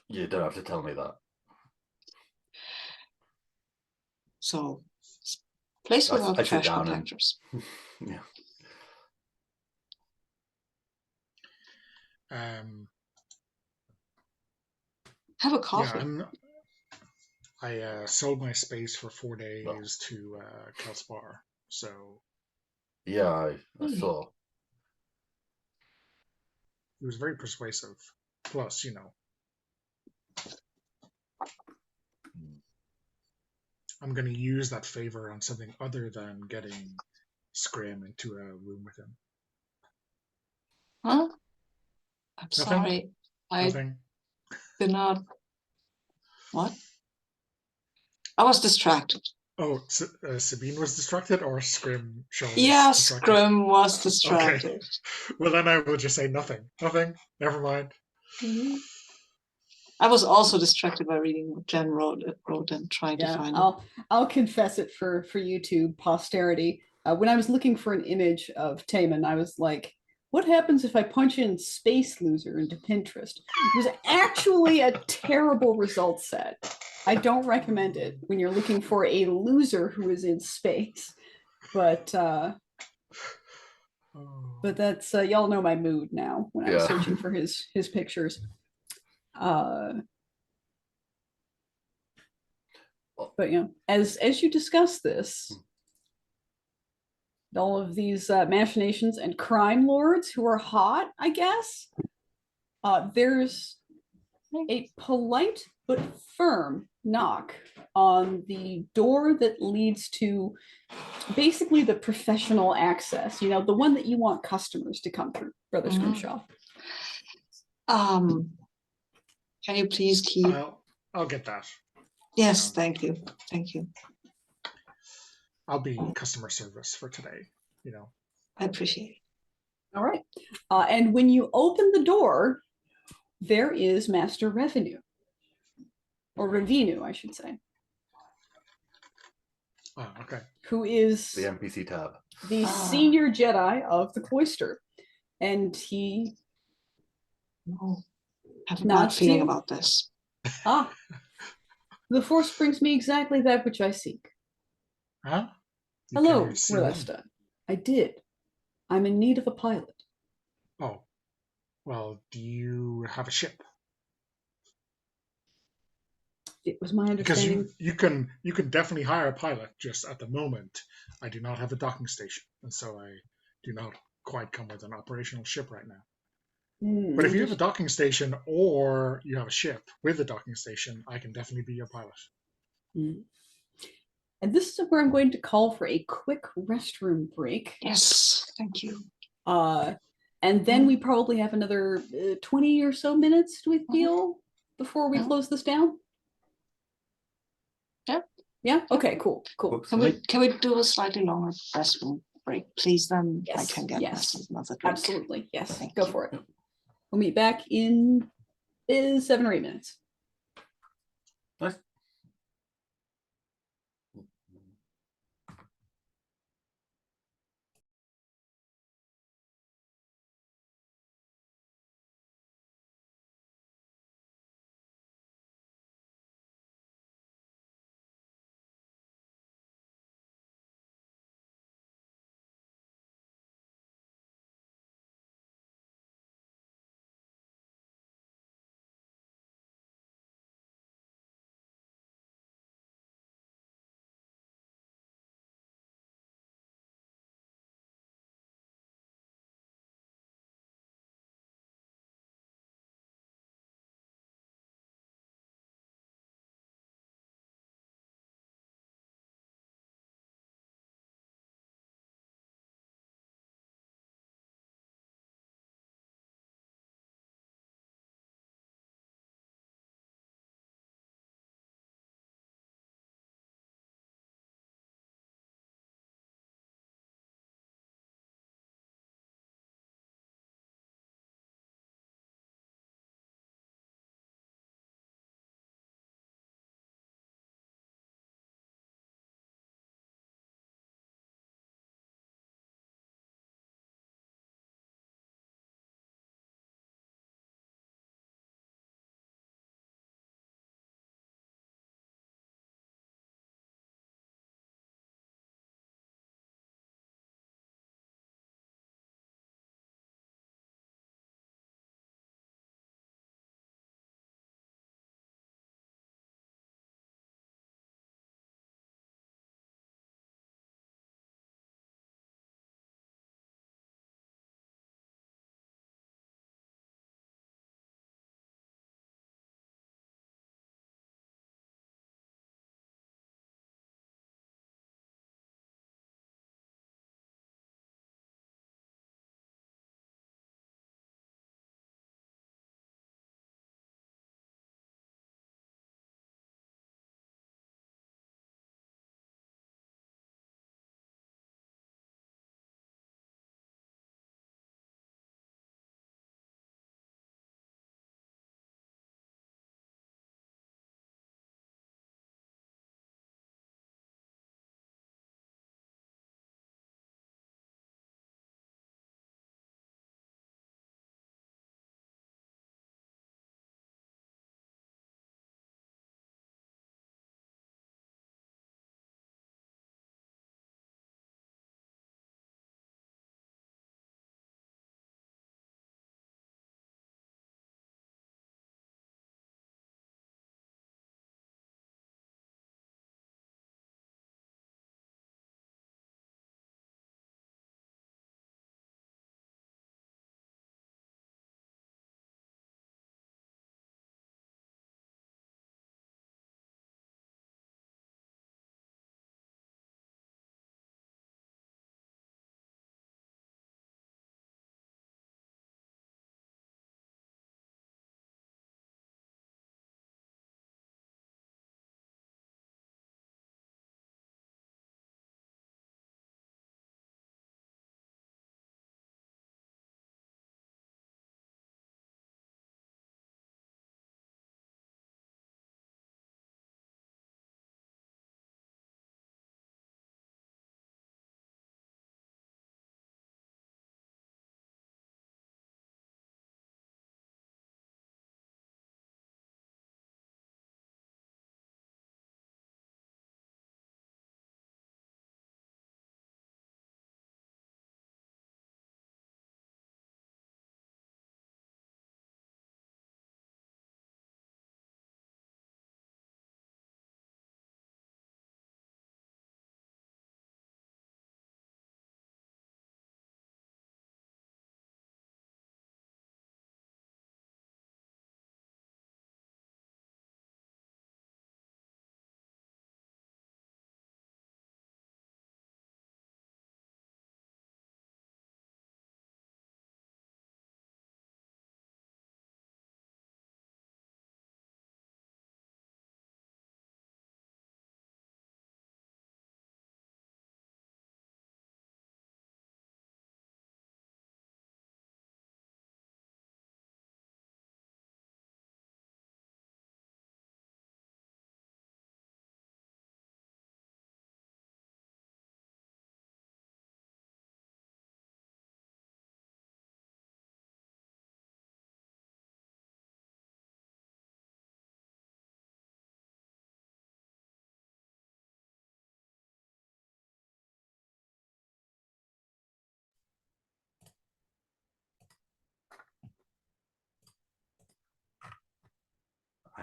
You don't have to tell me that. So, place without trash compactors. Yeah. Have a coffee. Yeah, I sold my space for 4 days to Kelspar, so... Yeah, I saw. He was very persuasive. Plus, you know... I'm going to use that favor on something other than getting Scrim into a room with him. Huh? I'm sorry. Nothing. I did not... What? I was distracted. Oh, Sabine was distracted, or Scrim Shaw was distracted? Scrim was distracted. Okay. Well, then I will just say nothing. Nothing. Never mind. Mm-hmm. I was also distracted by reading what Jen wrote and trying to find it. I'll confess it for YouTube posterity. When I was looking for an image of Taman, I was like, what happens if I punch in Space Loser into Pinterest? It was actually a terrible result set. I don't recommend it when you're looking for a loser who is in space. But that's y'all know my mood now when I'm searching for his pictures. But as you discuss this, all of these machinations and crime lords who are hot, I guess, there's a polite but firm knock on the door that leads to basically the professional access, the one that you want customers to come through, Brother Scrimshaw. Can you please keep... I'll get that. Yes, thank you. I'll be customer service for today, I appreciate it. All right. And when you open the door, there is Master Revenue. Or Revenu, I should say. Oh, okay. Who is the NPC tab. The senior Jedi of the cloister. And he... I have a bad feeling about this. The Force brings me exactly that which I seek. Huh? Hello, Relesta. I did. I'm in need of a pilot. Oh. Well, do you have a ship? It was my understanding. Because you can definitely hire a pilot. Just at the moment, I do not have a docking station, and so I do not quite come with an operational ship right now. But if you have a docking station or you have a ship with a docking station, I can definitely be your pilot. And this is where I'm going to call for a quick restroom break. Yes, thank you. And then we probably have another 20 or so minutes, do we feel, before we close this down? Yeah. Yeah? Okay, cool. Can we do a slightly longer restroom break, please? Then I can get another drink. Absolutely, yes. Go for it. We'll meet back in 7 or 8 minutes. Nice.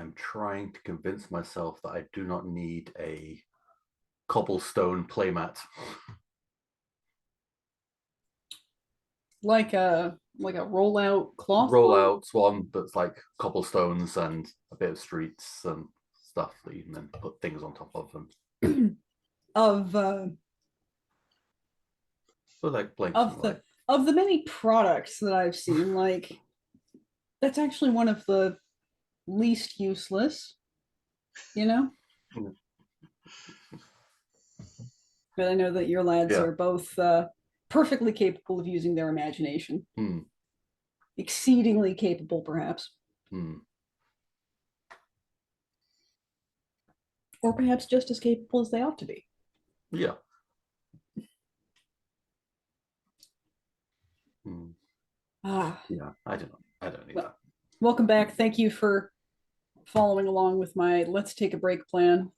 I'm trying to convince myself that I do not need a cobblestone playmat. Like a rollout cloth. Rollout one that's like cobblestones and a bit of streets and stuff that you can then put things on top of them. Of the many products that I've seen, like that's actually one of the least useless, you know. But I know that your lads are both perfectly capable of using their imagination. Exceedingly capable, perhaps. Or perhaps just as capable as they ought to be. Yeah. Yeah, I don't need that. Welcome back. Thank you for following along with my let's take a break plan.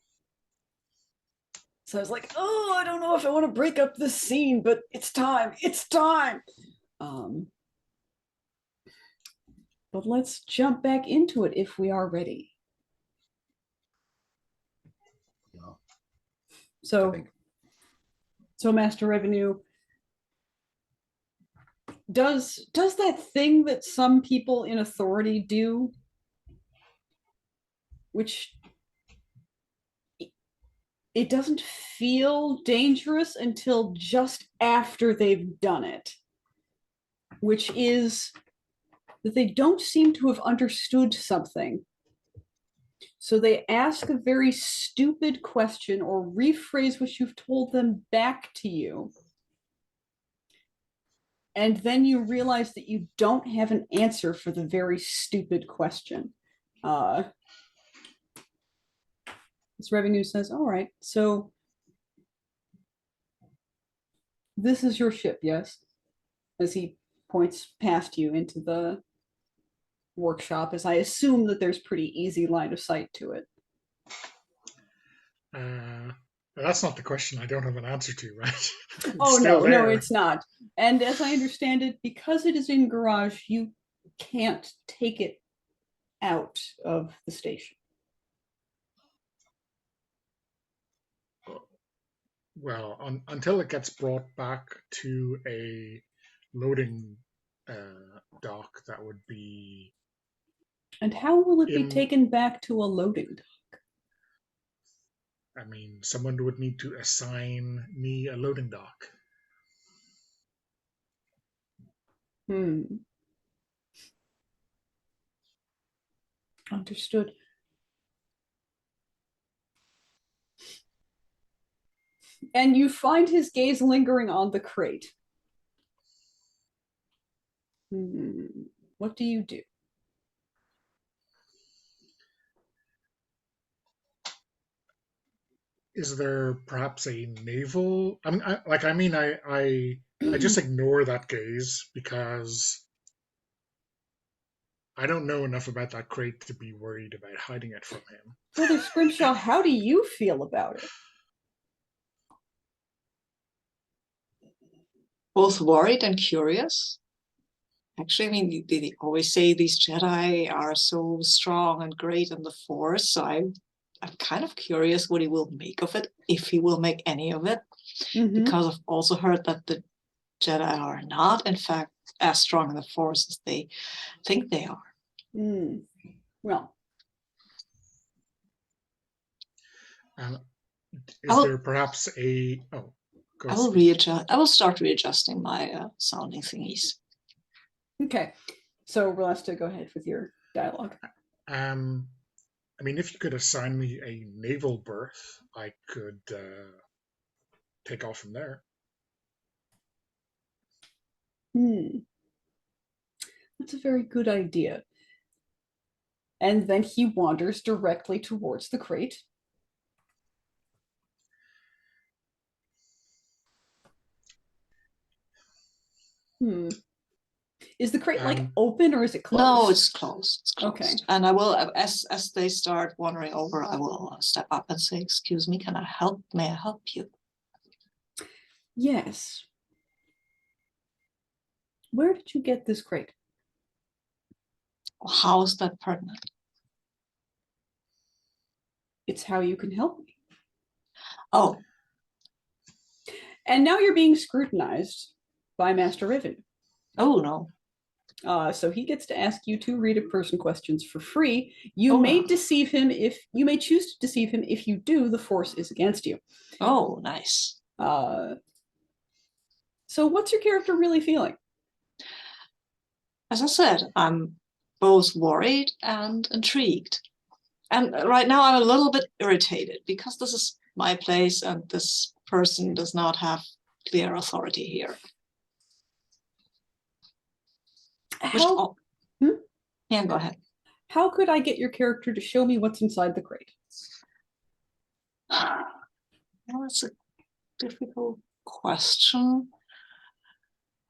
So I was like, oh, I don't know if I want to break up this scene, but it's time. It's time. But let's jump back into it if we are ready. Yeah. So Master Revenue, does that thing that some people in authority do, which it doesn't feel dangerous until just after they've done it, which is that they don't seem to have understood something. So they ask a very stupid question or rephrase what you've told them back to you. And then you realize that you don't have an answer for the very stupid question. This Revenue says, all right, so this is your ship, yes? As he points past you into the workshop, as I assume that there's pretty easy line of sight to it. That's not the question I don't have an answer to, right? Oh, no, it's not. And as I understand it, because it is in garage, you can't take it out of the station. Well, until it gets brought back to a loading dock, that would be... And how will it be taken back to a loading dock? I mean, someone would need to assign me a loading dock. Understood. And you find his gaze lingering on the crate. What do you do? Is there perhaps a naval? I just ignore that gaze because I don't know enough about that crate to be worried about hiding it from him. Brother Scrimshaw, how do you feel about it? Both worried and curious. Actually, I mean, they always say these Jedi are so strong and great in the Force, so I'm kind of curious what he will make of it, if he will make any of it, because I've also heard that the Jedi are not, in fact, as strong in the Force as they think they are. Well, is there perhaps a? Oh, I will readjust. I will start readjusting my sounding thingies. Okay, so Relesta, go ahead with your dialogue. I mean, if you could assign me a naval berth, I could take off from there. That's a very good idea. And then he wanders directly towards the crate. Is the crate like open or is it closed? No, it's closed. It's closed. Okay. And I will, as they start wandering over, I will step up and say, "Excuse me, can I help? May I help you?" Yes. Where did you get this crate? How is that pertinent? it's how you can help me. Oh. And now you're being scrutinized by Master Riven. Oh, no. So he gets to ask you 2 read-a-person questions for free. You may deceive him if you may choose to deceive him. If you do, the force is against you. Oh, nice. So what's your character really feeling? As I said, I'm both worried and intrigued. And right now I'm a little bit irritated because this is my place and this person does not have clear authority here. Yeah, go ahead. How could I get your character to show me what's inside the crate? Well, that's a difficult question.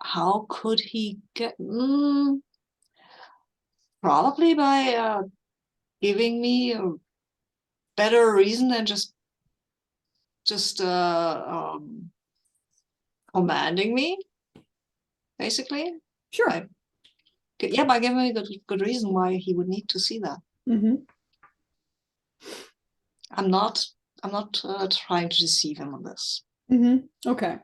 How could he get... probably by giving me a better reason than just commanding me, basically. Sure. By giving me a good reason why he would need to see that. Mm-hmm. I'm not trying to deceive him on this. Mm-hmm. Okay.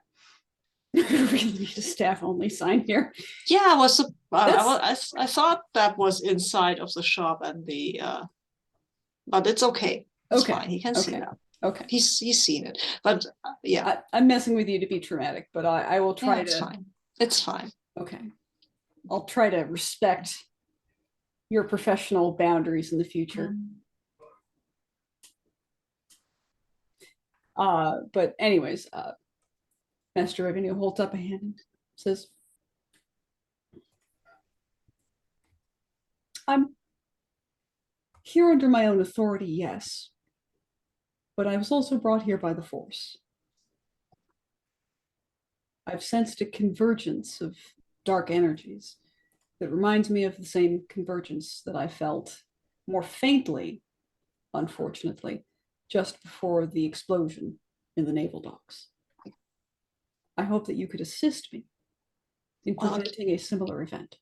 We really need a staff-only sign here. Yeah, I thought that was inside of the shop and the but it's okay. It's fine. He can see that. Okay. He's seen it. But yeah. I'm messing with you to be traumatic, but I will try to. It's fine. It's fine. Okay. I'll try to respect your professional boundaries in the future. But anyways, Master Revenue holds up a hand and says, I'm here under my own authority, yes, but I was also brought here by the Force. I've sensed a convergence of dark energies that reminds me of the same convergence that I felt more faintly, unfortunately, just before the explosion in the naval docks. I hope that you could assist me in preventing a similar event.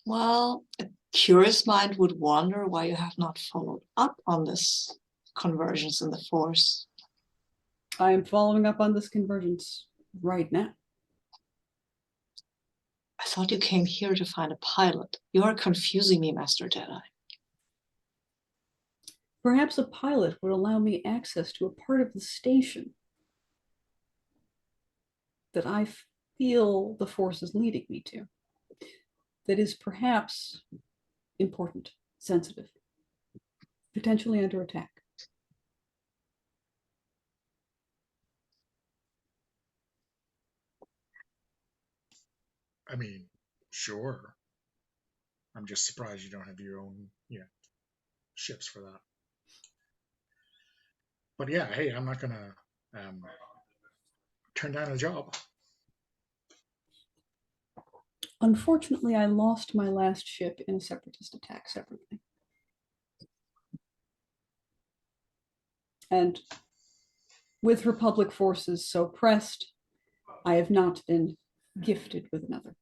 Well, a curious mind would wonder why you have not followed up on this convergence in the Force. I am following up on this convergence right now. I thought you came here to find a pilot. You are confusing me, Master Jedi. Perhaps a pilot would allow me access to a part of the station that I feel the Force is leading me to. That is perhaps important, sensitive, potentially under attack. I mean, sure. I'm just surprised you don't have your own, ships for that. But yeah, hey, I'm not gonna turn down a job. Unfortunately, I lost my last ship in a separatist attack separately. And with Republic forces so pressed, I have not been gifted with another.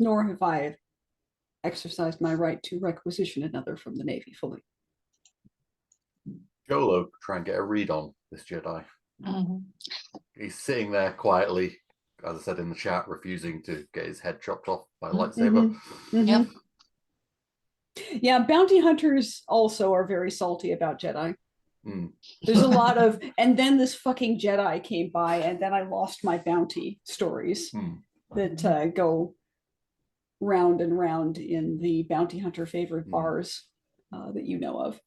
Nor have I exercised my right to requisition another from the Navy fully. Jolo, try and get a read on this Jedi. Mm-hmm. He's sitting there quietly, as I said in the chat, refusing to get his head chopped off by a lightsaber. Mm-hmm. Mm-hmm. Yep. Yeah, bounty hunters also are very salty about Jedi. Mm. There's a lot of, and then this fucking Jedi came by, and then I lost my bounty stories that go round and round in the bounty hunter favorite bars that you know of.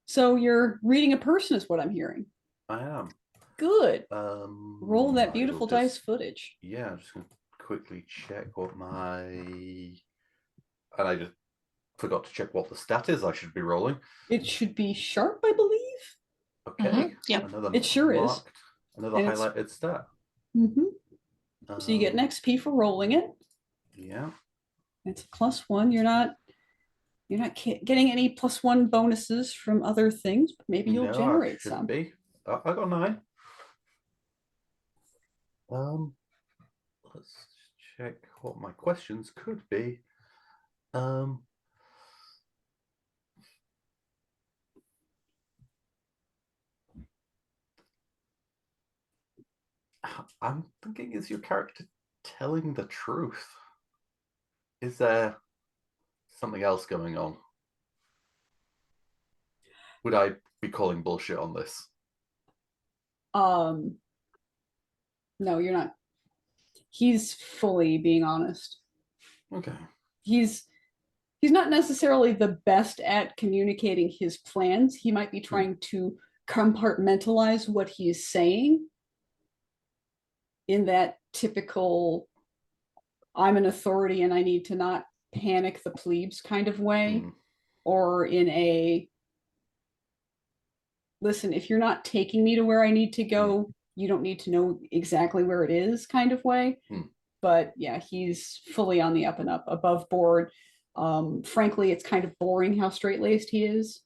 So you're reading a person is what I'm hearing. I am. Good. Roll that beautiful dice footage. Yeah, I'm just going to quickly check what my... And I just forgot to check what the stat is I should be rolling. It should be sharp, I believe. Okay. Yep. It sure is. Another highlighted stat. So you get an XP for rolling it. Yeah. It's a +1. You're not getting any +1 bonuses from other things, but maybe you'll generate some. Be. I got 9. Let's check what my questions could be. I'm thinking, is your character telling the truth? Is there something else going on? Would I be calling bullshit on this? No, you're not. He's fully being honest. Okay. He's not necessarily the best at communicating his plans. He might be trying to compartmentalize what he is saying in that typical I'm an authority and I need to not panic the plebes kind of way, or in a listen, if you're not taking me to where I need to go, you don't need to know exactly where it is kind of way. But yeah, he's fully on the up and up, above board. Frankly, it's kind of boring how straight-laced he is.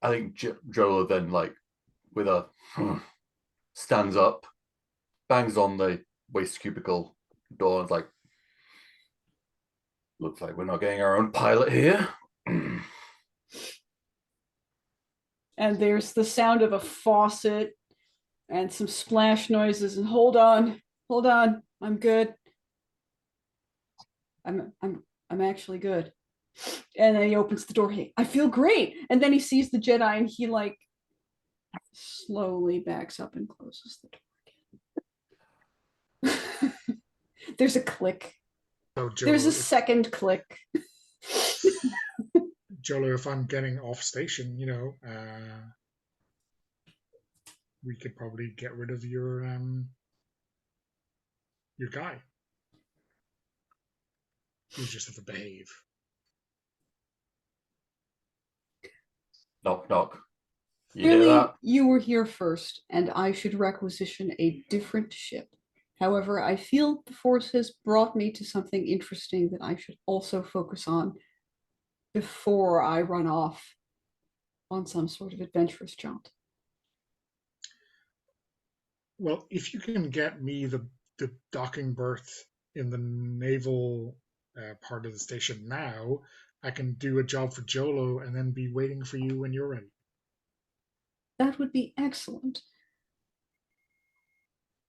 I think Jola then, like, with a stands up, bangs on the waste cubicle door, and like, looks like we're not getting our own pilot here. And there's the sound of a faucet and some splash noises. And hold on, I'm good. I'm actually good. And then he opens the door. Hey, I feel great. And then he sees the Jedi, and he like slowly backs up and closes the door. There's a click. So there's a second click. Jolo, if I'm getting off station, we could probably get rid of your guy. You just have to behave. Knock, knock. Clearly, you were here first, and I should requisition a different ship. However, I feel the Force has brought me to something interesting that I should also focus on before I run off on some sort of adventurous jaunt. Well, if you can get me the docking berth in the naval part of the station now, I can do a job for Jolo and then be waiting for you when you're ready. That would be excellent.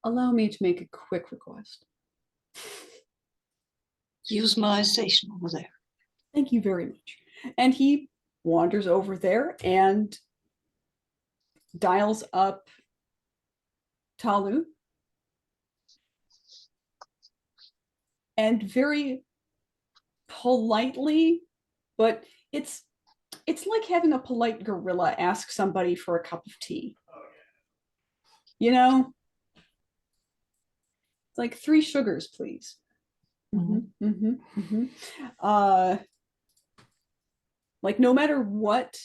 Allow me to make a quick request. Use my station over there. Thank you very much. And he wanders over there and dials up Talu. And very politely, but it's like having a polite gorilla ask somebody for a cup of tea. You know? It's like 3 sugars, please. Like no matter what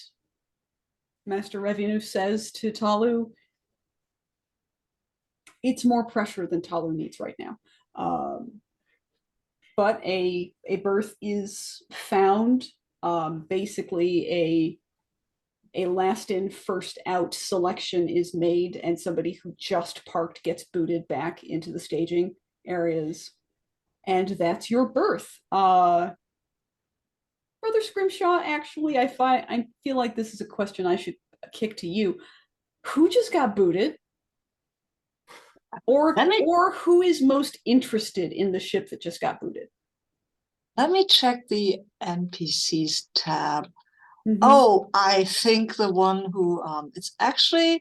Master Revenu says to Talu, it's more pressure than Talu needs right now. But a berth is found. Basically, a last in, first out selection is made, and somebody who just parked gets booted back into the staging areas, and that's your berth. Brother Scrimshaw, actually, I feel like this is a question I should kick to you. Who just got booted? Or who is most interested in the ship that just got booted? Let me check the NPCs tab. Oh, I think the one who it's actually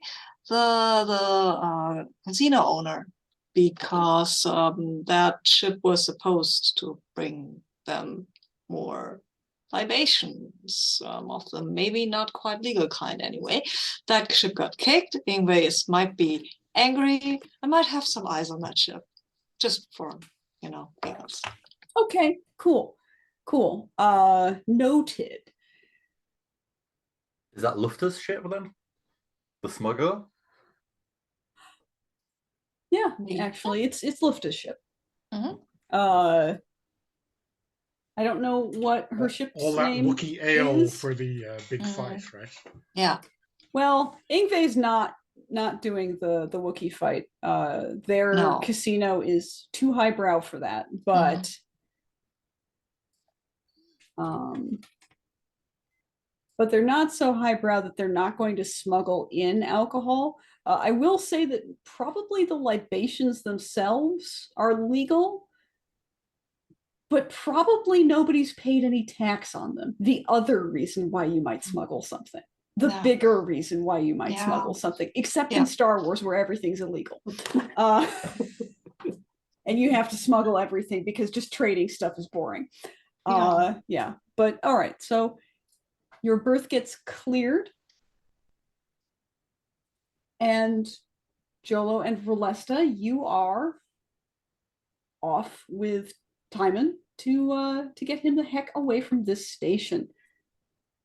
the casino owner, because that ship was supposed to bring them more libations, of them maybe not quite legal kind anyway. That ship got kicked. Ingve might be angry. I might have some eyes on that ship, just for giggles. Okay, cool. Noted. Is that Lufter's ship then? The smuggler? Yeah, actually, it's Lufta's ship. I don't know what her ship's name is. All that Wookiee ale for the big fight, right? Yeah. Well, Ingve's not doing the Wookiee fight. Their casino is too highbrow for that, but but they're not so highbrow that they're not going to smuggle in alcohol. I will say that probably the libations themselves are legal, but probably nobody's paid any tax on them. The other reason why you might smuggle something, the bigger reason why you might smuggle something, except in Star Wars where everything's illegal. And you have to smuggle everything because just trading stuff is boring. Yeah, but all right, so your berth gets cleared, and Jolo and Rolesta, you are off with Timon to get him the heck away from this station.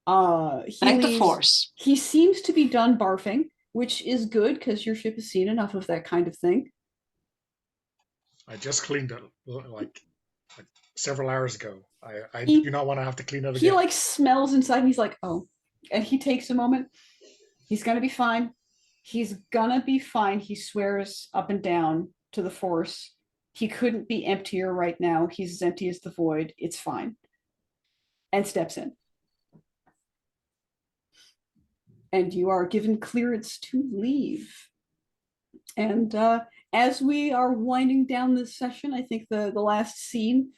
Thank the Force. He seems to be done barfing, which is good because your ship has seen enough of that kind of thing. I just cleaned it like several hours ago. I do not want to have to clean it again. He like smells inside and he's like, oh, and he takes a moment. He's gonna be fine. He's gonna be fine. He swears up and down to the Force. He couldn't be emptier right now. He's as empty as the void. It's fine. And steps in. And you are given clearance to leave. And as we are winding down this session, I think the last scene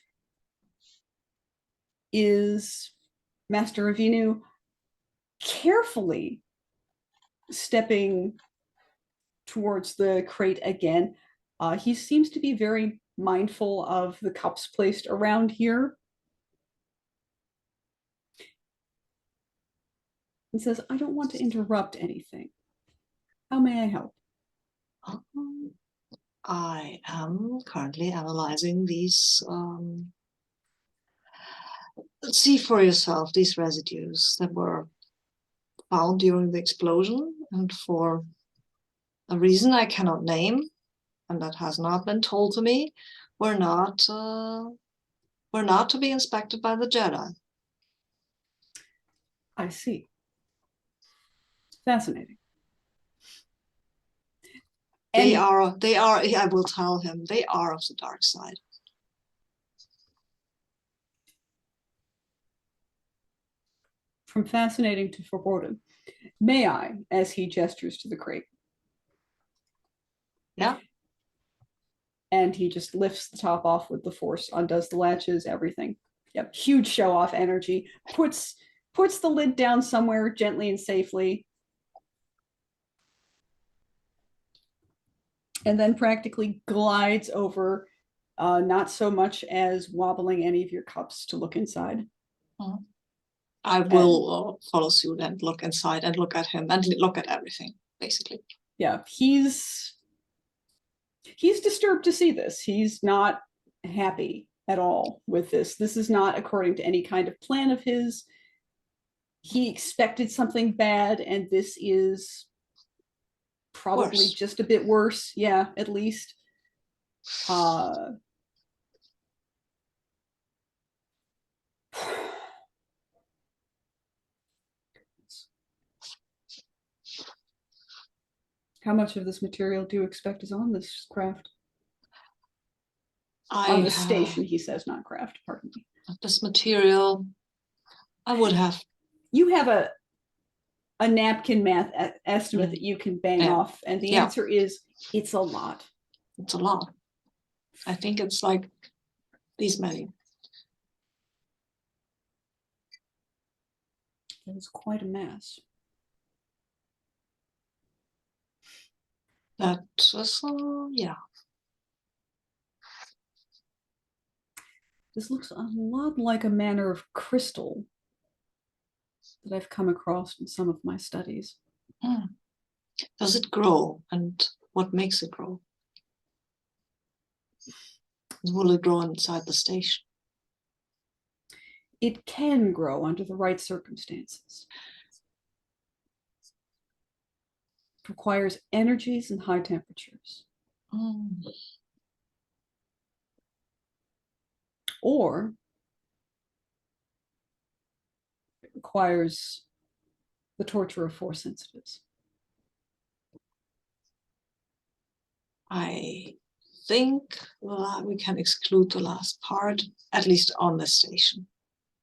is Master Avinu carefully stepping towards the crate again. He seems to be very mindful of the cups placed around here. He says, I don't want to interrupt anything. How may I help? I am currently analyzing these, see for yourself, these residues that were found during the explosion, and for a reason I cannot name, and that has not been told to me, were not to be inspected by the Jedi. I see. Fascinating. They are, I will tell him, they are of the dark side. From fascinating to foreboding. May I, as he gestures to the crate. Yeah. And he just lifts the top off with the Force, undoes the latches, everything. Yep, huge show off energy. Puts the lid down somewhere gently and safely. And then practically glides over, not so much as wobbling any of your cups to look inside. I will follow suit and look inside and look at him and look at everything, basically. Yeah, he's disturbed to see this. He's not happy at all with this. This is not according to any kind of plan of his. He expected something bad, and this is probably worse. Just a bit worse. Yeah, at least. How much of this material do you expect is on this craft? On the station, he says, not craft, pardon me. This material, I would have. You have a napkin math estimate that you can bang off, and the answer is it's a lot. It's a lot. I think it's like these many. It was quite a mass. That was, yeah. This looks a lot like a manner of crystal that I've come across in some of my studies. Does it grow, and what makes it grow? Will it grow inside the station? It can grow under the right circumstances. It requires energies and high temperatures. Or it requires the torture of Force sensitives. I think we can exclude the last part, at least on the station.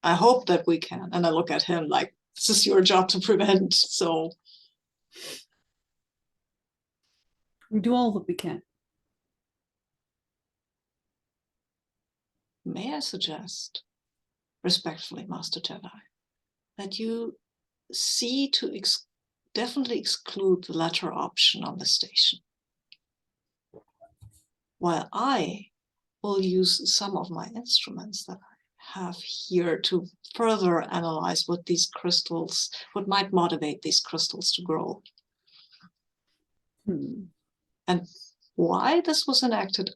I hope that we can. And I look at him like, this is your job to prevent. So we do all that we can. May I suggest, respectfully, Master Jedi, that you see to definitely exclude the latter option on the station, while I will use some of my instruments that I have here to further analyze what these crystals, what might motivate these crystals to grow. And why this was enacted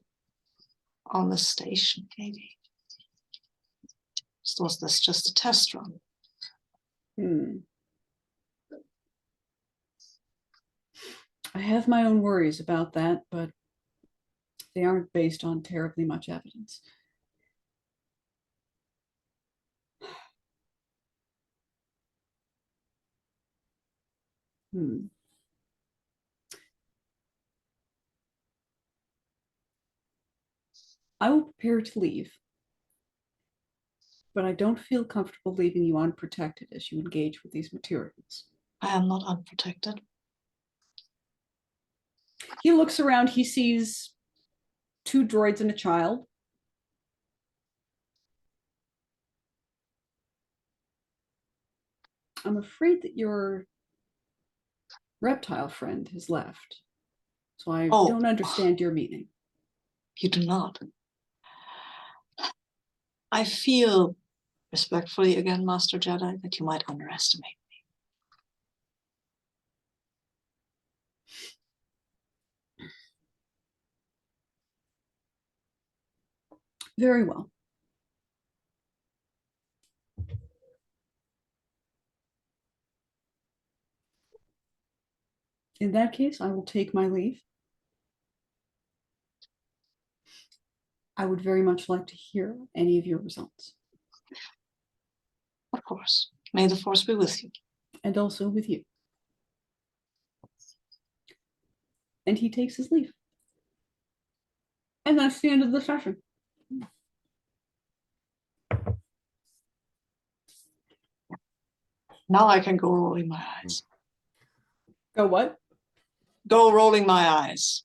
on the station, maybe. So was this just a test run? I have my own worries about that, but they aren't based on terribly much evidence. I will prepare to leave, but I don't feel comfortable leaving you unprotected as you engage with these materials. I am not unprotected. He looks around, he sees 2 droids and a child. I'm afraid that your reptile friend has left, so I don't understand your meaning. You do not. I feel, respectfully again, Master Jedi, that you might underestimate me. Very well. In that case, I will take my leave. I would very much like to hear any of your results. Of course. May the Force be with you. And also with you. And he takes his leave. And that's the end of the session. Now I can go rolling my eyes. Go what? Go rolling my eyes.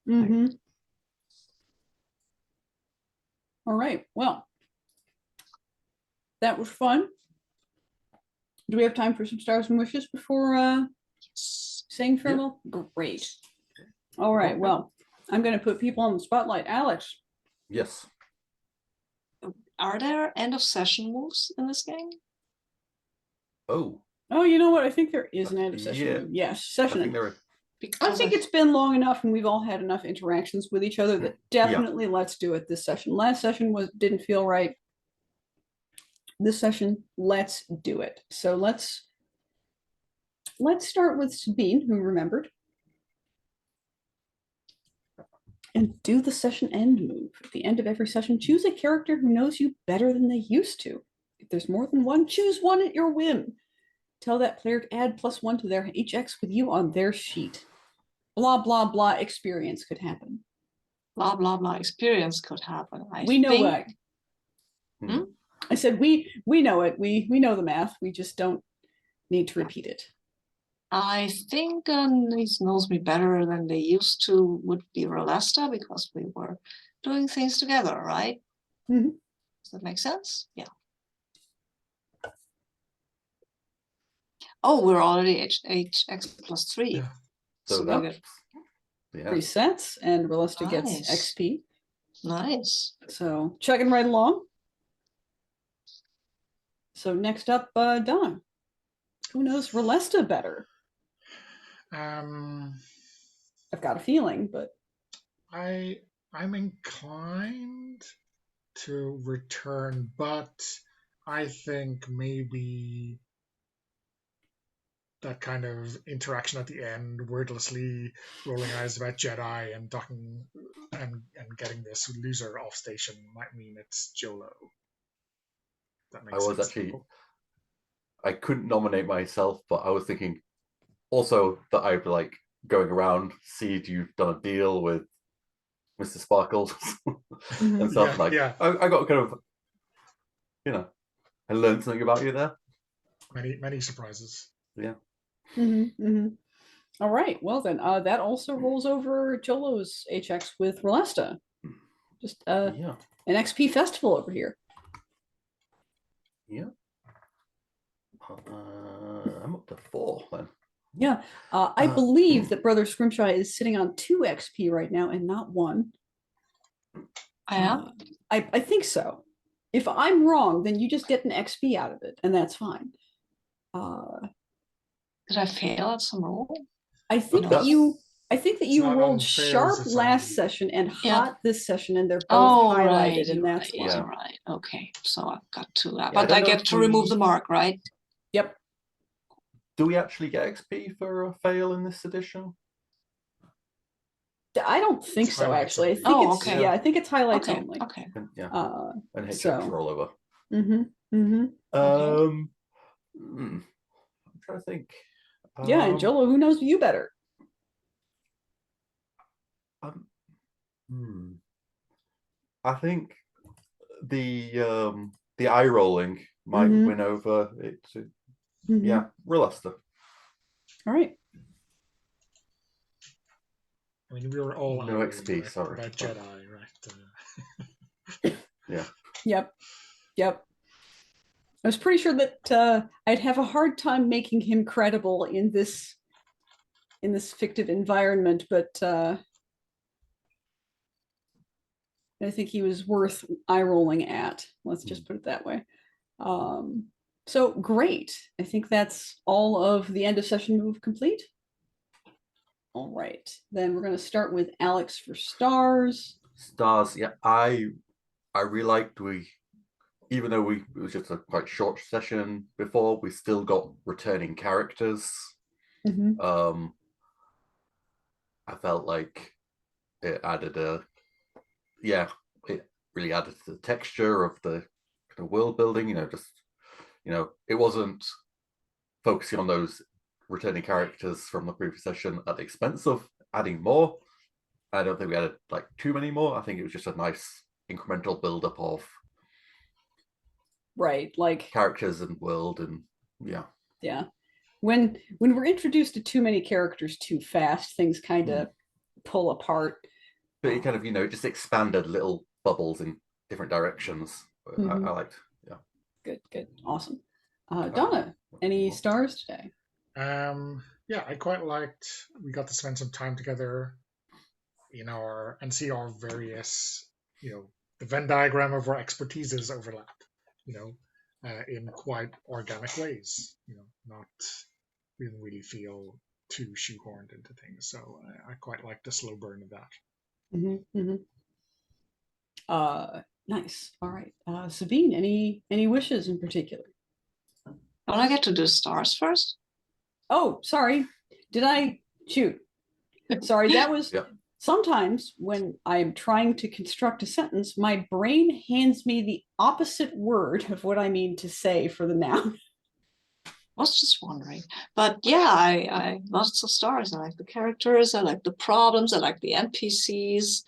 All right. Well, that was fun. Do we have time for some stars and wishes before saying farewell? Yep. Great. All right. Well, I'm going to put people on the spotlight. Alex. Yes. Are there end of session moves in this game? Oh, you know what? I think there is an end of session move. Yes, session end. I think it's been long enough and we've all had enough interactions with each other that definitely let's do it this session. Last session didn't feel right. This session, let's do it. So let's start with Sabine, who remembered. And do the session end move. At the end of every session, choose a character who knows you better than they used to. If there's more than one, choose one at your whim. Tell that player to add +1 to their HX with you on their sheet. Blah, blah, blah experience could happen. Blah, blah, blah experience could happen. We know what. I said, we know it. We know the math. We just don't need to repeat it. I think he knows me better than they used to would be Rolesta because we were doing things together, right? Does that make sense? Yeah. Oh, we're already HX +3. Yeah. So we get 3 sets, and Rolesta gets XP. Nice. So chugging right along. So next up, Don. Who knows Rolesta better? I've got a feeling, but I'm inclined to return, but I think maybe that kind of interaction at the end, wordlessly rolling eyes about Jedi and docking and getting this loser off station might mean it's Jolo. That makes sense. I couldn't nominate myself, but I was thinking also that I'd be like going around, see if you've done a deal with Mr. Sparkles and stuff. I got kind of, I learned something about you there. many surprises. Yeah. All right. Well, then that also rolls over Jolo's HX with Rolesta. Just an XP festival over here. Yeah. I'm up to 4 then. Yeah. I believe that Brother Scrimshaw is sitting on 2 XP right now and not 1. Yeah. I think so. If I'm wrong, then you just get an XP out of it, and that's fine. Did I fail at some roll? I think that you rolled sharp last session and hot this session, and they're both highlighted, and that's why. Right. Okay, so I've got to, but I get to remove the mark, right? Yep. Do we actually get XP for a fail in this edition? I don't think so, actually. I think it's I think it's highlights only. Okay. Yeah. And HX rollover. I'm trying to think. Yeah, and Jolo, who knows you better? I think the eye rolling might win over it. Yeah, Rolesta. All right. I mean, we were all no XP. Right? Sorry, about Jedi, right? Yeah. Yep. I was pretty sure that I'd have a hard time making him credible in this fictive environment, but I think he was worth eye rolling at. Let's just put it that way. So great. I think that's all of the end of session move complete. All right, then we're going to start with Alex for stars. Stars, yeah. I really liked even though it was just a quite short session before, we still got returning characters. I felt like it added it really added to the texture of the kind of world building. It wasn't focusing on those returning characters from the previous session at the expense of adding more. I don't think we added like too many more. I think it was just a nice incremental build-up of like characters and world, and when we're introduced to too many characters too fast, things kind of pull apart. But it kind of it just expanded little bubbles in different directions. I liked. Good, awesome. Donna, any stars today? I quite liked we got to spend some time together and see our various the Venn diagram of our expertises overlap in quite organic ways. We didn't really feel too shoehorned into things, so I quite like the slow burn of that. Nice. All right, Sabine, any wishes in particular? Don't I get to do stars first? Oh, sorry. Did I shoot? Sorry, that was sometimes when I'm trying to construct a sentence, my brain hands me the opposite word of what I mean to say for the noun. I was just wondering. But yeah, I lots of stars. I like the characters. I like the problems. I like the NPCs.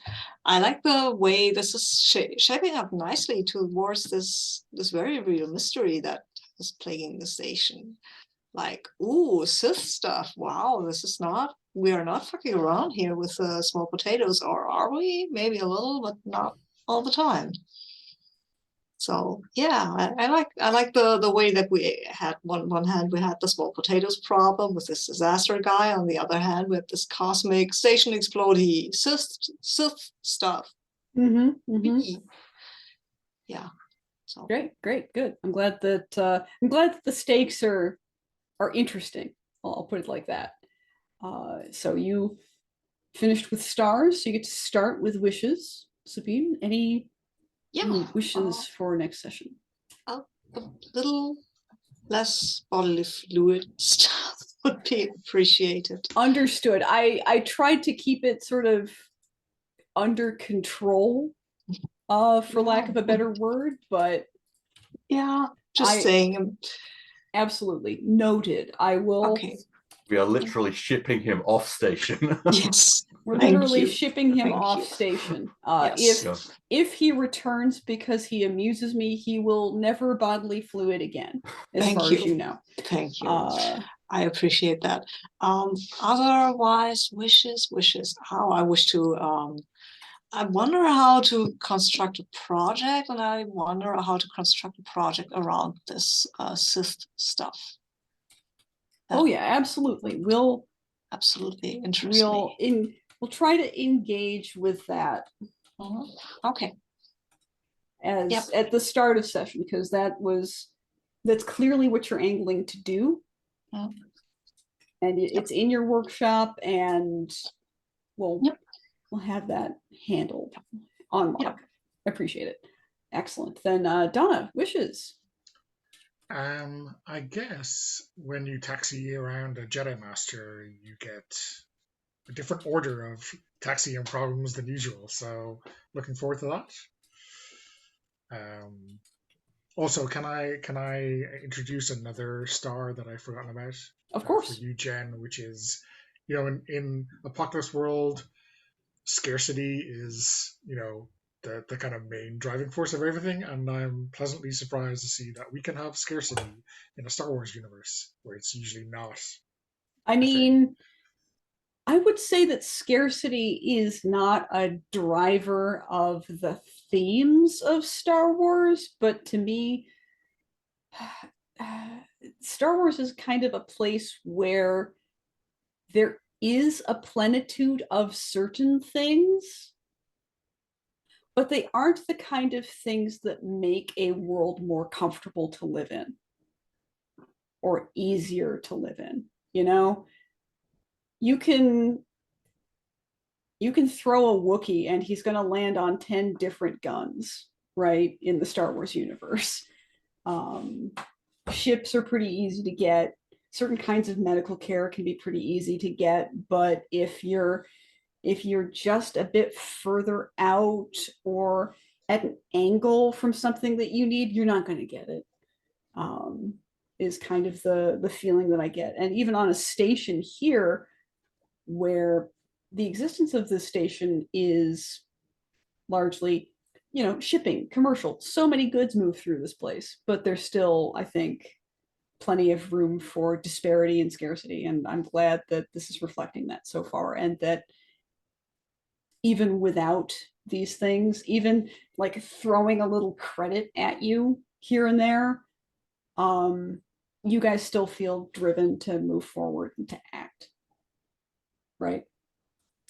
I like the way this is shaping up nicely towards this very real mystery that is plaguing the station. Like, ooh, Sith stuff. Wow, we are not fucking around here with small potatoes, or are we? Maybe a little, but not all the time. So yeah, I like the way that we had one hand we had the small potatoes problem with this disaster guy. On the other hand, we have this cosmic station explodey Sith stuff. Yeah. So great, good. I'm glad that the stakes are interesting. I'll put it like that. So you finished with stars, so you get to start with wishes. Sabine, any wishes for next session? A little less bodily fluid stuff would be appreciated. Understood. I tried to keep it sort of under control, for lack of a better word, but saying. Absolutely noted. I will. Okay. We are literally shipping him off station. Yes. We're literally shipping him off station. Yes. If he returns because he amuses me, he will never bodily fluid again, as far as you know. Thank you. I appreciate that. Otherwise, wishes. How I wish to. I wonder how to construct a project, and I wonder how to construct a project around this cyst stuff. Oh yeah, absolutely. We'll absolutely interest me. We'll try to engage with that. Okay. As at the start of session, because that's clearly what you're angling to do. And it's in your workshop, and we'll have that handled on mark. I appreciate it. Excellent. Then Donna, wishes. I guess when you taxi around a Jedi Master, you get a different order of taxiing problems than usual. So looking forward to that. Also, can I introduce another star that I've forgotten about? Of course. For you, Jen, which is, in Apocalypse World, scarcity is, the kind of main driving force of everything, and I'm pleasantly surprised to see that we can have scarcity in a Star Wars universe where it's usually not. I mean, I would say that scarcity is not a driver of the themes of Star Wars, but to me, Star Wars is kind of a place where there is a plenitude of certain things, but they aren't the kind of things that make a world more comfortable to live in or easier to live in. You can throw a Wookiee and he's going to land on 10 different guns, right, in the Star Wars universe. Ships are pretty easy to get. Certain kinds of medical care can be pretty easy to get, but if you're just a bit further out or at an angle from something that you need, you're not going to get it. Is kind of the feeling that I get. And even on a station here, where the existence of this station is largely, shipping, commercial, so many goods move through this place, but there's still, I think, plenty of room for disparity and scarcity. And I'm glad that this is reflecting that so far, and that even without these things, even like throwing a little credit at you here and there, you guys still feel driven to move forward and to act. Right.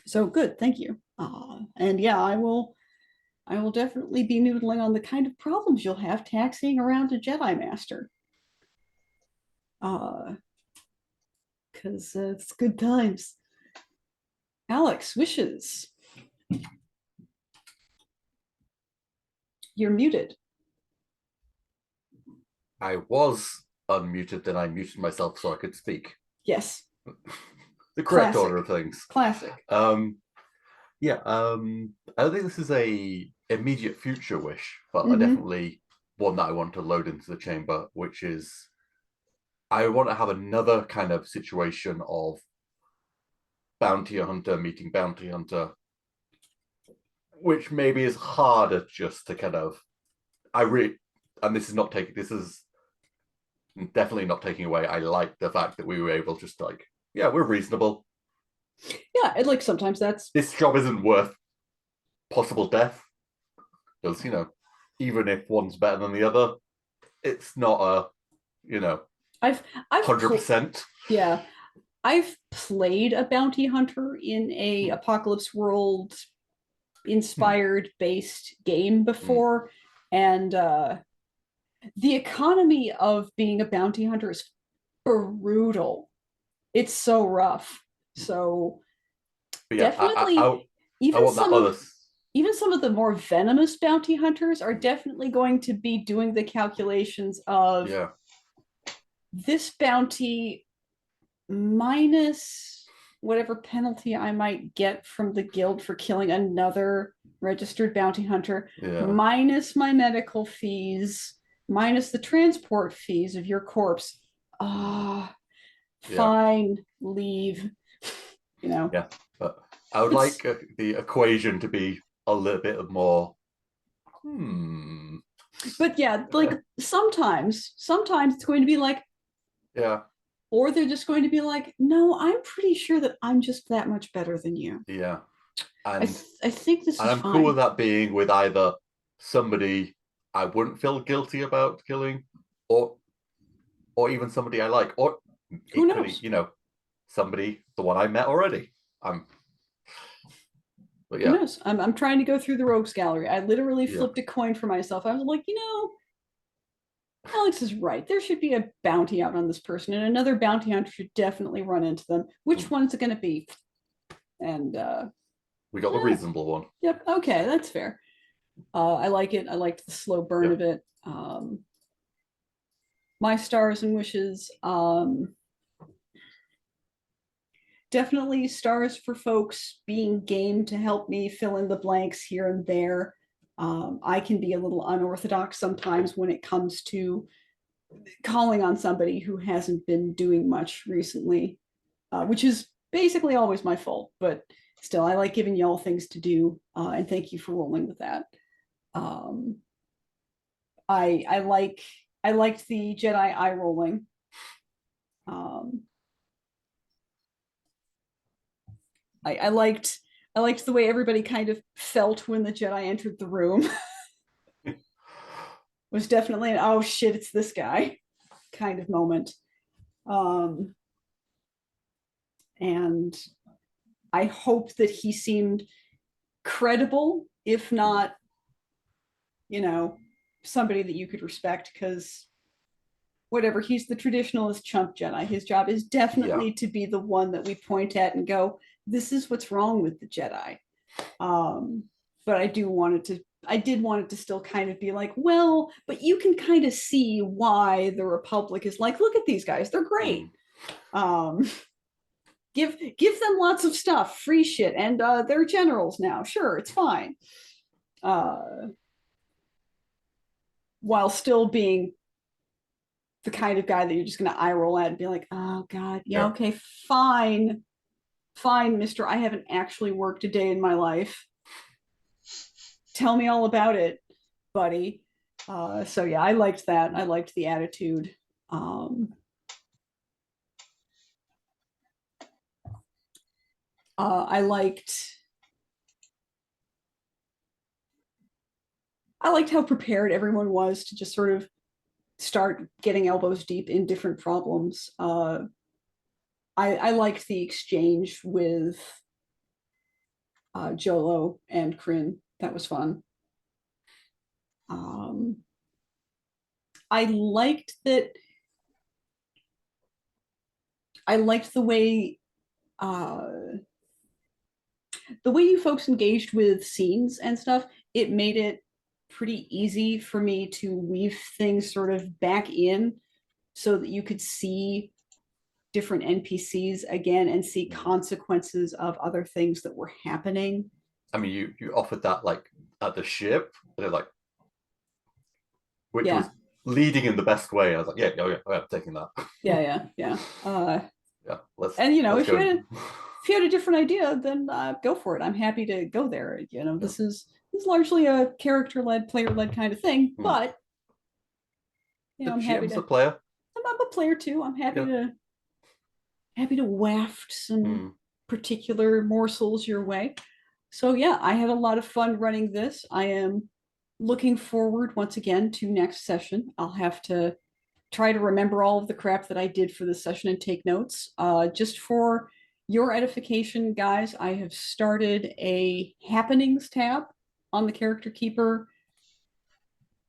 So good. Thank you. And yeah, I will definitely be noodling on the kind of problems you'll have taxiing around a Jedi Master. Because it's good times. Alex, wishes. You're muted. I was unmuted, then I muted myself so I could speak. Yes. The correct order of things. Classic. I don't think this is a immediate future wish, but I definitely one that I want to load into the chamber, which is I want to have another kind of situation of bounty hunter meeting bounty hunter, which maybe is harder just to kind of and this is definitely not taking away. I like the fact that we were able to just we're reasonable. Yeah, and sometimes this job isn't worth possible death, because even if one's better than the other, it's not a I've 100%. Yeah, I've played a bounty hunter in a Apocalypse World inspired based game before, and the economy of being a bounty hunter is brutal. It's so rough. So definitely, even some of the more venomous bounty hunters are definitely going to be doing the calculations of this bounty minus whatever penalty I might get from the guild for killing another registered bounty hunter, minus my medical fees, minus the transport fees of your corpse. fine, leave. Yeah, but I would like the equation to be a little bit more. But yeah, like sometimes it's going to be like, or they're just going to be like, no, I'm pretty sure that I'm just that much better than you. Yeah, and I think this is fine. I'm cool with that being with either somebody I wouldn't feel guilty about killing, or even somebody I like, or who equally, knows? Somebody, the one I met already. But yeah. Who knows? I'm trying to go through the rogues gallery. I literally flipped a coin for myself. I was like, Alex is right. There should be a bounty out on this person, and another bounty hunter should definitely run into them. Which one's it going to be? And we got the reasonable one. Yep. Okay, that's fair. I like it. I liked the slow burn of it. My stars and wishes. Definitely stars for folks being game to help me fill in the blanks here and there. I can be a little unorthodox sometimes when it comes to calling on somebody who hasn't been doing much recently, which is basically always my fault, but still, I like giving y'all things to do, and thank you for rolling with that. I liked the Jedi eye rolling. I liked the way everybody kind of felt when the Jedi entered the room. Was definitely an oh shit, it's this guy kind of moment. And I hope that he seemed credible, if not, somebody that you could respect, because whatever, he's the traditionalist chump Jedi. His job is definitely to be the one that we point at and go, this is what's wrong with the Jedi. But I did want it to still kind of be like, well, but you can kind of see why the Republic is like, look at these guys, they're great. Give them lots of stuff, free shit, and they're generals now. Sure, it's fine. While still being the kind of guy that you're just going to eye roll at and be like, oh God, okay, fine, mister, I haven't actually worked a day in my life. Tell me all about it, buddy. So yeah, I liked that. I liked the attitude. I liked how prepared everyone was to just sort of start getting elbows deep in different problems. I liked the exchange with Jolo and Kryn. That was fun. I liked that. I liked the way you folks engaged with scenes and stuff. It made it pretty easy for me to weave things sort of back in so that you could see different NPCs again and see consequences of other things that were happening. I mean, you offered that like at the ship, like, which was leading in the best way. I was like, I'm taking that. Yeah. Let's. And if you had a different idea, then go for it. I'm happy to go there. This is largely a character-led, player-led kind of thing, but I'm happy to. A player. I'm a player too. I'm happy to waft some particular morsels your way. So yeah, I had a lot of fun running this. I am looking forward once again to next session. I'll have to try to remember all of the crap that I did for this session and take notes. Just for your edification, guys, I have started a happenings tab on the Character Keeper.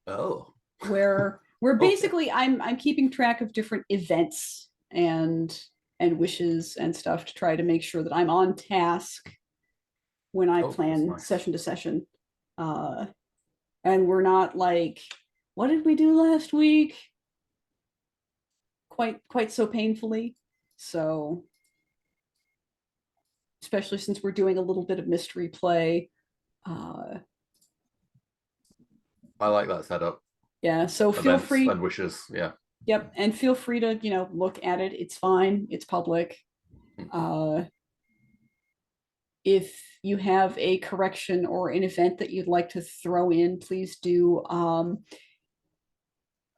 Oh. Where basically I'm keeping track of different events and wishes and stuff to try to make sure that I'm on task when I plan session to session. And we're not like, what did we do last week? Quite so painfully. So, especially since we're doing a little bit of mystery play. I like that setup. Yeah, so feel free. And wishes, yeah. Yep, and feel free to, look at it. It's fine. It's public. If you have a correction or an event that you'd like to throw in, please do.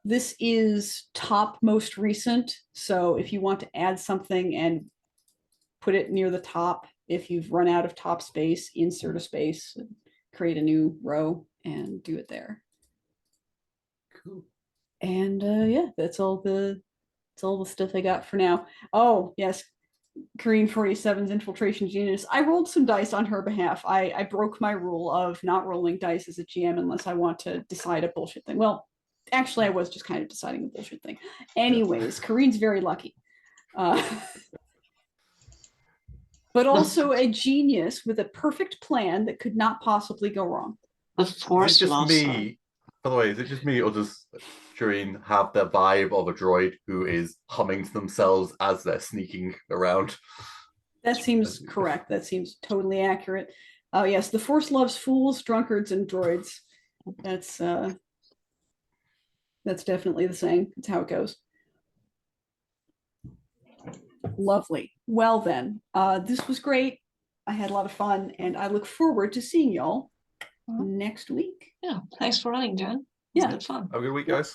This is top most recent, so if you want to add something and put it near the top, if you've run out of top space, insert a space, create a new row, and do it there. Cool. And yeah, that's all the stuff I got for now. Oh yes, Korean 47's infiltration genius. I rolled some dice on her behalf. I broke my rule of not rolling dice as a GM unless I want to decide a bullshit thing. Well, actually, I was just kind of deciding a bullshit thing. Anyways, Corinne's very lucky. But also a genius with a perfect plan that could not possibly go wrong. Of course, is it just me? By the way, is it just me, or does Shireen have the vibe of a droid who is humming to themselves as they're sneaking around? That seems correct. That seems totally accurate. Oh yes, the Force loves fools, drunkards, and droids. That's definitely the saying. That's how it goes. Lovely. Well then, this was great. I had a lot of fun, and I look forward to seeing y'all next week. Yeah, thanks for running, Jen. Yeah, good fun. Have a good week, guys.